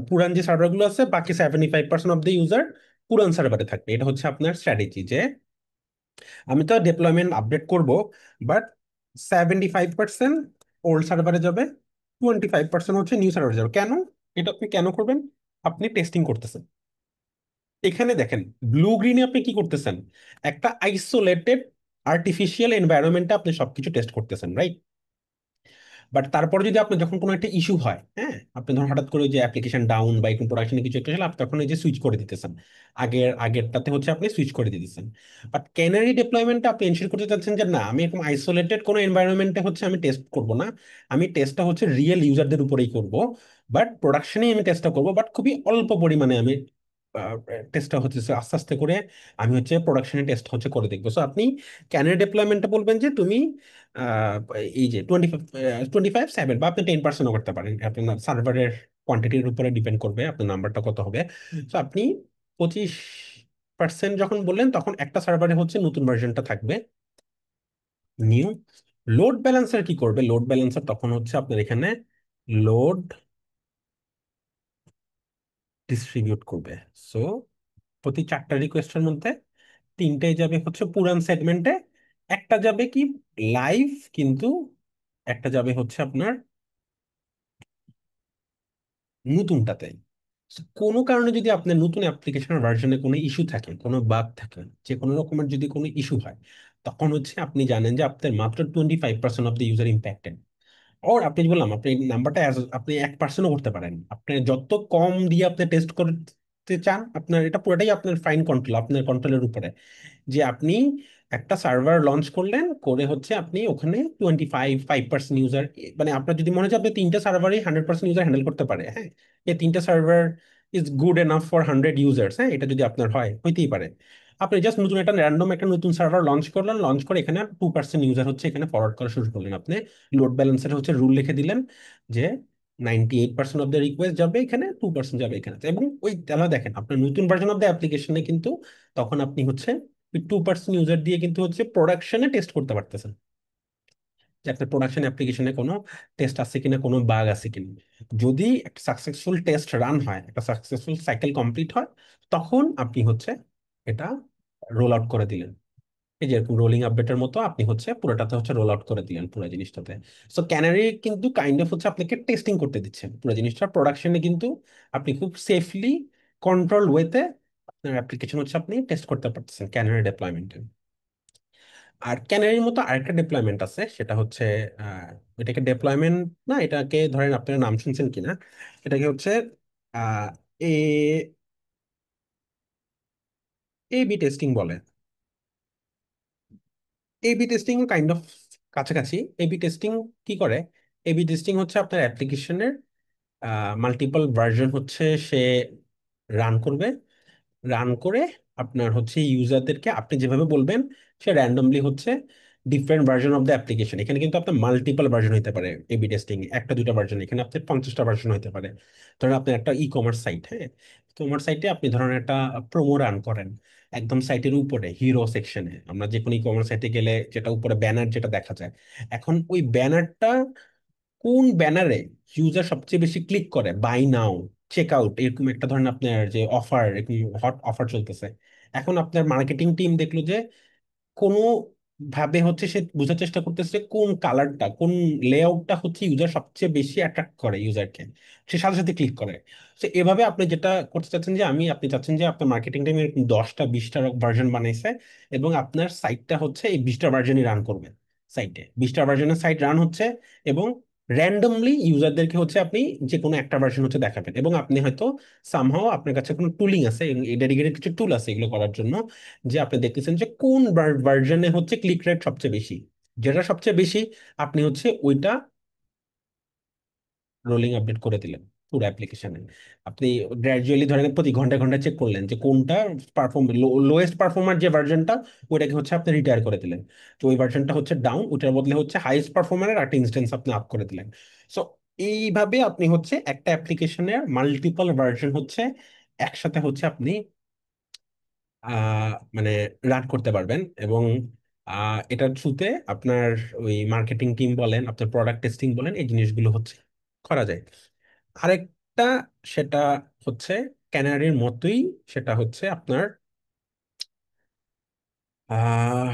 পুরান যে সার্ভারগুলো আছে, বাকি 75% অফ দ্য ইউজার পুরান সার্ভারে থাকবে। এটা হচ্ছে আপনার স্ট্র্যাটেজি, যে আমি তো ডিপ্লয়মেন্ট আপডেট করব, বাট 75% ওল্ড সার্ভারে যাবে, 25% হচ্ছে নিউ সার্ভারে যাবে। কেন? এটা আপনি কেন করবেন? আপনি টেস্টিং করতেছেন। এখানে দেখেন, ব্লু গ্রিনে আপনি কি করতেছেন? একটা আইসোলেটেড আর্টিফিশিয়াল এনভায়রনমেন্টে আপনি সবকিছু টেস্ট করতেছেন, রাইট? বাট তারপরে যদি আপনার যখন কোনো একটা ইস্যু হয়, হ্যাঁ, আপনি ধরুন হঠাৎ করে ওই যে অ্যাপ্লিকেশন ডাউন বা এরকম প্রোডাকশনে কিছু একটা হলে, আপনি তখন এই যে সুইচ করে দিতেছেন, আগেরটাতে হচ্ছে আপনি সুইচ করে দিতেছেন। বাট ক্যানারি ডিপ্লয়মেন্টে আপনি এনশিওর করতে চাচ্ছেন যে না, আমি এরকম আইসোলেটেড কোনো এনভায়রনমেন্টে হচ্ছে আমি টেস্ট করব না, আমি টেস্টটা হচ্ছে রিয়েল ইউজারদের উপরেই করব। বাট প্রোডাকশনেই আমি টেস্টটা করব, বাট খুবই অল্প পরিমাণে আমি টেস্টটা হচ্ছে আস্তে আস্তে করে আমি হচ্ছে প্রোডাকশনে টেস্ট হচ্ছে করে দেখবো। সো আপনি ক্যানারি ডিপ্লয়মেন্টে বলবেন যে তুমি আহ, এই যে 25/7 বা আপনি 10%ও করতে পারেন, আপনার সার্ভারের কোয়ান্টিটির উপরে ডিপেন্ড করবে আপনার নাম্বারটা কত হবে। তো আপনি 25% যখন বললেন, তখন একটা সার্ভারে হচ্ছে নতুন ভার্সনটা থাকবে, নিউ। লোড ব্যালেন্সার কি করবে? লোড ব্যালেন্সার তখন হচ্ছে আপনার এখানে লোড ডিস্ট্রিবিউট করবে। সো প্রতি 4টা রিকোয়েস্টের মধ্যে 3টাই যাবে হচ্ছে পুরান সেগমেন্টে, একটা যাবে কি লাইভ, কিন্তু একটা যাবে হচ্ছে আপনার নতুনটাতে। So, কোনো কারণে যদি আপনার নতুন অ্যাপ্লিকেশন ভার্সনে কোনো ইস্যু থাকে, কোনো বাগ থাকে, যে কোনো রকমের যদি কোনো ইস্যু হয়, তখন হচ্ছে আপনি জানেন যে আপনার মাত্র 25% অফ দ্য ইউজার ইম্প্যাক্টেড। ওর আপনি যে বললাম, আপনি নাম্বারটা আপনি 1%ও করতে পারেন। আপনি যত কম দিয়ে আপনি টেস্ট করতে চান, আপনার এটা পুরোটাই আপনার ফাইন কন্ট্রোল, আপনার কন্ট্রোলের উপরে। যে আপনি একটা সার্ভার লঞ্চ করলেন, করে হচ্ছে আপনি ওখানে 5% ইউজার, মানে আপনার যদি মনে হয় যে আপনি 3টা সার্ভারই 100% ইউজার হ্যান্ডেল করতে পারে, হ্যাঁ, এই 3টা server is good enough for 100 users, হ্যাঁ, এটা যদি আপনার হয়, হইতেই পারে। আপনি জাস্ট নতুন একটা র্যান্ডম একটা নতুন সার্ভার লঞ্চ করলেন, লঞ্চ করে এখানে 2% ইউজার হচ্ছে এখানে ফরওয়ার্ড করা শুরু করলেন। আপনি লোড ব্যালেন্সের হচ্ছে রুল লিখে দিলেন যে 98% অফ দ্য রিকোয়েস্ট যাবে এখানে, 2% যাবে এখানে। এবং ওই তাহলে দেখেন আপনার নতুন ভার্জন অফ দ্য অ্যাপ্লিকেশনে কিন্তু তখন আপনি হচ্ছে 2% ইউজার দিয়ে কিন্তু হচ্ছে প্রোডাকশনে টেস্ট করতে পারতেছেন, যে আপনার প্রোডাকশন অ্যাপ্লিকেশনে কোনো টেস্ট আছে কিনা, কোনো বাগ আছে কিনা। যদি একটা সাকসেসফুল টেস্ট রান হয়, একটা সাকসেসফুল সাইকেল কমপ্লিট হয়, তখন আপনি হচ্ছে এটা রোল আউট করে দিলেন। এই যে এরকম রোলিং আপডেটের মতো আপনি হচ্ছে পুরোটাতে হচ্ছে রোল আউট করে দিলেন পুরো জিনিসটাতে। সো ক্যানারি কিন্তু কাইন্ড অফ হচ্ছে আপনাকে টেস্টিং করতে দিচ্ছেন পুরো জিনিসটা, প্রোডাকশনে কিন্তু আপনি খুব সেফলি কন্ট্রোল ওয়েতে আপনার অ্যাপ্লিকেশন হচ্ছে আপনি টেস্ট করতে পারতেছেন ক্যানারি ডেপ্লয়মেন্টে। আর ক্যানারির মতো আরেকটা ডিপ্লয়মেন্ট আছে, সেটা হচ্ছে আহ, এটাকে ডিপ্লয়মেন্ট না, এটাকে ধরেন আপনারা নাম শুনছেন কিনা, এটাকে হচ্ছে আহ এ বি টেস্টিং বলে। A B testing kind of কাছাকাছি। এ বি টেস্টিং কি করে? এ বি টেস্টিং হচ্ছে আপনার অ্যাপ্লিকেশনের মাল্টিপল ভার্সন হচ্ছে সে রান করবে, রান করে আপনার হচ্ছে ইউজারদেরকে আপনি যেভাবে বলবেন, সে র্যান্ডমলি হচ্ছে different version of the application, এখানে কিন্তু আপনার মাল্টিপল ভার্সন হতে পারে এবি টেস্টিং, একটা দুইটা ভার্সন, এখানে আপনার 50টা ভার্সন হতে পারে। ধরেন আপনার একটা ই কমার্স সাইট, হ্যাঁ, কমার্স সাইটে আপনি ধরেন একটা প্রোমো রান করেন একদম সাইটের উপরে হিরো সেকশনে। আমরা যে কোনো ই কমার্স সাইটে গেলে যেটা উপরে ব্যানার যেটা দেখা যায়, এখন ওই ব্যানারটা কোন ব্যানারে ইউজার সবচেয়ে বেশি ক্লিক করে, বাই নাও, চেক আউট, এরকম একটা ধরেন আপনার যে অফার, এরকম হট অফার চলতেছে, এখন আপনার মার্কেটিং টিম দেখলো যে কোনো ভাবে হচ্ছে সে বোঝার চেষ্টা করতেছে যে কোন কালারটা, কোন লেআউটটা হচ্ছে ইউজার সবচেয়ে বেশি অ্যাট্রাক্ট করে ইউজারকে, সে সাথে সাথে ক্লিক করে। তো এভাবে আপনি যেটা করতে চাচ্ছেন যে আপনি চাচ্ছেন যে আপনার মার্কেটিং টিম এরকম 10টা 20টা ভার্সন বানাইছে, এবং আপনার সাইটটা হচ্ছে এই 20টা ভার্সনই রান করবে, সাইটে 20টা ভার্সনের সাইট রান হচ্ছে, এবং র্যান্ডমলি ইউজারদেরকে হচ্ছে আপনি যে কোনো একটা ভার্সন হচ্ছে দেখাবেন, এবং আপনি হয়তো সামহাও আপনার কাছে কোনো টুলিং আছে, ডেডিকেটেড কিছু টুল আছে এগুলো করার জন্য, যে আপনি দেখতেছেন যে কোন ভার্জনে হচ্ছে ক্লিক রেট সবচেয়ে বেশি, যেটা সবচেয়ে বেশি আপনি হচ্ছে ওইটা রোলিং আপডেট করে দিলেন পুরো অ্যাপ্লিকেশনে। আপনি গ্র্যাজুয়ালি ধরেন প্রতি ঘন্টায় ঘন্টায় চেক করলেন যে কোনটা পারফর্ম, লোয়েস্ট পারফর্মার যে ভার্জনটা, ওইটাকে হচ্ছে আপনি রিটায়ার করে দিলেন, তো ওই ভার্জনটা হচ্ছে ডাউন, ওইটার বদলে হচ্ছে হাইয়েস্ট পারফর্মারের একটা ইনস্টেন্স আপনি আপ করে দিলেন। সো এইভাবে আপনি হচ্ছে একটা অ্যাপ্লিকেশনের মাল্টিপল ভার্জন হচ্ছে একসাথে হচ্ছে আপনি মানে রান করতে পারবেন। এবং এটার থ্রুতে আপনার ওই মার্কেটিং টিম বলেন, আপনার প্রোডাক্ট টেস্টিং বলেন, এই জিনিসগুলো হচ্ছে করা যায়। আরেকটা, সেটা হচ্ছে ক্যানারির মতোই, সেটা হচ্ছে আপনার আহ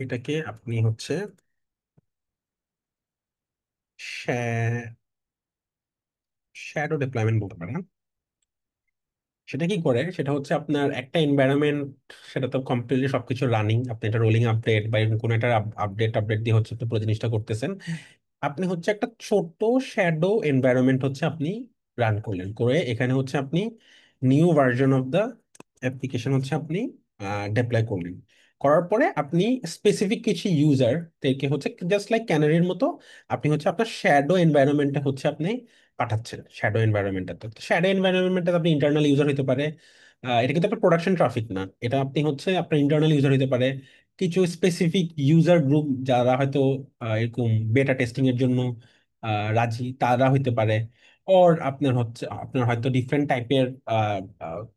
এটাকে আপনি হচ্ছে শ্যাডো ডিপ্লয়মেন্ট বলতে পারেন। সেটা কি করে? সেটা হচ্ছে আপনার একটা এনভায়রনমেন্ট, সেটা তো কমপ্লিটলি সবকিছু রানিং, আপনি একটা রোলিং আপডেট বা এরকম কোনো একটা আপডেট আপডেট দিয়ে হচ্ছে আপনি পুরো জিনিসটা করতেছেন। আপনি হচ্ছে একটা ছোট শ্যাডো এনভায়রনমেন্ট হচ্ছে আপনি রান করলেন, করে এখানে হচ্ছে আপনি new version of the application হচ্ছে আপনি ডেপ্লয় করলেন। করার পরে আপনি স্পেসিফিক কিছু ইউজারদেরকে হচ্ছে জাস্ট লাইক ক্যানারির মতো আপনি হচ্ছে আপনার শ্যাডো এনভায়রনমেন্টে হচ্ছে আপনি পাঠাচ্ছেন। শ্যাডো এনভায়রনমেন্টে, তো শ্যাডো এনভায়রনমেন্টে আপনি ইন্টারনাল ইউজার হতে পারে, এটা কিন্তু আপনার প্রোডাকশন ট্রাফিক না, এটা আপনি হচ্ছে আপনার ইন্টারনাল ইউজার হতে পারে, কিছু স্পেসিফিক ইউজার গ্রুপ যারা হয়তো এরকম বেটা টেস্টিং এর জন্য রাজি, তারা হইতে পারে। ওর আপনার হচ্ছে আপনার হয়তো ডিফারেন্ট টাইপের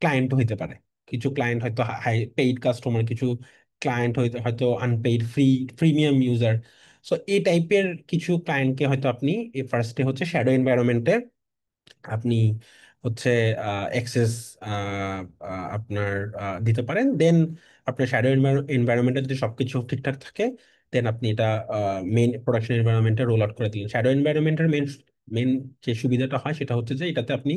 ক্লায়েন্ট হইতে পারে, কিছু ক্লায়েন্ট হয়তো হাই পেইড কাস্টমার, কিছু ক্লায়েন্ট হয়তো হয়তো আনপেইড ফ্রিমিয়াম ইউজার। সো এই টাইপের কিছু ক্লায়েন্টকে হয়তো আপনি ফার্স্টে হচ্ছে শ্যাডো এনভায়রনমেন্টে আপনি হচ্ছে অ্যাক্সেস আপনার দিতে পারেন। দেন আপনার শ্যাডো এনভায়রনমেন্টে যদি সবকিছু ঠিকঠাক থাকে, দেন আপনি এটা মেইন প্রোডাকশন এনভায়রনমেন্টে রোল আউট করে দিলেন। শ্যাডো এনভায়রনমেন্টের মেইন মেইন যে সুবিধাটা হয় সেটা হচ্ছে যে এটাতে আপনি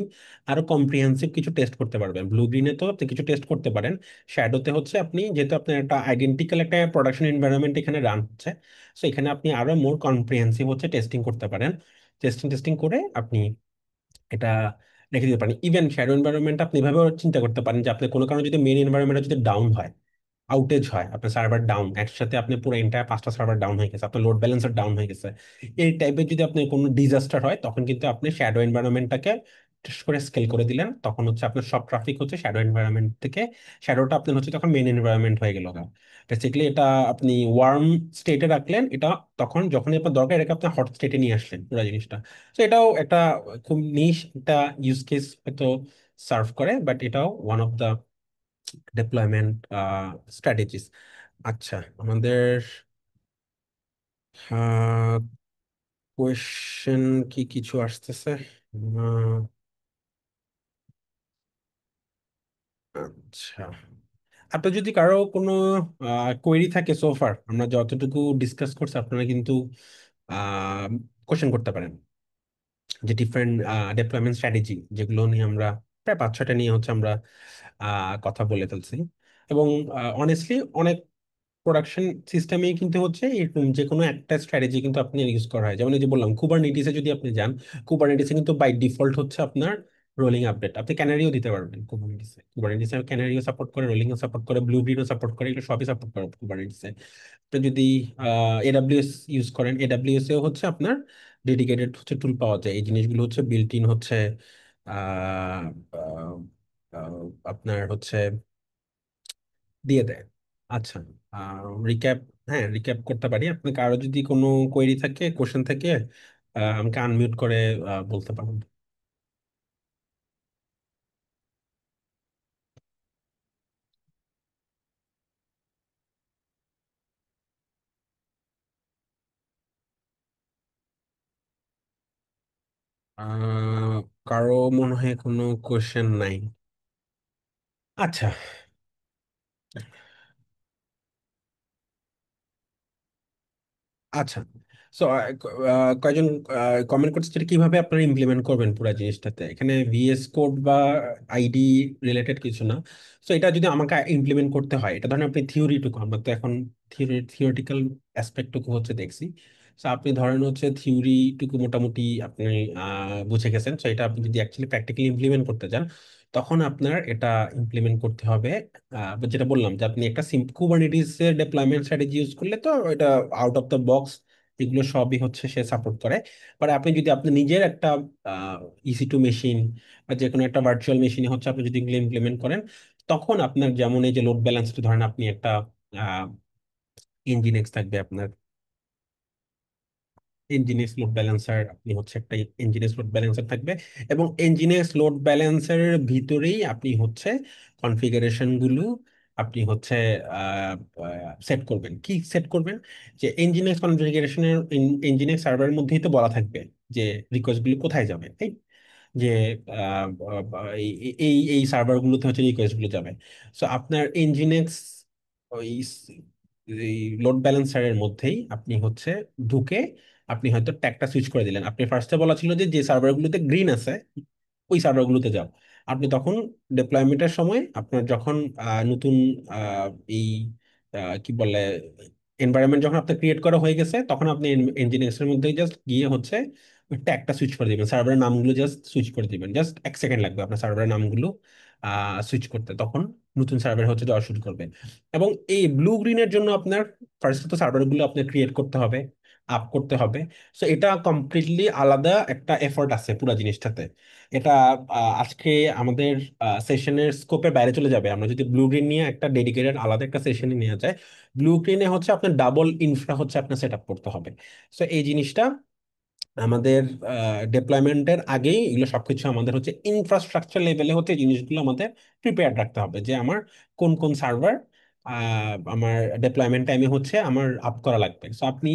আরো কম্প্রিহেন্সিভ কিছু টেস্ট করতে পারবেন। ব্লু গ্রিনে তো আপনি কিছু টেস্ট করতে পারেন, শ্যাডোতে হচ্ছে আপনি যেহেতু আপনার একটা আইডেন্টিক্যাল একটা প্রোডাকশন এনভায়রনমেন্ট এখানে রান হচ্ছে, সো এখানে আপনি আরো মোর কম্প্রিহেন্সিভ হচ্ছে টেস্টিং করতে পারেন। টেস্টিং টেস্টিং করে আপনি এটা রেখে দিতে পারেন। ইভেন শ্যাডো এনভায়রনমেন্ট আপনি এভাবেও চিন্তা করতে পারেন যে আপনি কোনো কারণে যদি মেইন এনভায়রনমেন্ট যদি ডাউন হয়, আউটেজ হয়, আপনার সার্ভার ডাউন, একসাথে আপনি পুরো এন্টায়ার 5টা সার্ভার ডাউন হয়ে গেছে, আপনার লোড ব্যালেন্সার ডাউন হয়ে গেছে, এই টাইপের যদি আপনার কোনো ডিজাস্টার হয়, তখন কিন্তু আপনি শ্যাডো এনভায়রনমেন্টটাকে করে স্কেল করে দিলেন। তখন হচ্ছে আপনার সব ট্রাফিক হচ্ছে শ্যাডো এনভায়রনমেন্ট থেকে, শ্যাডোটা আপনার হচ্ছে তখন মেইন এনভায়রনমেন্ট হয়ে গেল। বেসিক্যালি এটা আপনি ওয়ার্ম স্টেটে রাখলেন, এটা তখন যখনই আপনার দরকার এটাকে আপনি হট স্টেটে নিয়ে আসলেন পুরো জিনিসটা। তো এটাও একটা খুব নিশ একটা ইউজ কেস হয়তো সার্ভ করে, বাট এটাও one of the deployment strategies. আচ্ছা, আমাদের কোয়েশ্চেন কি কিছু আসতেছে? আহ, আচ্ছা, আপনার যদি কারো কোনো কোয়েরি থাকে, সোফার আমরা যতটুকু ডিসকাস করছি আপনারা কিন্তু কোশ্চেন করতে পারেন। যে ডিফারেন্ট ডেপ্লয়মেন্ট স্ট্র্যাটেজি যেগুলো নিয়ে আমরা প্রায় 5-6টা নিয়ে হচ্ছে আমরা কথা বলে ফেলছি। এবং অনেস্টলি অনেক প্রোডাকশন সিস্টেমে কিন্তু হচ্ছে এরকম যে কোনো একটা স্ট্র্যাটেজি কিন্তু আপনি ইউজ করা হয়। যেমন এই যে বললাম কুবারনেটিসে যদি আপনি যান, কুবারনেটিসে কিন্তু বাই ডিফল্ট হচ্ছে আপনার রোলিং আপডেট, আপনি ক্যানারিও দিতে পারবেন কুবারনেটিসে। কুবারনেটিসে ক্যানারিও সাপোর্ট করে, রোলিংও সাপোর্ট করে, ব্লু গ্রিনও সাপোর্ট করে, এগুলো সবই সাপোর্ট করে কুবারনেটিসে। আপনি যদি এডাব্লিউএস ইউজ করেন, এডাব্লিউএস এও হচ্ছে আপনার ডেডিকেটেড হচ্ছে টুল পাওয়া যায়, এই জিনিসগুলো হচ্ছে বিল্ট ইন হচ্ছে আহ, আহ, আহ, আপনার হচ্ছে দিয়ে দেয়। আচ্ছা, রিক্যাপ, হ্যাঁ রিক্যাপ করতে পারি। আপনাকে আরো যদি কোনো কোয়েরি থাকে, কোশ্চেন থাকে, আমাকে আনমিউট করে বলতে পারেন। আহ, কারো মনে হয় কোনো কোশ্চেন নাই। আচ্ছা, আচ্ছা। সো কয়জন কমেন্ট করছে যেটা কিভাবে আপনারা ইমপ্লিমেন্ট করবেন পুরো জিনিসটাতে, এখানে ভিএস কোড বা আইডি রিলেটেড কিছু না। সো এটা যদি আমাকে ইমপ্লিমেন্ট করতে হয়, এটা ধরেন আপনি থিওরিটুকু, আমরা তো এখন থিওরিটিক্যাল অ্যাসপেক্টটুকু হচ্ছে দেখছি। সো আপনি ধরেন হচ্ছে থিওরিটুকু মোটামুটি আপনি বুঝে গেছেন। সো এটা আপনি যদি অ্যাকচুয়ালি প্র্যাকটিক্যালি ইমপ্লিমেন্ট করতে চান, তখন আপনার এটা ইমপ্লিমেন্ট করতে হবে। যেটা বললাম যে আপনি একটা কুবারনেটিস এর ডেপ্লয়মেন্ট স্ট্র্যাটেজি ইউজ করলে তো এটা আউট অফ দ্য বক্স এগুলো সবই হচ্ছে সে সাপোর্ট করে। বাট আপনি যদি আপনি নিজের একটা ইসি2 মেশিন বা যে কোনো একটা ভার্চুয়াল মেশিনে হচ্ছে আপনি যদি এগুলো ইমপ্লিমেন্ট করেন, তখন আপনার যেমন এই যে লোড ব্যালেন্স ধরেন আপনি একটা ইনজিনেক্স থাকবে আপনার, ইঞ্জিনিয়ার্স লোড ব্যালেন্সার, আপনি হচ্ছে একটা ইঞ্জিনিয়ার্স লোড ব্যালেন্সার থাকবে, এবং ইঞ্জিনিয়ার্স লোড ব্যালেন্সারের ভিতরেই আপনি হচ্ছে কনফিগারেশন গুলো আপনি হচ্ছে সেট করবেন। কি সেট করবেন? যে ইঞ্জিনিয়ার্স কনফিগারেশনের ইঞ্জিনিয়ার্স সার্ভারের মধ্যেই তো বলা থাকবে যে রিকোয়েস্ট গুলো কোথায় যাবে, তাই? যে আহ, এই এই এই সার্ভার গুলোতে হচ্ছে রিকোয়েস্ট গুলো যাবে। সো আপনার ইনজিনেক্স ওই এই লোড ব্যালেন্সারের মধ্যেই আপনি হচ্ছে ঢুকে আপনি হয়তো ট্যাগটা সুইচ করে দিলেন। আপনি ফার্স্টে বলা ছিল যে যে সার্ভারগুলোতে গ্রিন আছে ওই সার্ভারগুলোতে যাও। আপনি তখন ডেপ্লয়মেন্টের সময় আপনার যখন নতুন আহ, এই কি বলে এনভায়রনমেন্ট যখন আপনার ক্রিয়েট করা হয়ে গেছে, তখন আপনি ইঞ্জিনিয়ার্স এর মধ্যে জাস্ট গিয়ে হচ্ছে ট্যাগটা সুইচ করে দিবেন, সার্ভারের নামগুলো জাস্ট সুইচ করে দিবেন। জাস্ট 1 সেকেন্ড লাগবে আপনার সার্ভারের নামগুলো সুইচ করতে, তখন নতুন সার্ভার হচ্ছে যাওয়া শুরু করবে। এবং এই ব্লু গ্রিনের জন্য আপনার ফার্স্ট তো সার্ভারগুলো আপনার ক্রিয়েট করতে হবে, আপ করতে হবে। সো এটা কমপ্লিটলি আলাদা একটা এফোর্ট আছে পুরো জিনিসটাতে। এটা আজকে আমাদের সেশনের স্কোপের বাইরে চলে যাবে। আমরা যদি ব্লু গ্রিন নিয়ে একটা ডেডিকেটেড আলাদা একটা সেশনে নিয়ে যায়, ব্লু গ্রিনে হচ্ছে আপনার ডাবল ইনফ্রা হচ্ছে আপনার সেট আপ করতে হবে। সো এই জিনিসটা আমাদের ডেপ্লয়মেন্টের আগেই এগুলো সবকিছু আমাদের হচ্ছে ইনফ্রাস্ট্রাকচার লেভেলে হচ্ছে এই জিনিসগুলো আমাদের প্রিপেয়ার রাখতে হবে, যে আমার কোন কোন সার্ভার আমার ডেপ্লয়মেন্ট টাইমে হচ্ছে আমার আপ করা লাগবে। সো আপনি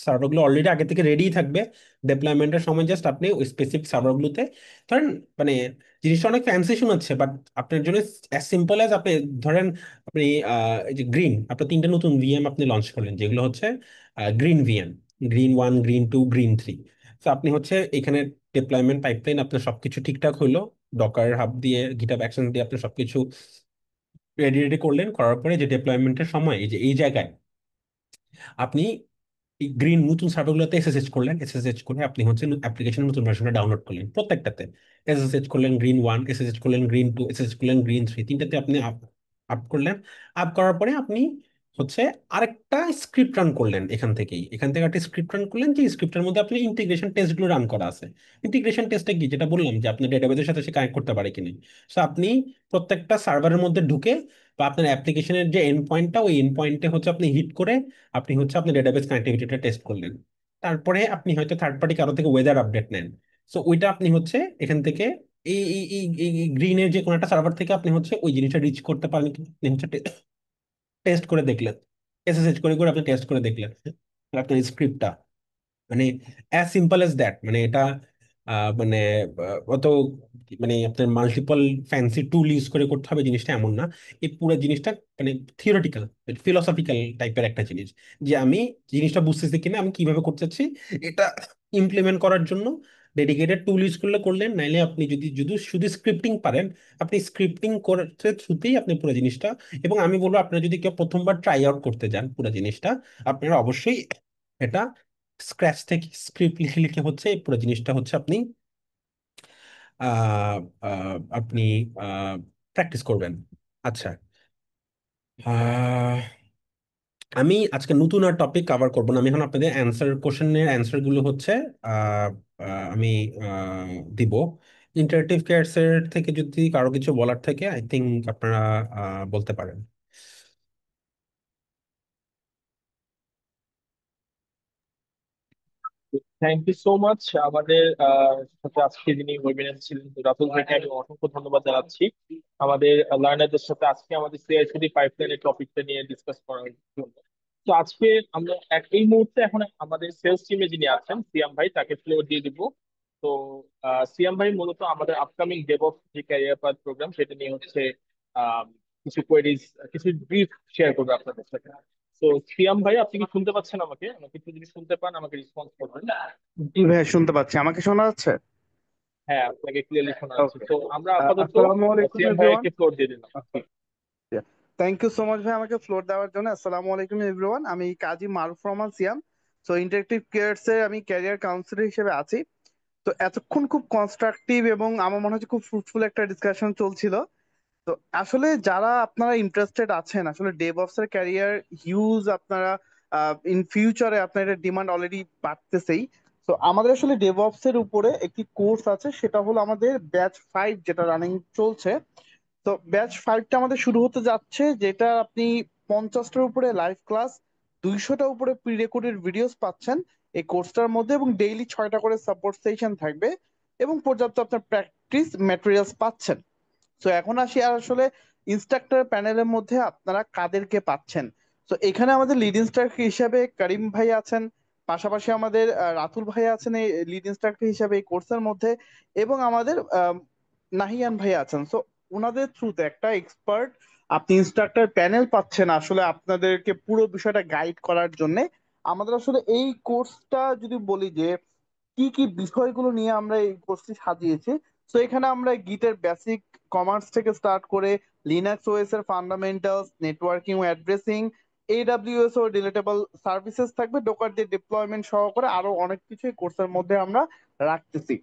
সার্ভারগুলো অলরেডি আগে থেকে রেডি থাকবে। ডেপ্লয়মেন্টের সময় জাস্ট আপনি ওই স্পেসিফিক সার্ভারগুলোতে ধরেন, মানে জিনিসটা অনেক ফ্যান্সি শোনাচ্ছে, বাট আপনার জন্য অ্যাজ সিম্পল অ্যাজ আপনি ধরেন, আপনি এই যে গ্রিন, আপনার তিনটা নতুন ভিএম আপনি লঞ্চ করলেন, যেগুলো হচ্ছে green VM, green 1, green 2, green 3। তো আপনি হচ্ছে এখানে ডিপ্লয়মেন্ট পাইপলাইন আপনার সবকিছু ঠিকঠাক হইলো, ডকার হাব দিয়ে গিটহাব অ্যাকশন দিয়ে আপনি সবকিছু রেডি রেডি করলেন, করার পরে যে ডিপ্লয়মেন্টের সময় এই যে এই জায়গায় আপনি এই গ্রিন নতুন সার্ভারগুলোতে এসএসএইচ করলেন, এসএসএইচ করে আপনি হচ্ছে অ্যাপ্লিকেশনের নতুন ভার্সনটা ডাউনলোড করলেন প্রত্যেকটাতে। এসএসএইচ করলেন গ্রিন 1, এসএসএইচ করলেন গ্রিন 2, এসএসএইচ করলেন গ্রিন 3, তিনটাতে আপনি আপ আপ করলেন। আপ করার পরে আপনি হচ্ছে আরেকটা স্ক্রিপ্ট রান করলেন এখান থেকে একটা স্ক্রিপ্ট রান করলেন, যে স্ক্রিপ্টের মধ্যে আপনি ইন্টিগ্রেশন টেস্টগুলো রান করা আছে। ইন্টিগ্রেশন টেস্টটা কি, যেটা বললাম যে আপনার ডেটাবেসের সাথে সে কানেক্ট করতে পারে কিনা। সো আপনি প্রত্যেকটা সার্ভারের মধ্যে ঢুকে বা আপনার অ্যাপ্লিকেশনের যে এন্ড পয়েন্টটা, ওই এন্ড পয়েন্টে হচ্ছে আপনি হিট করে আপনি হচ্ছে আপনার ডেটাবেস কানেক্টিভিটিটা টেস্ট করলেন। তারপরে আপনি হয়তো থার্ড পার্টি কারো থেকে ওয়েদার আপডেট নেন। সো ওইটা আপনি হচ্ছে এখান থেকে এই গ্রিনের যে কোনো একটা সার্ভার থেকে আপনি হচ্ছে ওই জিনিসটা রিচ করতে পারেন কি আপনি হচ্ছে টেস্ট করে দেখলেন, এসএসএইচ করে করে আপনি টেস্ট করে দেখলেন আপনার স্ক্রিপ্টটা। মানে অ্যাজ সিম্পল এজ দ্যাট। মানে এটা মানে অত মানে আপনার মাল্টিপল ফ্যান্সি টুল ইউজ করে করতে হবে জিনিসটা এমন না। এই পুরো জিনিসটা মানে থিওরিটিক্যাল, ফিলোসফিক্যাল টাইপের একটা জিনিস, যে আমি জিনিসটা বুঝতেছি কিনা, আমি কিভাবে করতে চাচ্ছি, এটা ইমপ্লিমেন্ট করার জন্য ডেডিকেটেড টুল ইউজ করলে করলেন, নাইলে আপনি যদি যদি শুধু স্ক্রিপ্টিং পারেন, আপনি স্ক্রিপ্টিং করতে থ্রুতেই আপনি পুরো জিনিসটা। এবং আমি বলবো আপনারা যদি কেউ প্রথমবার ট্রাই আউট করতে যান পুরো জিনিসটা, আপনারা অবশ্যই এটা স্ক্র্যাচ থেকে স্ক্রিপ্ট লিখে লিখে হচ্ছে এই পুরো জিনিসটা হচ্ছে আপনি আহ, আপনি প্র্যাকটিস করবেন। আচ্ছা, আহ, আমি আজকে নতুন আর টপিক কভার করবো না, আমি এখন আপনাদের কোশ্চেনের অ্যান্সার গুলো হচ্ছে আহ, আমি দিব। ইন্টারেক্টিভ কেয়ারস এর থেকে যদি কারো কিছু বলার থেকে, আই থিঙ্ক আপনারা বলতে পারেন। Thank you so much. আমাদের সাথে আজকে যিনি ওয়েবিনার ছিলেন রাতুল ভাইকে আমি অসংখ্য ধন্যবাদ জানাচ্ছি আমাদের লার্নারদের সাথে আজকে আমাদের সিআইসিডি পাইপলাইনের টপিকটা নিয়ে ডিসকাস করার জন্য। তো আজকে আমরা এই মুহূর্তে এখন আমাদের সেলস টিমে যিনি আছেন সিয়াম ভাই, তাকে ফ্লোর দিয়ে দিব। তো সিয়াম ভাই মূলত আমাদের আপকামিং ডেভঅপস যে ক্যারিয়ার পাথ প্রোগ্রাম সেটা নিয়ে হচ্ছে আহ, কিছু কোয়েরিজ, কিছু ব্রিফ শেয়ার করবে আপনাদের সাথে। তো সিয়াম ভাই, আপনি কি শুনতে পাচ্ছেন আমাকে? আমাকে একটু যদি শুনতে পান আমাকে রেসপন্স করবেন। জি ভাইয়া, শুনতে পাচ্ছি। আমাকে শোনা যাচ্ছে? হ্যাঁ, আপনাকে ক্লিয়ারলি শোনা যাচ্ছে। ওকে। তো আমরা আপাতত আসসালামু আলাইকুম সিয়াম এভরিওয়ান। ভাইকে ফ্লোর দিয়ে দিলাম। থ্যাংক ইউ সো মাচ ভাই আমাকে ফ্লোর দেওয়ার জন্য। আসসালামু আলাইকুম এভরিওয়ান, আমি কাজী মারুফ রহমান সিয়াম। সো ইন্টারেক্টিভ কেয়ারস এর আমি ক্যারিয়ার কাউন্সিলর হিসেবে আছি। তো এতক্ষণ খুব কনস্ট্রাকটিভ এবং আমার মনে হচ্ছে খুব ফ্রুটফুল একটা ডিসকাশন চলছিল। তো আসলে যারা আপনারা ইন্টারেস্টেড আছেন, আসলে ডেভঅপস এর ক্যারিয়ার হিউজ, আপনারা ইন ফিউচারে আপনার এর ডিমান্ড অলরেডি বাড়তেছেই। তো আমাদের আসলে ডেভঅপস এর উপরে একটি কোর্স আছে, সেটা হলো আমাদের ব্যাচ 5 যেটা রানিং চলছে। তো ব্যাচ 5টা আমাদের শুরু হতে যাচ্ছে, যেটা আপনি 50টার উপরে লাইভ ক্লাস, 200টার উপরে প্রি রেকর্ডেড ভিডিওস পাচ্ছেন এই কোর্সটার মধ্যে, এবং ডেইলি 6টা করে সাপোর্ট সেশন থাকবে, এবং পর্যাপ্ত আপনার প্র্যাকটিস ম্যাটেরিয়ালস পাচ্ছেন। তো এখন আসি আর আসলে ইনস্ট্রাক্টর প্যানেলের মধ্যে আপনারা কাদেরকে পাচ্ছেন। তো এখানে আমাদের লিড ইনস্ট্রাক্টর হিসেবে করিম ভাই আছেন, পাশাপাশি আমাদের রাতুল ভাই আছেন এই লিড ইনস্ট্রাক্টর হিসেবে এই কোর্সের মধ্যে, এবং আমাদের নাহিয়ান ভাই আছেন। সো ওনাদের থ্রুতে একটা এক্সপার্ট আপনি ইনস্ট্রাক্টর প্যানেল পাচ্ছেন আসলে আপনাদেরকে পুরো বিষয়টা গাইড করার জন্য। আমাদের আসলে এই কোর্সটা যদি বলি যে কি কি বিষয়গুলো নিয়ে আমরা এই কোর্সটি সাজিয়েছি, তো এখানে আমরা গিটের বেসিক কমার্স থেকে স্টার্ট করে লিনাক্স ওএস এর ফান্ডামেন্টালস, নেটওয়ার্কিং ও অ্যাড্রেসিং, এডব্লিউএস ও রিলেটেবল সার্ভিসেস থাকবে, ডোকার দিয়ে ডিপ্লয়মেন্ট সহকারে আরো অনেক কিছু এই কোর্সের মধ্যে আমরা রাখতেছি।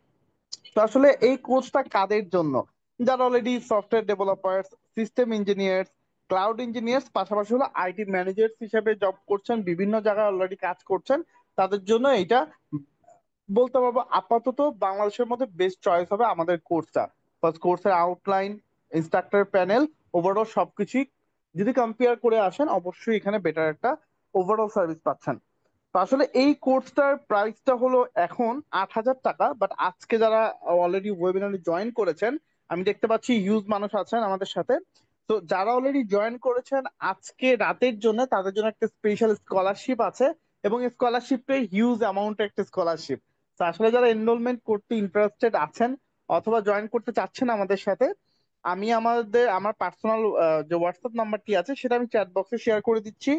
তো আসলে এই কোর্সটা কাদের জন্য? যারা already software developers, system engineers, cloud engineers, পাশাপাশি হলো আইটি ম্যানেজার্স হিসেবে জব করছেন, বিভিন্ন জায়গায় অলরেডি কাজ করছেন, তাদের জন্য এটা বলতে পারবো আপাতত বাংলাদেশের মধ্যে বেস্ট চয়েস হবে আমাদের কোর্সটা। ফার্স্ট কোর্সের আউটলাইন, ইনস্ট্রাক্টর প্যানেল, ওভারঅল সবকিছুই যদি কম্পেয়ার করে আসেন, অবশ্যই এখানে বেটার একটা ওভারঅল সার্ভিস পাচ্ছেন। তো আসলে এই কোর্সটার প্রাইসটা হলো এখন 8,000 টাকা, বাট আজকে যারা অলরেডি ওয়েবিনারে জয়েন করেছেন, আমি দেখতে পাচ্ছি হিউজ মানুষ আছেন আমাদের সাথে। তো যারা অলরেডি জয়েন করেছেন আজকে রাতের জন্য, তাদের জন্য একটা স্পেশাল স্কলারশিপ আছে, এবং স্কলারশিপটা হিউজ অ্যামাউন্ট একটা স্কলারশিপ। তো আসলে যারা এনরোলমেন্ট করতে ইন্টারেস্টেড আছেন অথবা জয়েন করতে চাচ্ছেন আমাদের সাথে, আমি আমার পার্সোনাল যে হোয়াটসঅ্যাপ নাম্বারটি আছে সেটা আমি চ্যাট বক্সে শেয়ার করে দিচ্ছি।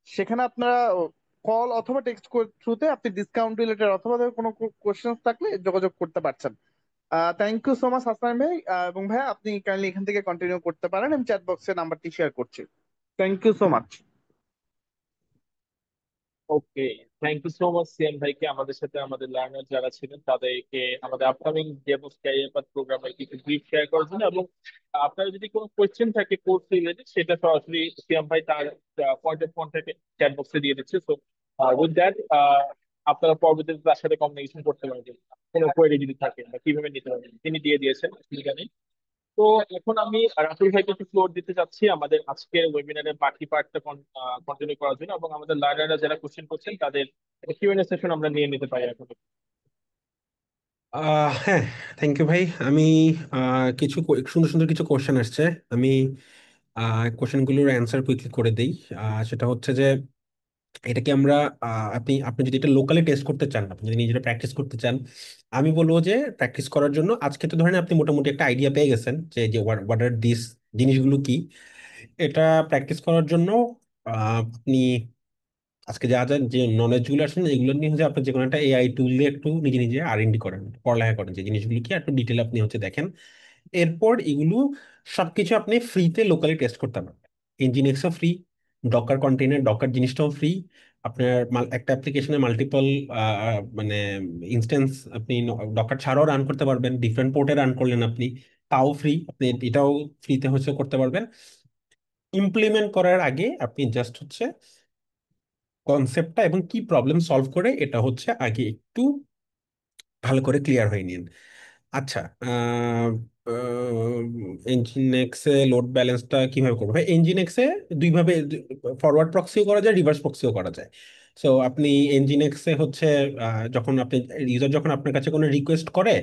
সেখানে আপনারা কল অথবা টেক্সট থ্রুতে আপনি ডিসকাউন্ট রিলেটেড অথবা কোনো কোশ্চেন থাকলে যোগাযোগ করতে পারছেন। Thank you so much Hasan ভাই। এবং ভাইয়া আপনি কাইন্ডলি এখান থেকে কন্টিনিউ করতে পারেন, আমি চ্যাট বক্সে নাম্বারটি শেয়ার করছি। Thank you so much. Okay, thank you so much Siam ভাইকে আমাদের সাথে আমাদের লার্নার যারা ছিলেন তাদেরকে আমাদের আপকামিং ডেভোস ক্যারিয়ার পাথ প্রোগ্রামের কিছু ব্রিফ শেয়ার করার জন্য। এবং আপনার যদি কোনো কোয়েশ্চেন থাকে কোর্স রিলেটেড সেটা সরাসরি সিয়াম ভাই তার পয়েন্ট অফ কন্ট্যাক্ট চ্যাট বক্সে দিয়ে দিচ্ছে। সো উইথ দ্যাট আপনারা পরবর্তীতে তার সাথে কমিউনিকেশন করতে পারবেন কোনো কোয়েরি যদি থাকে বা কিভাবে নিতে পারবেন, তিনি দিয়ে দিয়েছেন, অসুবিধা নেই। তো এখন আমি রাতুল ভাইকে একটু ফ্লোর দিতে চাচ্ছি আমাদের আজকের ওয়েবিনারের বাকি পার্টটা কন্টিনিউ করার জন্য, এবং আমাদের লার্নাররা যারা কোশ্চেন করছেন তাদের কিউএনএ সেশন আমরা নিয়ে নিতে পারি এখন। হ্যাঁ, থ্যাংক ইউ ভাই। আমি কিছু সুন্দর সুন্দর কিছু কোশ্চেন আসছে। আমি কোশ্চেনগুলোর অ্যান্সার কুইকলি করে দিই। সেটা হচ্ছে যে এটা কি আমরা আপনি আপনি যদি এটা লোকালি টেস্ট করতে চান, আপনি যদি নিজেরা প্র্যাকটিস করতে চান, আমি বলবো যে প্র্যাকটিস করার জন্য আজকে তো ধরেন আপনি মোটামুটি একটা আইডিয়া পেয়ে গেছেন যে যে হোয়াট আর দিস জিনিসগুলো কি। এটা প্র্যাকটিস করার জন্য আপনি আজকে যা যা যে নলেজ গুলো আসেন এগুলো নিয়ে হচ্ছে আপনি যে কোনো একটা এআই টুল দিয়ে একটু নিজে নিজে R&D করেন, পড়ালেখা করেন, যে জিনিসগুলো কি একটু ডিটেল আপনি হচ্ছে দেখেন। এরপর এগুলো সবকিছু আপনি ফ্রিতে লোকালি টেস্ট করতে পারবেন। ইনজিনিক্সও ফ্রি, ডকার কন্টেইনার ডকার জিনিসটাও ফ্রি। আপনার একটা অ্যাপ্লিকেশনে মাল্টিপল মানে ইনস্ট্যান্স আপনি ডকার ছাড়াও রান করতে পারবেন, ডিফারেন্ট পোর্টে রান করলেন আপনি, তাও ফ্রি, আপনি এটাও ফ্রিতে হচ্ছে করতে পারবেন। ইমপ্লিমেন্ট করার আগে আপনি জাস্ট হচ্ছে কনসেপ্টটা এবং কি প্রবলেম সলভ করে এটা হচ্ছে আগে একটু ভালো করে ক্লিয়ার হয়ে নিন। আচ্ছা, এনজিনেক্সে লোড ব্যালেন্সটা কিভাবে করবো? ভাই এনজিনেক্সে দুইভাবে, ফরওয়ার্ড প্রক্সিও করা যায়, রিভার্স প্রক্সিও করা যায়। সো আপনি এনজিনেক্সে হচ্ছে যখন আপনি ইউজার যখন আপনার কাছে কোনো রিকোয়েস্ট করে,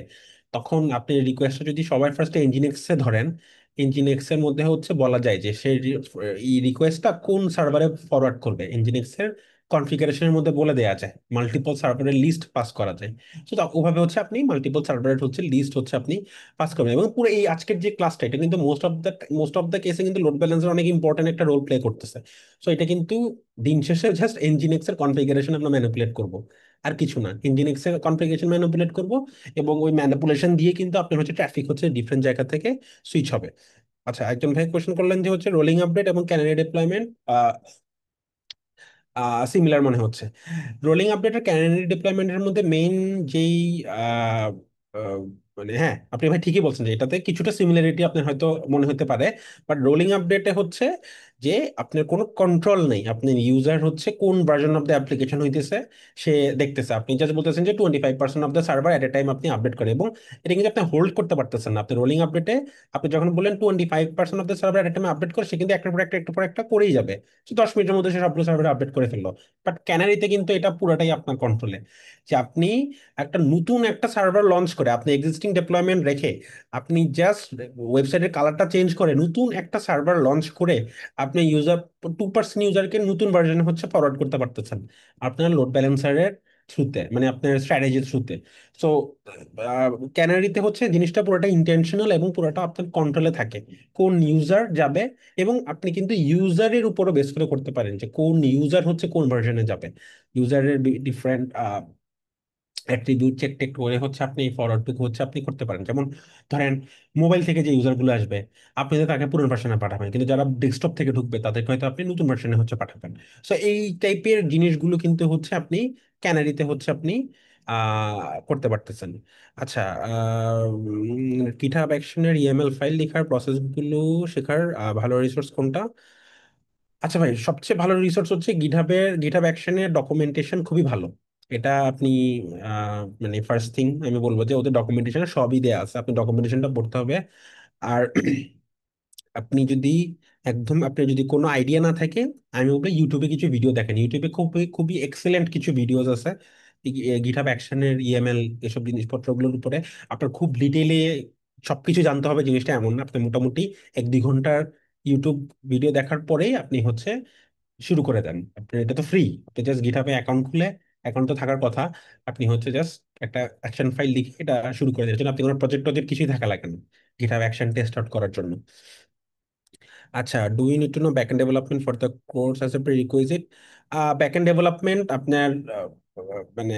তখন আপনি রিকোয়েস্টটা যদি সবাই ফার্স্টে এনজিনেক্সে ধরেন, এনজিনেক্সের মধ্যে হচ্ছে বলা যায় যে সেই এই রিকোয়েস্টটা কোন সার্ভারে ফরওয়ার্ড করবে। এনজিনেক্সের কনফিগারেশনের মধ্যে বলে দেওয়া যায়, মাল্টিপল সার্ভারের লিস্ট পাস করা যায়। তো ওভাবে হচ্ছে আপনি মাল্টিপল সার্ভারের হচ্ছে লিস্ট হচ্ছে আপনি পাস করবেন। এবং পুরো এই আজকের যে ক্লাসটা এটা কিন্তু মোস্ট অফ দ্য কেসে কিন্তু লোড ব্যালেন্সের অনেক ইম্পর্টেন্ট একটা রোল প্লে করতেছে। সো এটা কিন্তু দিন শেষে জাস্ট এনজিনিক্স এর কনফিগারেশন আমরা ম্যানিপুলেট করব, আর কিছু না। এনজিনিক্স এর কনফিগারেশন ম্যানিপুলেট করব, এবং ওই ম্যানিপুলেশন দিয়ে কিন্তু আপনার হচ্ছে ট্রাফিক হচ্ছে ডিফারেন্ট জায়গা থেকে সুইচ হবে। আচ্ছা, একজন ভাই কোয়েশ্চেন করলেন যে হচ্ছে রোলিং আপডেট এবং ক্যানারি ডিপ্লয়মেন্ট সিমিলার মনে হচ্ছে। রোলিং আপডেট আর ক্যানারি ডিপ্লয়মেন্টের মধ্যে মেইন যেই আহ, আহ, মানে হ্যাঁ, আপনি ভাই ঠিকই বলছেন যে এটাতে কিছুটা সিমিলারিটি আপনার হয়তো মনে হতে পারে। বাট রোলিং আপডেটে হচ্ছে যে আপনার কোনো কন্ট্রোল নেই, আপনি ইউজার হচ্ছে কোন ভার্জন অফ দ্য অ্যাপ্লিকেশন হইতেছে সে দেখতেছে। আপনি জাস্ট বলতেছেন যে 25% of the server at A time আপনি আপডেট করে, এবং এটা কিন্তু আপনি হোল্ড করতে পারতেছেন না। আপনি রোলিং আপডেটে আপনি যখন বললেন 25% of the server at A time update করে, সে কিন্তু একটার পর একটা একটার পর একটা করেই যাবে। সে 10 মিনিটের মধ্যে সে সবগুলো সার্ভার আপডেট করে ফেললো। বাট ক্যানারিতে কিন্তু এটা পুরোটাই আপনার কন্ট্রোলে, যে আপনি একটা নতুন একটা সার্ভার লঞ্চ করে আপনি এক্সিস্টিং ডেপ্লয়মেন্ট রেখে আপনি জাস্ট ওয়েবসাইটের কালারটা চেঞ্জ করে নতুন একটা সার্ভার লঞ্চ করে আপনি 2% ইউজারকে নতুন ভার্জনে হচ্ছে ফরওয়ার্ড করতে পারতেছেন আপনার লোড ব্যালেন্সারের থ্রুতে, মানে আপনার স্ট্র্যাটেজির থ্রুতে। সো ক্যানারিতে হচ্ছে জিনিসটা পুরোটা ইন্টেনশনাল এবং পুরোটা আপনার কন্ট্রোলে থাকে কোন ইউজার যাবে। এবং আপনি কিন্তু ইউজারের উপরও বেস করে করতে পারেন যে কোন ইউজার হচ্ছে কোন ভার্জনে যাবে। ইউজারের ডিফারেন্ট অ্যাট্রিবিউট চেক টেক করে হচ্ছে আপনি এই ফরওয়ার্ডটুকু হচ্ছে আপনি করতে পারেন। যেমন ধরেন মোবাইল থেকে যে ইউজারগুলো আসবে আপনি তো তাকে পুরনো ভার্সনে পাঠাবেন, কিন্তু যারা ডেস্কটপ থেকে ঢুকবে তাদেরকে হয়তো আপনি নতুন ভার্সনে হচ্ছে পাঠাবেন। সো এই টাইপের জিনিসগুলো কিন্তু হচ্ছে আপনি ক্যানারিতে হচ্ছে আপনি করতে পারতেছেন। আচ্ছা, গিটহাব অ্যাকশনের ইএমএল ফাইল লেখার প্রসেসগুলো শেখার ভালো রিসোর্স কোনটা? আচ্ছা ভাই, সবচেয়ে ভালো রিসোর্স হচ্ছে গিটহাব অ্যাকশনের ডকুমেন্টেশন খুবই ভালো। এটা আপনি মানে ফার্স্ট থিং আমি বলবো যে ওদের ডকুমেন্টেশনে সবই দেয়া আছে, আপনি ডকুমেন্টেশনটা পড়তে হবে। আর আপনি যদি কোনো আইডিয়া না থাকে, আমি বলবো ইউটিউবে কিছু ভিডিও দেখেন। ইউটিউবে খুবই খুবই এক্সেলেন্ট কিছু ভিডিওস আছে গিটহাব অ্যাকশনের ইএমএল এসব জিনিসপত্রগুলোর উপরে। আপনার খুব ডিটেইলে সবকিছু জানতে হবে জিনিসটা এমন না, আপনি মোটামুটি 1-2 ঘন্টার ইউটিউব ভিডিও দেখার পরেই আপনি হচ্ছে শুরু করে দেন। আপনার এটা তো ফ্রি, আপনি জাস্ট গিটহাবে অ্যাকাউন্ট খুলে, অ্যাকাউন্ট তো থাকার কথা, আপনি হচ্ছে জাস্ট একটা অ্যাকশন ফাইল লিখে এটা শুরু করে দেওয়ার জন্য আপনি কোনো প্রজেক্ট টজেক্ট কিছুই থাকা লাগে না গিটহাব অ্যাকশন টেস্ট আউট করার জন্য। আচ্ছা, do you need to know backend development for the course as a prerequisite? Backend development আপনার মানে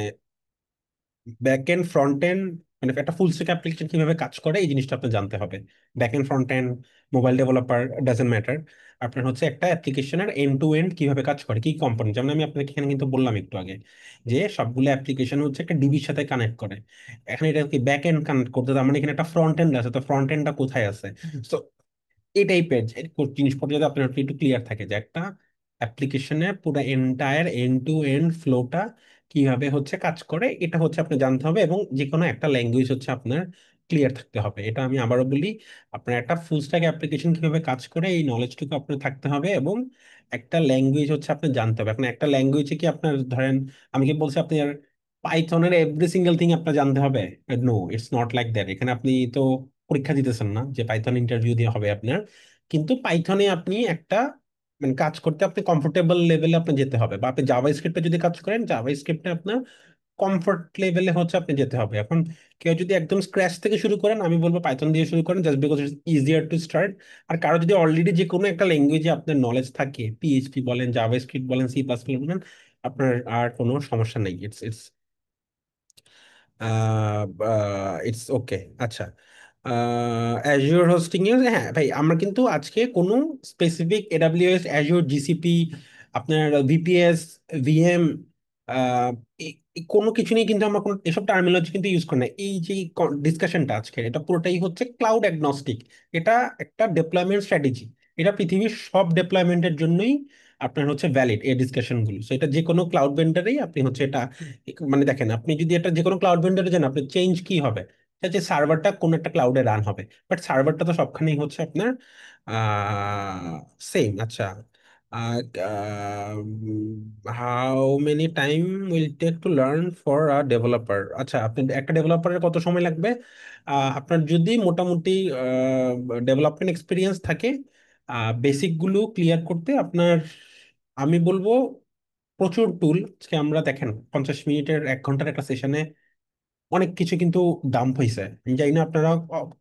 ব্যাক এন্ড ফ্রন্ট এন্ড, মানে একটা ফুল স্ট্যাক অ্যাপ্লিকেশন কিভাবে কাজ করে এই জিনিসটা আপনার জানতে হবে। Back end front end, mobile developer, doesn't matter. আপনার হচ্ছে একটা অ্যাপ্লিকেশনের এন্ড টু এন্ড কিভাবে কাজ করে, কি কম্পোনেন্ট, যেমন আমি আপনাকে এখানে কিন্তু বললাম একটু আগে যে সবগুলো অ্যাপ্লিকেশন হচ্ছে একটা ডিবির সাথে কানেক্ট করে। এখন এটা কি ব্যাক এন্ড কানেক্ট করতে, তার মানে এখানে একটা ফ্রন্ট এন্ড আছে, তো ফ্রন্ট এন্ডটা কোথায় আছে? তো এই টাইপের জিনিসপত্র যদি আপনার একটু ক্লিয়ার থাকে যে একটা অ্যাপ্লিকেশনের পুরো এন্টায়ার এন্ড টু এন্ড ফ্লোটা কিভাবে হচ্ছে কাজ করে, এটা হচ্ছে আপনি জানতে হবে, এবং যে কোনো একটা ল্যাঙ্গুয়েজ হচ্ছে আপনার ক্লিয়ার থাকতে হবে। এটা আমি আবারও বলি, আপনার একটা ফুল স্ট্যাক অ্যাপ্লিকেশন কিভাবে কাজ করে এই নলেজটুকু আপনার থাকতে হবে, এবং একটা ল্যাঙ্গুয়েজ হচ্ছে আপনি জানতে হবে। এখন একটা ল্যাঙ্গুয়েজে কি আপনার ধরেন, আমি কি বলছি আপনি পাইথনের এভরি সিঙ্গেল থিং আপনার জানতে হবে? No, it's not like that. এখানে আপনি তো পরীক্ষা দিতেছেন না যে পাইথন ইন্টারভিউ দিয়ে হবে আপনার, কিন্তু পাইথনে আপনি একটা মানে কাজ করতে আপনি কমফোর্টেবল লেভেলে আপনি যেতে হবে, বা আপনি জাভা স্ক্রিপ্টে যদি কাজ করেন জাভা স্ক্রিপ্টে আপনার কমফোর্ট লেভেলে হচ্ছে আপনি যেতে হবে। এখন কেউ যদি একদম স্ক্র্যাচ থেকে শুরু করেন, আমি বলবো পাইথন দিয়ে শুরু করেন, just because it's easier to start. আর কারো যদি অলরেডি যে কোনো একটা ল্যাঙ্গুয়েজে আপনার নলেজ থাকে, পিএইচপি বলেন, জাভা স্ক্রিপ্ট বলেন, সি প্লাস প্লাস বলেন, আপনার আর কোনো সমস্যা নেই, ইটস ইটস ইটস ওকে। আচ্ছা, অ্যাজিওর হোস্টিং এ, হ্যাঁ ভাই, আমরা কিন্তু আজকে কোনো স্পেসিফিক এডাব্লিউএস, অ্যাজিওর, জিসিপি, আপনার ভিপিএস, ভিএম, কোনো কিছু নিয়ে কিন্তু আমরা কোনো এসব টার্মিনোলজি কিন্তু ইউজ করি না। এই যে ডিসকাশনটা আজকে, এটা পুরোটাই হচ্ছে ক্লাউড অ্যাগনস্টিক। এটা একটা ডেপ্লয়মেন্ট স্ট্র্যাটেজি, এটা পৃথিবীর সব ডেপ্লয়মেন্টের জন্যই আপনার হচ্ছে ভ্যালিড এই ডিসকাশন গুলো। So এটা যে কোনো ক্লাউড ভেন্ডারেই আপনি হচ্ছে এটা মানে দেখেন, আপনি যদি এটা যে কোনো ক্লাউড ভেন্ডারে যান, আপনার চেঞ্জ কি হবে, যে সার্ভারটা কোন একটা ক্লাউডে রান হবে, বাট সার্ভারটা তো সবখানেই হচ্ছে আপনার সেম। আচ্ছা, how many time will take to learn for a developer? আচ্ছা, আপনি একটা ডেভেলপারের কত সময় লাগবে? আপনার যদি মোটামুটি ডেভেলপমেন্ট এক্সপিরিয়েন্স থাকে, বেসিক গুলো ক্লিয়ার করতে আপনার, আমি বলবো প্রচুর টুল আজকে আমরা দেখেন 50 মিনিটের 1 ঘন্টার একটা সেশনে অনেক কিছু কিন্তু ডাম্প হয়েছে। আমি জানি না আপনারা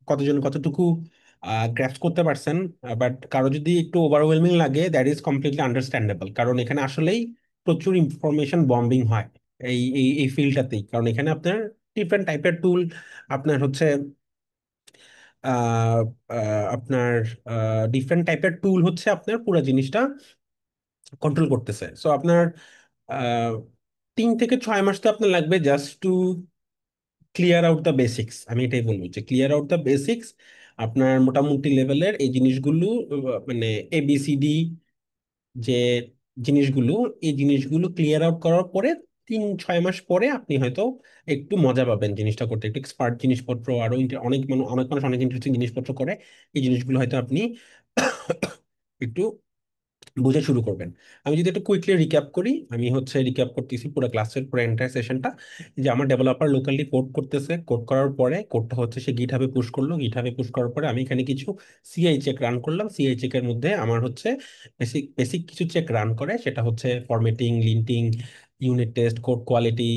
কতজন কতটুকু গ্র্যাস্প করতে পারছেন, বাট কারো যদি একটু ওভারওয়েলমিং লাগে, দ্যাট ইজ কমপ্লিটলি আন্ডারস্ট্যান্ডেবল, কারণ এখানে আসলেই প্রচুর ইনফরমেশন বম্বিং হয় এই এই এই ফিল্ডটাতেই। কারণ এখানে আপনার ডিফারেন্ট টাইপের টুল আপনার হচ্ছে আহ, আপনার ডিফারেন্ট টাইপের টুল হচ্ছে আপনার পুরো জিনিসটা কন্ট্রোল করতেছে। সো আপনার আহ, 3 থেকে 6 মাস তো আপনার লাগবে just to clear out the basics. আমি এটাই বলবো যে ক্লিয়ার আউট দ্য বেসিক্স, আপনার মোটামুটি লেভেলের এই জিনিসগুলো, মানে এবিসিডি যে জিনিসগুলো, এই জিনিসগুলো ক্লিয়ার আউট করার পরে 3-6 মাস পরে আপনি হয়তো একটু মজা পাবেন জিনিসটা করতে, একটু এক্সপার্ট জিনিসপত্র, আরো অনেক অনেক মানুষ অনেক ইন্টারেস্টিং জিনিসপত্র করে, এই জিনিসগুলো হয়তো আপনি একটু বোঝা শুরু করবেন। আমি যদি একটু কুইকলি রিক্যাপ করি, আমি হচ্ছে রিক্যাপ করতেছি পুরো ক্লাসের পুরো এন্টায়ার সেশনটা, যে আমার ডেভেলপার লোকালি কোড করতেছে, কোড করার পরে কোডটা হচ্ছে সে গিটহাবে পুশ করলো, গিটহাবে পুশ করার পরে আমি এখানে কিছু সিআই চেক রান করলাম। সিআই চেকের মধ্যে আমার হচ্ছে বেসিক বেসিক কিছু চেক রান করে, সেটা হচ্ছে formatting, linting, unit test, code quality,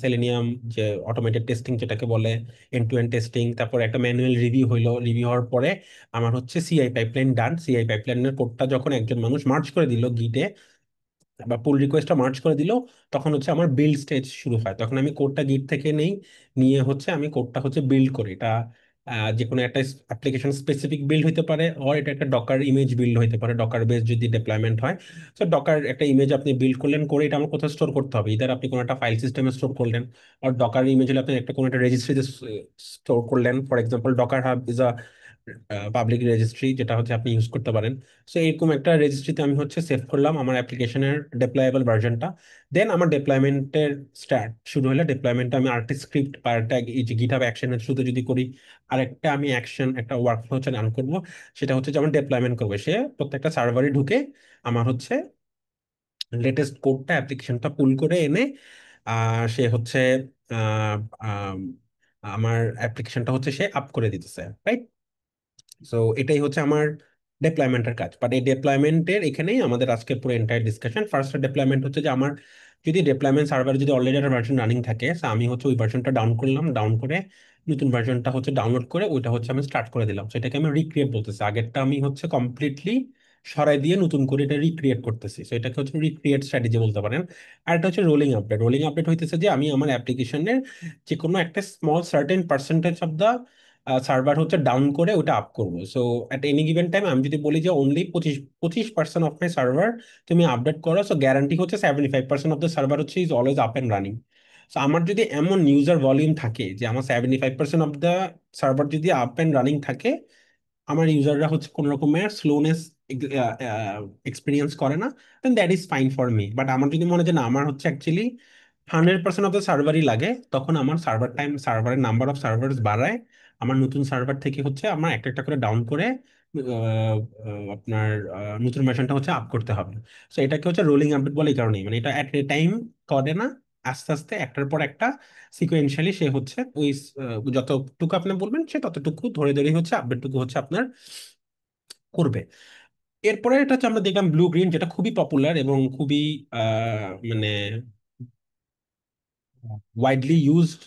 Selenium যে অটোমেটেড টেস্টিং যেটাকে বলে, এন্ড টু এন্ড টেস্টিং, তারপর একটা ম্যানুয়াল রিভিউ হইলো, রিভিউ হওয়ার পরে আমার হচ্ছে সিআই পাইপলাইন ডান। সিআই পাইপলাইনের কোডটা যখন একজন মানুষ মার্চ করে দিল গিটে, বা পুল রিকোয়েস্টটা মার্চ করে দিল, তখন হচ্ছে আমার বিল্ড স্টেজ শুরু হয়। তখন আমি কোডটা গিট থেকে নেই, নিয়ে হচ্ছে আমি কোডটা হচ্ছে বিল্ড করি। এটা যে কোনো একটা অ্যাপ্লিকেশন স্পেসিফিক বিল্ড হতে পারে, আর এটা একটা ডকার ইমেজ বিল্ড হতে পারে, ডকার বেস যদি ডেপ্লয়মেন্ট হয়। তো ডকার একটা ইমেজ আপনি বিল্ড করলেন, করে এটা আমার কোথাও স্টোর করতে হবে, ইদার আপনি কোনো একটা ফাইল সিস্টেমে স্টোর করলেন, আর ডকার ইমেজ হলে আপনি একটা কোনো একটা রেজিস্ট্রিতে স্টোর করলেন। For example Docker hub is a public registry, যেটা হচ্ছে আপনি ইউজ করতে পারেন। সো এরকম একটা রেজিস্ট্রিতে আমি হচ্ছে সেভ করলাম আমার অ্যাপ্লিকেশনের ডেপ্লয়েবল ভার্সনটা। দেন আমার ডেপ্লয়মেন্টের স্টার্ট শুরু হলে ডেপ্লয়মেন্টটা আমি আরেকটা স্ক্রিপ্ট বা একটা এই যে গিটহাব অ্যাকশনের থ্রুতে যদি করি, আরেকটা আমি অ্যাকশন একটা ওয়ার্কফ্লো হচ্ছে রান করবো। সেটা হচ্ছে যেমন ডেপ্লয়মেন্ট করবে, সে প্রত্যেকটা সার্ভারে ঢুকে আমার হচ্ছে লেটেস্ট কোডটা অ্যাপ্লিকেশনটা পুল করে এনে সে হচ্ছে আহ, আম, আমার অ্যাপ্লিকেশনটা হচ্ছে সে আপ করে দিতেছে, রাইট? সো এটাই হচ্ছে আমার ডেপ্লয়মেন্টের কাজ। বাট এই ডেপ্লয়মেন্টের এখানেই আমাদের আজকে পুরো এন্টায়ার ডিসকাশন। ফার্স্ট ডেপ্লয়মেন্ট হচ্ছে যে আমার যদি ডেপ্লয়মেন্ট সার্ভার যদি অলরেডি একটা ভার্সন রানিং থাকে, so আমি হচ্ছে ওই ভার্সনটা ডাউন করলাম, ডাউন করে নতুন ভার্সনটা হচ্ছে ডাউনলোড করে ওইটা হচ্ছে আমি স্টার্ট করে দিলাম। সেটাকে আমি রিক্রিয়েট বলতেছি। আগেরটা আমি হচ্ছে কমপ্লিটলি সরাই দিয়ে নতুন করে এটা রিক্রিয়েট করতেছি, সো এটাকে হচ্ছে রিক্রিয়েট স্ট্র্যাটেজি বলতে পারেন। আর এটা হচ্ছে রোলিং আপডেট। রোলিং আপডেট হইতেছে যে আমি আমার অ্যাপ্লিকেশনের যে কোনো একটা small certain percentage of the server হচ্ছে ডাউন করে ওটা আপ করবো। So at any given time আমি যদি বলি যে অনলি 25% অফ মাই সার্ভার তুমি আপডেট করো, সো গ্যারান্টি হচ্ছে 75% অফ দ্য সার্ভার হচ্ছে is always up and running. So আমার যদি এমন ইউজার ভলিউম থাকে যে আমার 75% অফ দ্য সার্ভার যদি আপ অ্যান্ড রানিং থাকে, আমার ইউজাররা হচ্ছে কোনো রকমের স্লোনেস এক্সপিরিয়েন্স করে না, then that is fine for me. But আমার যদি মনে হয় যে না, আমার হচ্ছে অ্যাকচুয়ালি 100% অফ দ্য সার্ভারই লাগে, তখন আমার সার্ভার টাইম, সার্ভারের নাম্বার অফ সার্ভার্স বাড়ায়। আমার নতুন সার্ভার থেকে হচ্ছে আমার একটা একটা করে ডাউন করে আপনার নতুন ভার্সনটা হচ্ছে আপ করতে হবে। সো এটাকে হচ্ছে রোলিং আপডেট বলে এই কারণেই, মানে এটা এট এ টাইম করে না, আস্তে আস্তে একটার পর একটা সিকোয়েন্সিয়ালি সে হচ্ছে ওই যতটুকু আপনি বলবেন সে ততটুকু ধরে ধরে হচ্ছে আপডেটটুকু হচ্ছে আপনার করবে। এরপরে এটা হচ্ছে আমরা দেখলাম ব্লু গ্রিন, যেটা খুবই পপুলার এবং খুবই মানে ওয়াইডলি ইউজড,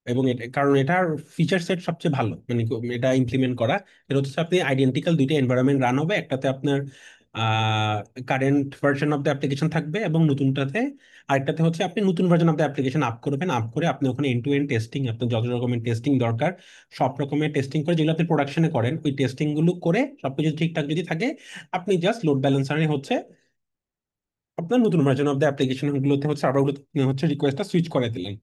এবং কারণ এটার ফিচার সেট সবচেয়ে ভালো, মানে এটা ইমপ্লিমেন্ট করা। এটা হচ্ছে আপনি আইডেন্টিক্যাল দুইটা এনভায়রনমেন্ট রান হবে, একটাতে আপনার current version of the application থাকবে এবং নতুনটাতে, আরেকটাতে হচ্ছে আপনি নতুন version of the application up করবেন। আপ করে আপনি ওখানে এন্ড টু এন্ড টেস্টিং, আপনার যত রকমের টেস্টিং দরকার সব রকমের টেস্টিং করে, যেগুলো আপনি প্রোডাকশনে করেন ওই টেস্টিং গুলো করে সবকিছু ঠিকঠাক যদি থাকে, আপনি জাস্ট লোড ব্যালেন্সারে হচ্ছে আপনার নতুন ভার্সন অফ দ্য অ্যাপ্লিকেশন গুলোতে হচ্ছে সার্ভারগুলোতে হচ্ছে রিকোয়েস্টটা সুইচ করে দিলেন,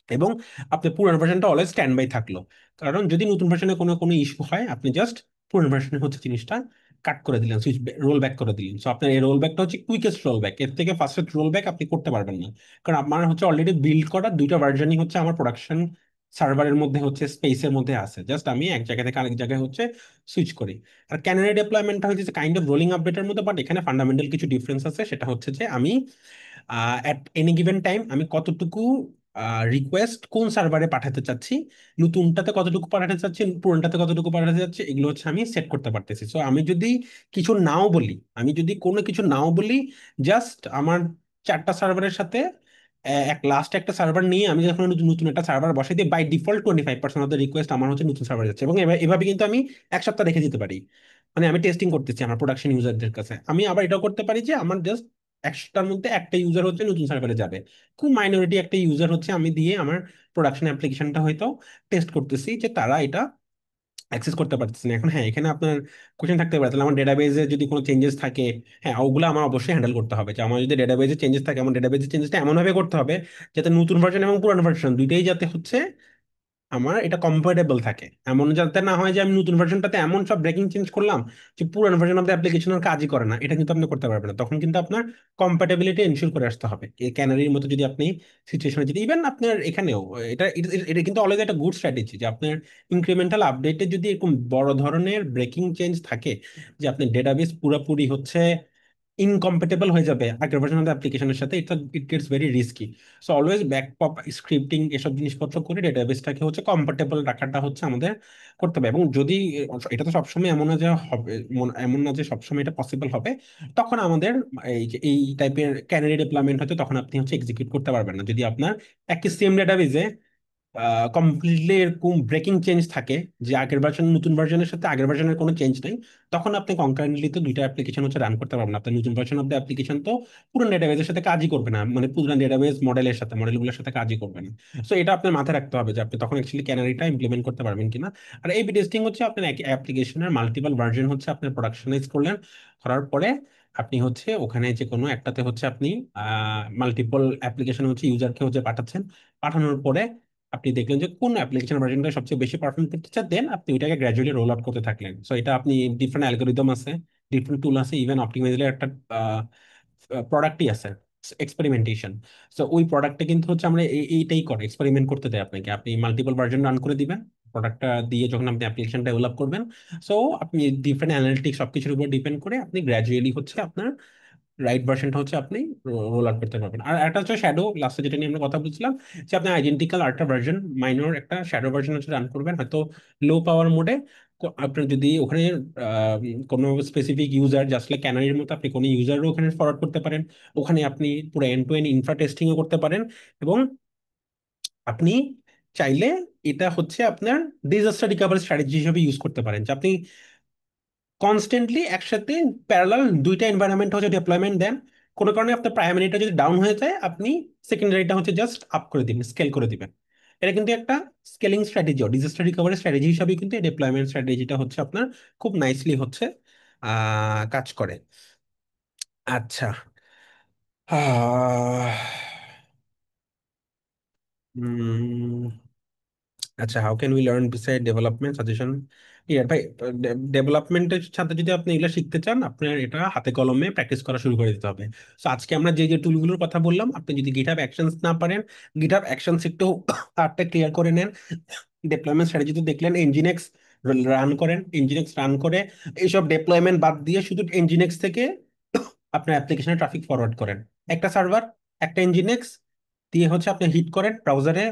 এবং আপনার পুরানো ভার্সনটা অলওয়েজ স্ট্যান্ড বাই থাকলো। কারণ যদি নতুন ভার্সনে কোনো কোনো ইস্যু হয়, আপনি জাস্ট পুরানো ভার্সনে হচ্ছে জিনিসটা কাট করে দিলেন, সুইচ রোল ব্যাক করে দিলেন। সো আপনার এই রোল ব্যাকটা হচ্ছে কুইকেস্ট রোল ব্যাক, এর থেকে ফাস্টেস্ট রোল ব্যাক আপনি করতে পারবেন না। কারণ আমার হচ্ছে অলরেডি বিল্ড করা দুইটা ভার্সনই হচ্ছে আমার প্রোডাকশন সার্ভারের মধ্যে হচ্ছে স্পেসের মধ্যে আছে, জাস্ট আমি এক জায়গা থেকে আরেক জায়গায় হচ্ছে সুইচ করি। আর ক্যানারি ডেপ্লয়মেন্টটা হচ্ছে কাইন্ড অফ রোলিং আপডেটের মধ্যে, বাট এখানে ফান্ডামেন্টাল কিছু ডিফারেন্স আছে। সেটা হচ্ছে যে আমি অ্যাট এনি গিভেন টাইম আমি কতটুকু রিকোয়েস্ট কোন সার্ভারে পাঠাতে চাচ্ছি, নতুনটাতে কতটুকু পাঠাতে চাচ্ছি, পুরোনটাতে কতটুকু পাঠাতে চাচ্ছি, এগুলো হচ্ছে আমি সেট করতে পারতেছি। সো আমি যদি কিছু নাও বলি, আমি যদি কোনো কিছু নাও বলি, জাস্ট আমার 4টা সার্ভারের সাথে এক লাস্ট একটা সার্ভার নিয়ে আমি যখন নতুন নতুন একটা সার্ভার বসাই দিই, by default 25% of the request আমার হচ্ছে নতুন সার্ভার যাচ্ছে। এবং এভাবে কিন্তু আমি 1 সপ্তাহ রেখে দিতে পারি, মানে আমি টেস্টিং করতেছি আমার প্রোডাকশন ইউজারদের কাছে। আমি আবার এটাও করতে পারি যে আমার জাস্ট 100টার মধ্যে একটা ইউজার হচ্ছে নতুন সার্ভারে যাবে, খুব মাইনরিটি একটা ইউজার হচ্ছে আমি দিয়ে আমার প্রোডাকশন অ্যাপ্লিকেশনটা হয়তো টেস্ট করতেছি যে তারা এটা অ্যাক্সেস করতে পারতেছে না। এখন হ্যাঁ, এখানে আপনার কোশ্চেন থাকতে পারে, তাহলে আমার ডেটাবেজে যদি কোনো চেঞ্জেস থাকে, হ্যাঁ ওগুলো আমার অবশ্যই হ্যান্ডেল করতে হবে। যে আমার যদি ডেটাবেজে চেঞ্জেস থাকে, আমার ডেটাবেজে চেঞ্জেসটা এমনভাবে করতে হবে যাতে নতুন ভার্সন এবং পুরানো ভার্সন দুইটাই যাতে হচ্ছে আমার এটা কম্পারেবল থাকে। এমন যাতে না হয় যে আমি নতুন ভার্সনটাতে এমন সব ব্রেকিং চেঞ্জ করলাম যে পুরানো ভার্সন অফ দ্য অ্যাপ্লিকেশনের কাজই করে না, এটা কিন্তু আপনি করতে পারবেন না। তখন কিন্তু আপনার কম্প্যাটেবিলিটি এনশিওর করে আসতে হবে। এই ক্যানারির মতো যদি আপনি সিচুয়েশনে, যদি ইভেন আপনার এখানেও এটা এটা এটা কিন্তু অলওয়েজ একটা গুড স্ট্র্যাটেজি যে আপনার ইনক্রিমেন্টাল আপডেটে যদি এরকম বড় ধরনের ব্রেকিং চেঞ্জ থাকে যে আপনার ডেটাবেস পুরোপুরি হচ্ছে ইনকম্পেটেবল হয়ে যাবে আগের ভার্সন অফ অ্যাপ্লিকেশনের সাথে, এটা it gets very risky. So always backup scripting এসব জিনিসপত্র করে ডেটাবেসটাকে হচ্ছে কম্পেটেবল রাখাটা হচ্ছে আমাদের করতে হবে। এবং যদি এটা তো সবসময় এমন না যে হবে, এমন না যে সবসময় এটা পসিবল হবে, তখন আমাদের এই যে এই টাইপের ক্যানারি ডেপ্লয়মেন্ট হচ্ছে তখন আপনি হচ্ছে এক্সিকিউট করতে পারবেন না। যদি আপনার একই সেম ডেটাবেসে কমপ্লিটলি এরকম ব্রেকিং চেঞ্জ থাকে যে আগের ভার্সন নতুন ভার্সনের সাথে আগের ভার্সনের কোনো চেঞ্জ নাই, তখন আপনি কনকারেন্টলি তো দুইটা অ্যাপ্লিকেশন হচ্ছে রান করতে পারবেন না। আপনার নতুন ভার্সন অফ দ্য অ্যাপ্লিকেশন তো পুরো ডেটাবেজের সাথে কাজই করবে না, মানে পুরো ডেটাবেজ মডেলের সাথে, মডেলগুলোর সাথে কাজই করবে না। সো এটা আপনার মাথায় রাখতে হবে যে আপনি তখন অ্যাকচুয়ালি ক্যানারিটা ইমপ্লিমেন্ট করতে পারবেন কিনা। আর এই বি টেস্টিং হচ্ছে আপনার অ্যাপ্লিকেশনের মাল্টিপল ভার্সন হচ্ছে আপনি প্রোডাকশনাইজ করলেন, করার পরে আপনি হচ্ছে ওখানে যে কোনো একটাতে হচ্ছে আপনি মাল্টিপল অ্যাপ্লিকেশন হচ্ছে ইউজারকে হচ্ছে পাঠাচ্ছেন। পাঠানোর পরে আপনি দেখলেন যে কোন অ্যাপ্লিকেশন ভার্সনটা সবচেয়ে বেশি পারফর্ম করতেছে, দেন আপনি ওইটাকে গ্র্যাজুয়ালি রোল আউট করতে থাকলেন। সো এটা আপনি ডিফারেন্ট অ্যালগোরিদম আছে, ডিফারেন্ট টুল আছে, ইভেন অপটিমাইজারের একটা প্রোডাক্টই আছে, এক্সপেরিমেন্টেশন। সো ওই প্রোডাক্টে কিন্তু হচ্ছে আমরা এইটাই করে এক্সপেরিমেন্ট করতে দেয় আপনাকে। আপনি মাল্টিপল ভার্সন রান করে দিবেন প্রোডাক্টটা দিয়ে, যখন আপনি অ্যাপ্লিকেশন ডেভেলপ করবেন। সো আপনি ডিফারেন্ট অ্যানালিটিক্স সবকিছুর উপর ডিপেন্ড করে আপনি গ্র্যাজুয়ালি হচ্ছে আপনার রাইট ভার্সনটা হচ্ছে আপনি রোল আউট করতে পারবেন। আর একটা হচ্ছে শ্যাডো, লাস্টে যেটা নিয়ে আমরা কথা বলছিলাম, যে আপনি আইডেন্টিক্যাল আরেকটা ভার্সন, মাইনর একটা শ্যাডো ভার্সন হচ্ছে রান করবেন হয়তো লো পাওয়ার মোডে, আপনার যদি ওখানে কোনো স্পেসিফিক ইউজার, জাস্ট লাইক ক্যানারির মতো আপনি কোনো ইউজারও ওখানে ফরওয়ার্ড করতে পারেন। ওখানে আপনি পুরো এন্ড টু এন্ড ইনফ্রা টেস্টিংও করতে পারেন। এবং আপনি চাইলে এটা হচ্ছে আপনার ডিজাস্টার রিকভারি স্ট্র্যাটেজি হিসেবে ইউজ করতে পারেন, যে আপনি কনস্ট্যান্টলি একসাথে প্যারালাল দুইটা এনভায়রনমেন্ট হচ্ছে ডিপ্লয়মেন্ট দেন। কোনো কারণে আপনার প্রাইমারিটা যদি ডাউন হয়ে যায়, আপনি সেকেন্ডারিটা হচ্ছে জাস্ট আপ করে দিবেন, স্কেল করে দিবেন। এটা কিন্তু একটা scaling strategy, disaster recovery strategy হিসাবে কিন্তু এই ডিপ্লয়মেন্ট স্ট্র্যাটেজিটা হচ্ছে আপনার খুব নাইসলি হচ্ছে কাজ করে। আচ্ছা। আহ, উম, আচ্ছা, how can we learn beside development suggestion? ইয়ার ভাই, ডেভেলপমেন্টের সাথে যদি আপনি এগুলো শিখতে চান, আপনার এটা হাতে কলমে প্র্যাকটিস করা শুরু করে দিতে হবে। তো আজকে আমরা যে যে টুলগুলোর কথা বললাম, আপনি যদি গিটহাব অ্যাকশনস না পারেন, গিটহাব অ্যাকশনস একটু আর্টটা ক্লিয়ার করে নেন। ডিপ্লয়মেন্ট স্ট্র্যাটেজি তো দেখলেন, এনজিনেক্স রান করেন, এনজিনেক্স রান করে এইসব ডিপ্লয়মেন্ট বাদ দিয়ে শুধু এনজিনেক্স থেকে আপনার অ্যাপ্লিকেশনে ট্রাফিক ফরওয়ার্ড করেন। একটা সার্ভার, একটা এনজিনেক্স দিয়ে হচ্ছে আপনি হিট করেন ব্রাউজারে,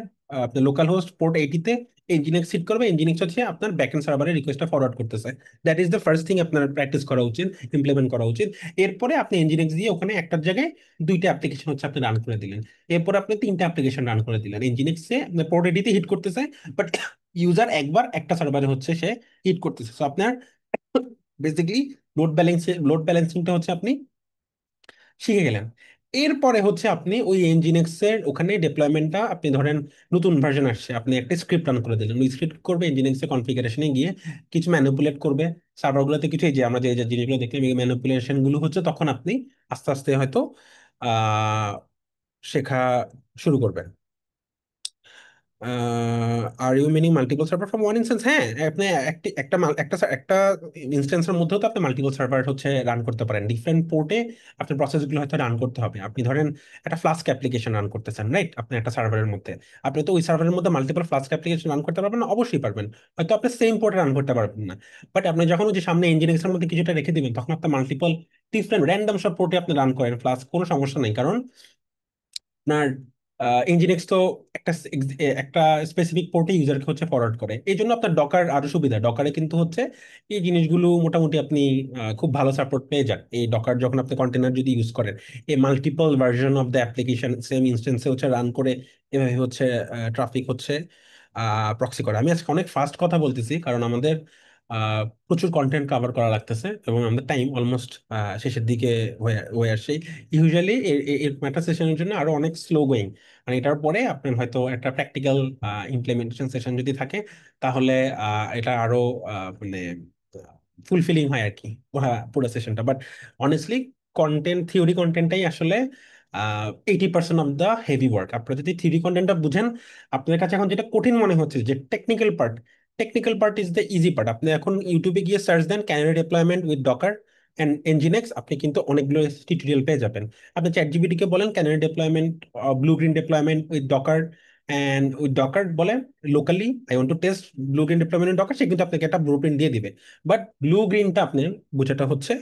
আপনার লোকাল হোস্ট পোর্ট 80-তে এনজিনিক্স হিট করবে, এনজিনিক্স হচ্ছে আপনার ব্যাকএন্ড সার্ভারে রিকোয়েস্টটা ফরওয়ার্ড করতেছে। That is the first thing আপনার প্র্যাকটিস করা উচিত, ইমপ্লিমেন্ট করা উচিত। এরপরে আপনি এনজিনিক্স দিয়ে ওখানে একটার জায়গায় দুইটা অ্যাপ্লিকেশন হচ্ছে আপনি রান করে দিলেন। এরপর আপনি তিনটা অ্যাপ্লিকেশন রান করে দিলেন। এনজিনিক্সে আপনার পোর্ট 80-তে হিট করতেছে, বাট ইউজার একবার একটা সার্ভারে হচ্ছে সে হিট করতেছে। সো আপনার বেসিক্যালি লোড ব্যালেন্সিংটা হচ্ছে আপনি শিখে গেলেন। এরপরে হচ্ছে আপনি ওই এনজিনিক্স এর ওখানে ডিপ্লয়মেন্টটা, আপনি ধরেন নতুন ভার্সন আসছে, আপনি একটা স্ক্রিপ্ট রান করে দিলেন। ওই স্ক্রিপ্ট করবে এনজিনিক্স এর কনফিগারেশনে গিয়ে কিছু ম্যানিপুলেট করবে সার্ভারগুলোতে, কিছু এই যে আমরা যে যে জিনিসগুলো দেখলাম এই ম্যানিপুলেশন গুলো হচ্ছে, তখন আপনি আস্তে আস্তে হয়তো আহ শেখা শুরু করবেন। Are you meaning multiple server from one instance? হ্যাঁ, আপনি একটা ইনস্টেন্সের মধ্যেও তো আপনি মাল্টিপল সার্ভার হচ্ছে রান করতে পারেন। ডিফারেন্ট পোর্টে আপনার প্রসেসগুলো হয়তো রান করতে হবে। আপনি ধরেন একটা ফ্লাস্ক অ্যাপ্লিকেশন রান করতেছেন, রাইট? আপনি একটা সার্ভারের মধ্যে, আপনি তো ওই সার্ভারের মধ্যে মাল্টিপল ফ্লাস্ক অ্যাপ্লিকেশন রান করতে পারবেন না? অবশ্যই পারবেন। হয়তো আপনি সেম পোর্টে রান করতে পারবেন না, বাট আপনি যখন ওই যে সামনে ইঞ্জিনিয়ারিং এর মধ্যে কিছুটা রেখে দিবেন, তখন আপনার মাল্টিপল ডিফারেন্ট র্যান্ডম সব পোর্টে আপনি রান করেন ফ্লাস্ক, কোনো সমস্যা নেই। কারণ আপনার ইনজিনিক্স তো একটা একটা স্পেসিফিক পোর্টে ইউজারকে হচ্ছে ফরওয়ার্ড করে। এই জন্য আপনার ডকার আরো সুবিধা। ডকারে কিন্তু হচ্ছে এই জিনিসগুলো মোটামুটি আপনি খুব ভালো সাপোর্ট পেয়ে যান। এই ডকার যখন আপনি কন্টেনার যদি ইউজ করেন, এই multiple version of the application same ইনস্টেন্সে হচ্ছে রান করে, এভাবে হচ্ছে ট্রাফিক হচ্ছে প্রক্সি করে। আমি আজকে অনেক ফাস্ট কথা বলতেছি, কারণ আমাদের প্রচুর কন্টেন্ট কভার করা লাগতেছে এবং আমাদের টাইম অলমোস্ট শেষের দিকে হয়ে হয়ে আসছে। ইউজুয়ালি এর মেটা সেশনের জন্য আরো অনেক স্লো গোয়িং, মানে এটার পরে আপনার হয়তো একটা প্র্যাকটিক্যাল ইমপ্লিমেন্টেশন সেশন যদি থাকে, তাহলে এটা আরো মানে ফুলফিলিং হয় আর কি, পুরো সেশনটা। বাট অনেস্টলি থিওরি কন্টেন্টটাই আসলে 80% অফ দ্য হেভি ওয়ার্ক। আপনারা যদি থিওরি কন্টেন্টটা বুঝেন, আপনার কাছে এখন যেটা কঠিন মনে হচ্ছে যে technical part is the easy part. আপনি এখন ইউটিউবে গিয়ে সার্চ দেন canary deployment with Docker and Nginx, আপনি কিন্তু অনেকগুলো টিউটোরিয়াল পেয়ে যাবেন। আপনি চ্যাট জিপিটি কে বলেন canary deployment, blue green deployment with Docker, and with Docker বলেন locally I want to test blue green deployment Docker, সে কিন্তু আপনাকে একটা ব্লু প্রিন্ট দিয়ে দিবে। বাট ব্লু গ্রিনটা আপনি বোঝাটা হচ্ছে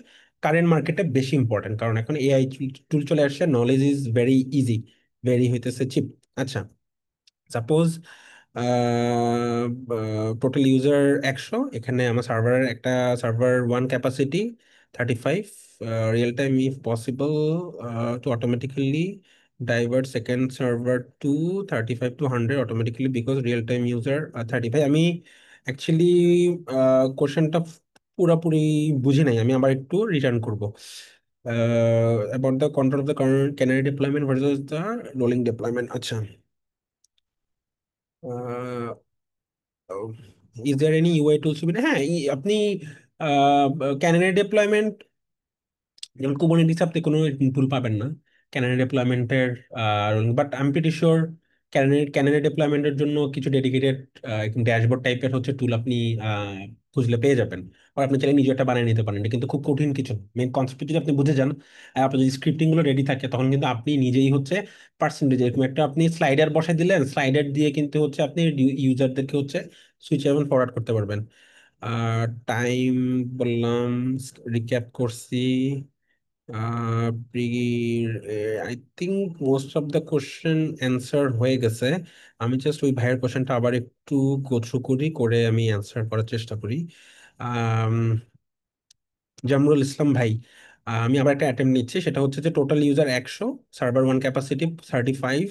কারেন্ট মার্কেটে বেশি ইম্পর্টেন্ট, কারণ এখন এআই টুল চলে আসছে, knowledge is very easy, very হইতেছে চিপ। আচ্ছা, সাপোজ টোটাল ইউজার 100, এখানে আমার সার্ভারের একটা server 1 capacity 35, real time if possible to automatically divert second server to 35 to 100 automatically because real time user 35। আমি অ্যাকচুয়ালি কোশ্চেনটা পুরোপুরি বুঝি নাই, আমি আবার একটু রিটার্ন করব। About the control of the canary deployment versus the rolling deployment. আচ্ছা, is there any UI tools? হ্যাঁ, আপনি ক্যানারি ডিপ্লয়মেন্ট, যেমন কুবারনেটিস আপনি কোনো টুল পাবেন না ক্যানারি ডেপ্লয়মেন্টের, but I am pretty sure canary ডেপ্লয়মেন্টের জন্য কিছু ডেডিকেটেড ড্যাশবোর্ড টাইপের হচ্ছে টুল আপনি খুঁজলে পেয়ে যাবেন। আর আপনি চাইলে নিজে একটা বানিয়ে নিতে পারেন। এটা কিন্তু খুব কঠিন কিছু, মেন কনসেপ্ট যদি আপনি বুঝে যান, আর আপনার যদি স্ক্রিপ্টিং গুলো রেডি থাকে, তখন কিন্তু আপনি নিজেই হচ্ছে পার্সেন্টেজ এরকম একটা আপনি স্লাইডার বসাই দিলেন, স্লাইডার দিয়ে কিন্তু হচ্ছে আপনি ইউজারদেরকে হচ্ছে সুইচ এবং ফরওয়ার্ড করতে পারবেন। টাইম বললাম, রিক্যাপ করছি। Pre I think most of the question answer হয়ে গেছে। আমি জাস্ট ওই ভাইয়ের কোশ্চেনটা আবার একটু গো থ্রু করি, করে আমি অ্যান্সার করার চেষ্টা করি। আম, জামরুল ইসলাম ভাই, আমি আবার একটা অ্যাটেম্প নিচ্ছি, সেটা হচ্ছে যে total user 100, server one capacity 35,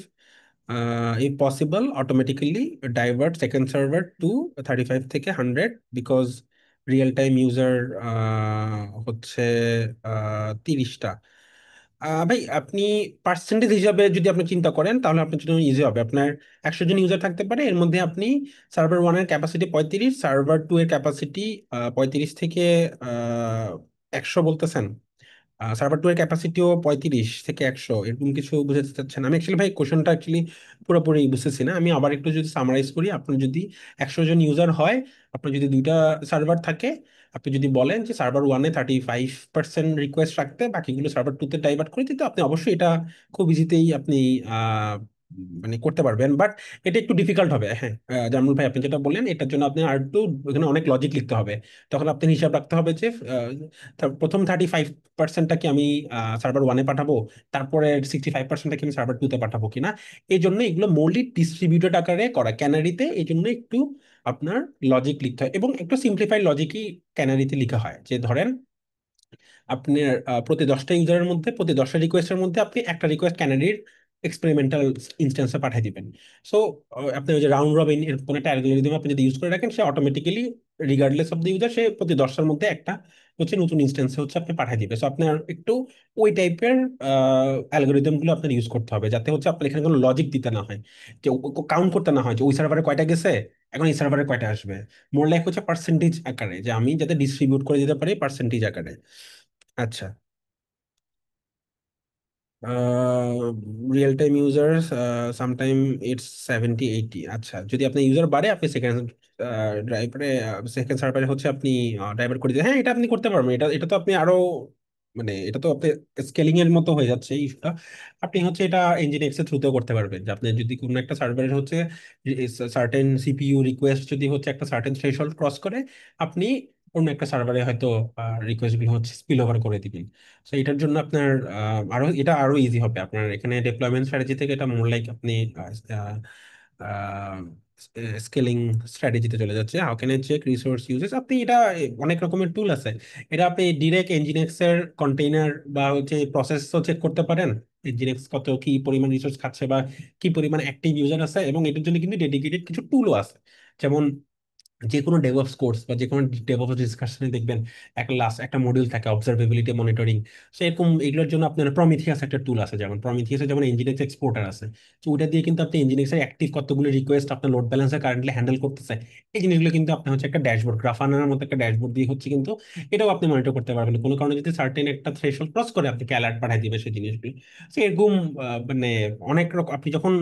if possible automatically divert second server to 35 থেকে 100 because রিয়েল টাইম ইউজার হচ্ছে 30টা। ভাই আপনি পার্সেন্টেজ হিসাবে যদি আপনি চিন্তা করেন তাহলে আপনার জন্য ইজি হবে। আপনার 100 জন ইউজার থাকতে পারে, এর মধ্যে আপনি সার্ভার ওয়ানের ক্যাপাসিটি 35, সার্ভার টু এর ক্যাপাসিটি 35 থেকে 100 বলতেছেন, সার্ভার টু এর ক্যাপাসিটিও 35 থেকে 100, এরকম কিছু বুঝাতে চাচ্ছেন? আমি অ্যাকচুয়ালি ভাই কোশ্চেনটা অ্যাকচুয়ালি পুরোপুরি বুঝতেছি না। আমি আবার একটু যদি সামারাইজ করি, আপনার যদি 100 জন ইউজার হয়, আপনার যদি দুইটা সার্ভার থাকে, আপনি যদি বলেন যে সার্ভার ওয়ানে 35% রিকোয়েস্ট রাখতে, বাকিগুলো সার্ভার টুতে ডাইভার্ট করে দিতে, আপনি অবশ্যই এটা খুব ইজিতেই আপনি আহ, মানে করতে পারবেন। বাট এটা একটু ডিফিকাল্ট হবে। হ্যাঁ, জামরুল ভাই আপনি যেটা বললেন, এটার জন্য আপনি আর একটু এখানে অনেক লজিক লিখতে হবে। তখন আপনি হিসাব রাখতে হবে যে প্রথম 35%টাকে আমি সার্ভার ওয়ানে পাঠাবো, তারপরে 65%টাকে আমি সার্ভার টুতে পাঠাবো কিনা। এই জন্য এগুলো মৌলিক ডিস্ট্রিবিউটেড আকারে করা ক্যানারিতে, এই জন্য একটু আপনার লজিক লিখতে হয়, এবং একটু সিম্পলিফাইড লজিকই ক্যানারিতে লিখা হয়। যে ধরেন আপনার প্রতি 10টা ইউজারের মধ্যে, প্রতি 10টা রিকোয়েস্টের মধ্যে আপনি একটা রিকোয়েস্ট ক্যানারির এক্সপেরিমেন্টাল ইনস্ট্যান্সে পাঠিয়ে দিবেন। সো আপনি ওই যে রাউন্ড রবিন এর কোনো একটা অ্যালগোরিদম আপনি যদি ইউজ করে রাখেন, সে automatically regardless of the user, সে প্রতি 10টার মধ্যে একটা হচ্ছে নতুন ইনস্ট্যান্সে হচ্ছে আপনি পাঠিয়ে দিবে। সো আপনার একটু ওই টাইপের অ্যালগোরিদম গুলো আপনার ইউজ করতে হবে, যাতে হচ্ছে আপনার এখানে কোনো লজিক দিতে না হয়, যে কাউন্ট করতে না হয় যে ওই সার্ভারে কয়টা গেছে, এখন এই সার্ভারে কয়টা আসবে। মোর লাইক হচ্ছে পার্সেন্টেজ আকারে, যে আমি যাতে ডিস্ট্রিবিউট করে দিতে পারি পার্সেন্টেজ আকারে। আচ্ছা, real time users sometime it's 70-80। আচ্ছা, যদি আপনার ইউজার বাড়ে, আপনি সেকেন্ড ড্রাইভারে, সেকেন্ড সার্ভারে হচ্ছে আপনি ড্রাইভার করে দিতে, হ্যাঁ এটা আপনি করতে পারবেন। এটা এটা তো আপনি আরো, মানে এটা তো আপনি স্কেলিং এর মতো হয়ে যাচ্ছে এই ইস্যুটা। আপনি হচ্ছে এটা এনজিনিক্স এর থ্রুতেও করতে পারবেন, যে আপনি যদি কোনো একটা সার্ভারের হচ্ছে সার্টেন সিপিইউ রিকোয়েস্ট যদি হচ্ছে একটা সার্টেন থ্রেশহোল্ড ক্রস করে, আপনি অন্য একটা সার্ভারে হয়তো রিকোয়েস্ট গুলো হচ্ছে স্পিল ওভার করে দিবেন। তো এটার জন্য আপনার আরো এটা আরো ইজি হবে। আপনার এখানে ডেপ্লয়মেন্ট স্ট্র্যাটেজি থেকে এটা মোর লাইক আপনি স্কেলিং স্ট্র্যাটেজিতে চলে যাচ্ছে। How can I check resource uses, আপনি এটা অনেক রকমের টুল আছে, এটা আপনি ডিরেক্ট এনজিনিক্স এর কন্টেইনার বা হচ্ছে প্রসেসও চেক করতে পারেন, এনজিনিক্স কত কি পরিমাণ রিসোর্স খাচ্ছে বা কি পরিমাণ অ্যাক্টিভ ইউজার আছে। এবং এটার জন্য কিন্তু ডেডিকেটেড কিছু টুলও আছে। যেমন যে কোনো ডেভঅপস কোর্স বা যে কোনো ডেভঅপস ডিসকাশনে দেখবেন একটা লাস্ট একটা মডিউল থাকে অবজারভেবিলিটি মনিটরিং। সো এরকম এগুলোর জন্য আপনার প্রমিথিয়াস একটা টুল আছে, যেমন প্রমিথিয়াসে যেমন ইঞ্জিনিয়ারিং এক্সপোর্টার আছে। তো ওটা দিয়ে কিন্তু আপনি ইঞ্জিনিয়ারিং অ্যাক্টিভ কতগুলো রিকোয়েস্ট আপনার লোড ব্যালেন্সে কারেন্টলি হ্যান্ডেল করতেছে, এই জিনিসগুলো কিন্তু আপনি হচ্ছে একটা ড্যাশবোর্ড, গ্রাফানার মতো একটা ড্যাশবোর্ড দিয়ে হচ্ছে কিন্তু এটাও আপনি মনিটর করতে পারবেন। কোনো কারণে যদি সার্টেন একটা থ্রেশহোল্ড ক্রস করে, আপনাকে অ্যালার্ট পাঠিয়ে দিবে সেই জিনিসগুলো। তো এরকম মানে অনেক রকম আপনি যখন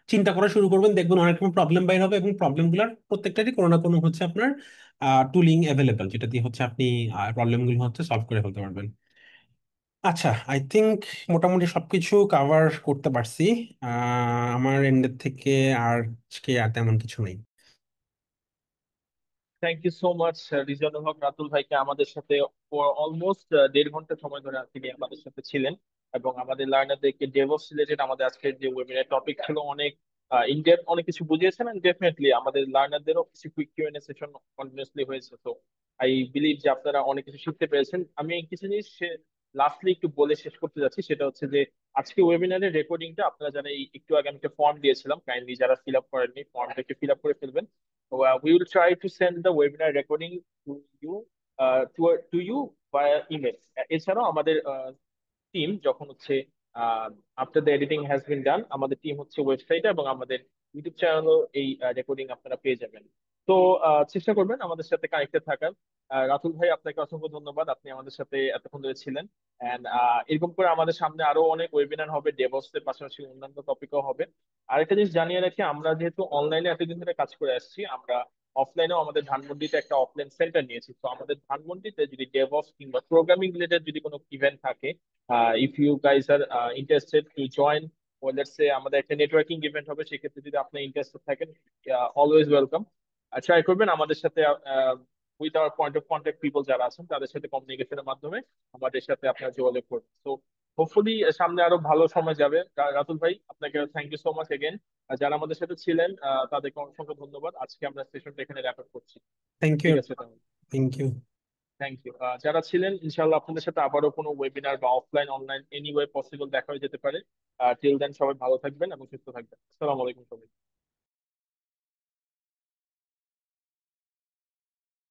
চিন্তা করা শুরু করবেন, দেখবেন অনেক রকম প্রবলেম বাইর হবে, এবং প্রবলেমগুলোর প্রত্যেকটারই কোনো না কোনো হচ্ছে আপনার টুলিং অ্যাভেলেবল, যেটা দিয়ে হচ্ছে আপনি প্রবলেমগুলো হচ্ছে সলভ করে ফেলতে পারবেন। আচ্ছা, আই থিংক মোটামুটি সবকিছু কাভার করতে পারছি। আমার এন্ডের থেকে আর আজকে আর তেমন কিছু নেই। Thank you so much Rizwanul Haque Ratul ভাইকে, আমাদের সাথে অলমোস্ট 1.5 ঘন্টা সময় ধরে তিনি আমাদের সাথে ছিলেন, এবং আমাদের লার্নারদেরকে ডেভঅপস রিলেটেড আমাদের আজকের যে ওয়েবিনার টপিক ছিল অনেক ইনডেপথ অনেক কিছু বুঝিয়েছেন। এন্ড ডেফিনেটলি আমাদের লার্নারদেরও কিছু কুইক কিউএনএ সেশন কন্টিনিউসলি হয়েছে। তো আই বিলিভ যে আপনারা অনেক কিছু শিখতে পেরেছেন। আমি কিছু জিনিস লাস্টলি একটু বলে শেষ করতে যাচ্ছি, সেটা হচ্ছে যে আজকে ওয়েবিনারের রেকর্ডিংটা আপনারা যারা একটু আগে আমি একটা ফর্ম দিয়েছিলাম, কাইন্ডলি যারা ফিল আপ করেননি ফর্মটাকে ফিল আপ করে ফেলবেন। We will try to send the webinar recording to you to you via email. এছাড়াও আমাদের টিম যখন হচ্ছে after the editing has been done, আমাদের টিম হচ্ছে ওয়েবসাইটে এবং আমাদের ইউটিউব চ্যানেলও এই রেকর্ডিং আপনারা পেয়ে যাবেন। তো চেষ্টা করবেন আমাদের সাথে কানেক্টেড থাকার। রাতুল ভাই, আপনাকে অসংখ্য ধন্যবাদ, আপনি আমাদের সাথে এতক্ষণ ধরে ছিলেন। এন্ড এরকম করে আমাদের সামনে আরো অনেক ওয়েবিনার হবে, ডেভঅপস এর পাশাপাশি অন্যান্য টপিকও হবে। আরেকটা জিনিস জানিয়ে রাখি, আমরা যেহেতু অনলাইনে এতদিন ধরে কাজ করে আসছি, আমরা অফলাইনেও আমাদের ধানমন্ডিতে একটা অফলাইন সেন্টার নিয়েছি। তো আমাদের ধানমন্ডিতে যদি ডেভঅপস কিংবা প্রোগ্রামিং রিলেটেড যদি কোনো ইভেন্ট থাকে, if you guys are interested to join, oh let's say আমাদের একটা নেটওয়ার্কিং ইভেন্ট হবে, সেক্ষেত্রে যদি আপনি ইন্টারেস্টেড থাকেন, অলওয়েজ ওয়েলকাম। ট্রাই করবেন আমাদের সাথে with our point of contact people যারা আছেন তাদের সাথে কমিউনিকেশনের মাধ্যমে আমাদের সাথে আপনারা যোগাযোগ করবেন। তো হোপফুলি সামনে আরো ভালো সময় যাবে। রাতুল ভাই, আপনাকে thank you so much again. যারা আমাদের সাথে ছিলেন তাদেরকে অসংখ্য ধন্যবাদ। আজকে আমরা সেশনটা এখানে র্যাপ আপ করছি। Thank you. ঠিক আছে তাহলে, থ্যাংক ইউ। Thank you. যারা ছিলেন, ইনশাল্লাহ আপনাদের সাথে আবারও কোনো ওয়েবিনার বা offline online any way possible দেখা হয়ে যেতে পারে। টিল দেন সবাই ভালো থাকবেন এবং সুস্থ থাকবেন। আসসালামু আলাইকুম সবাই।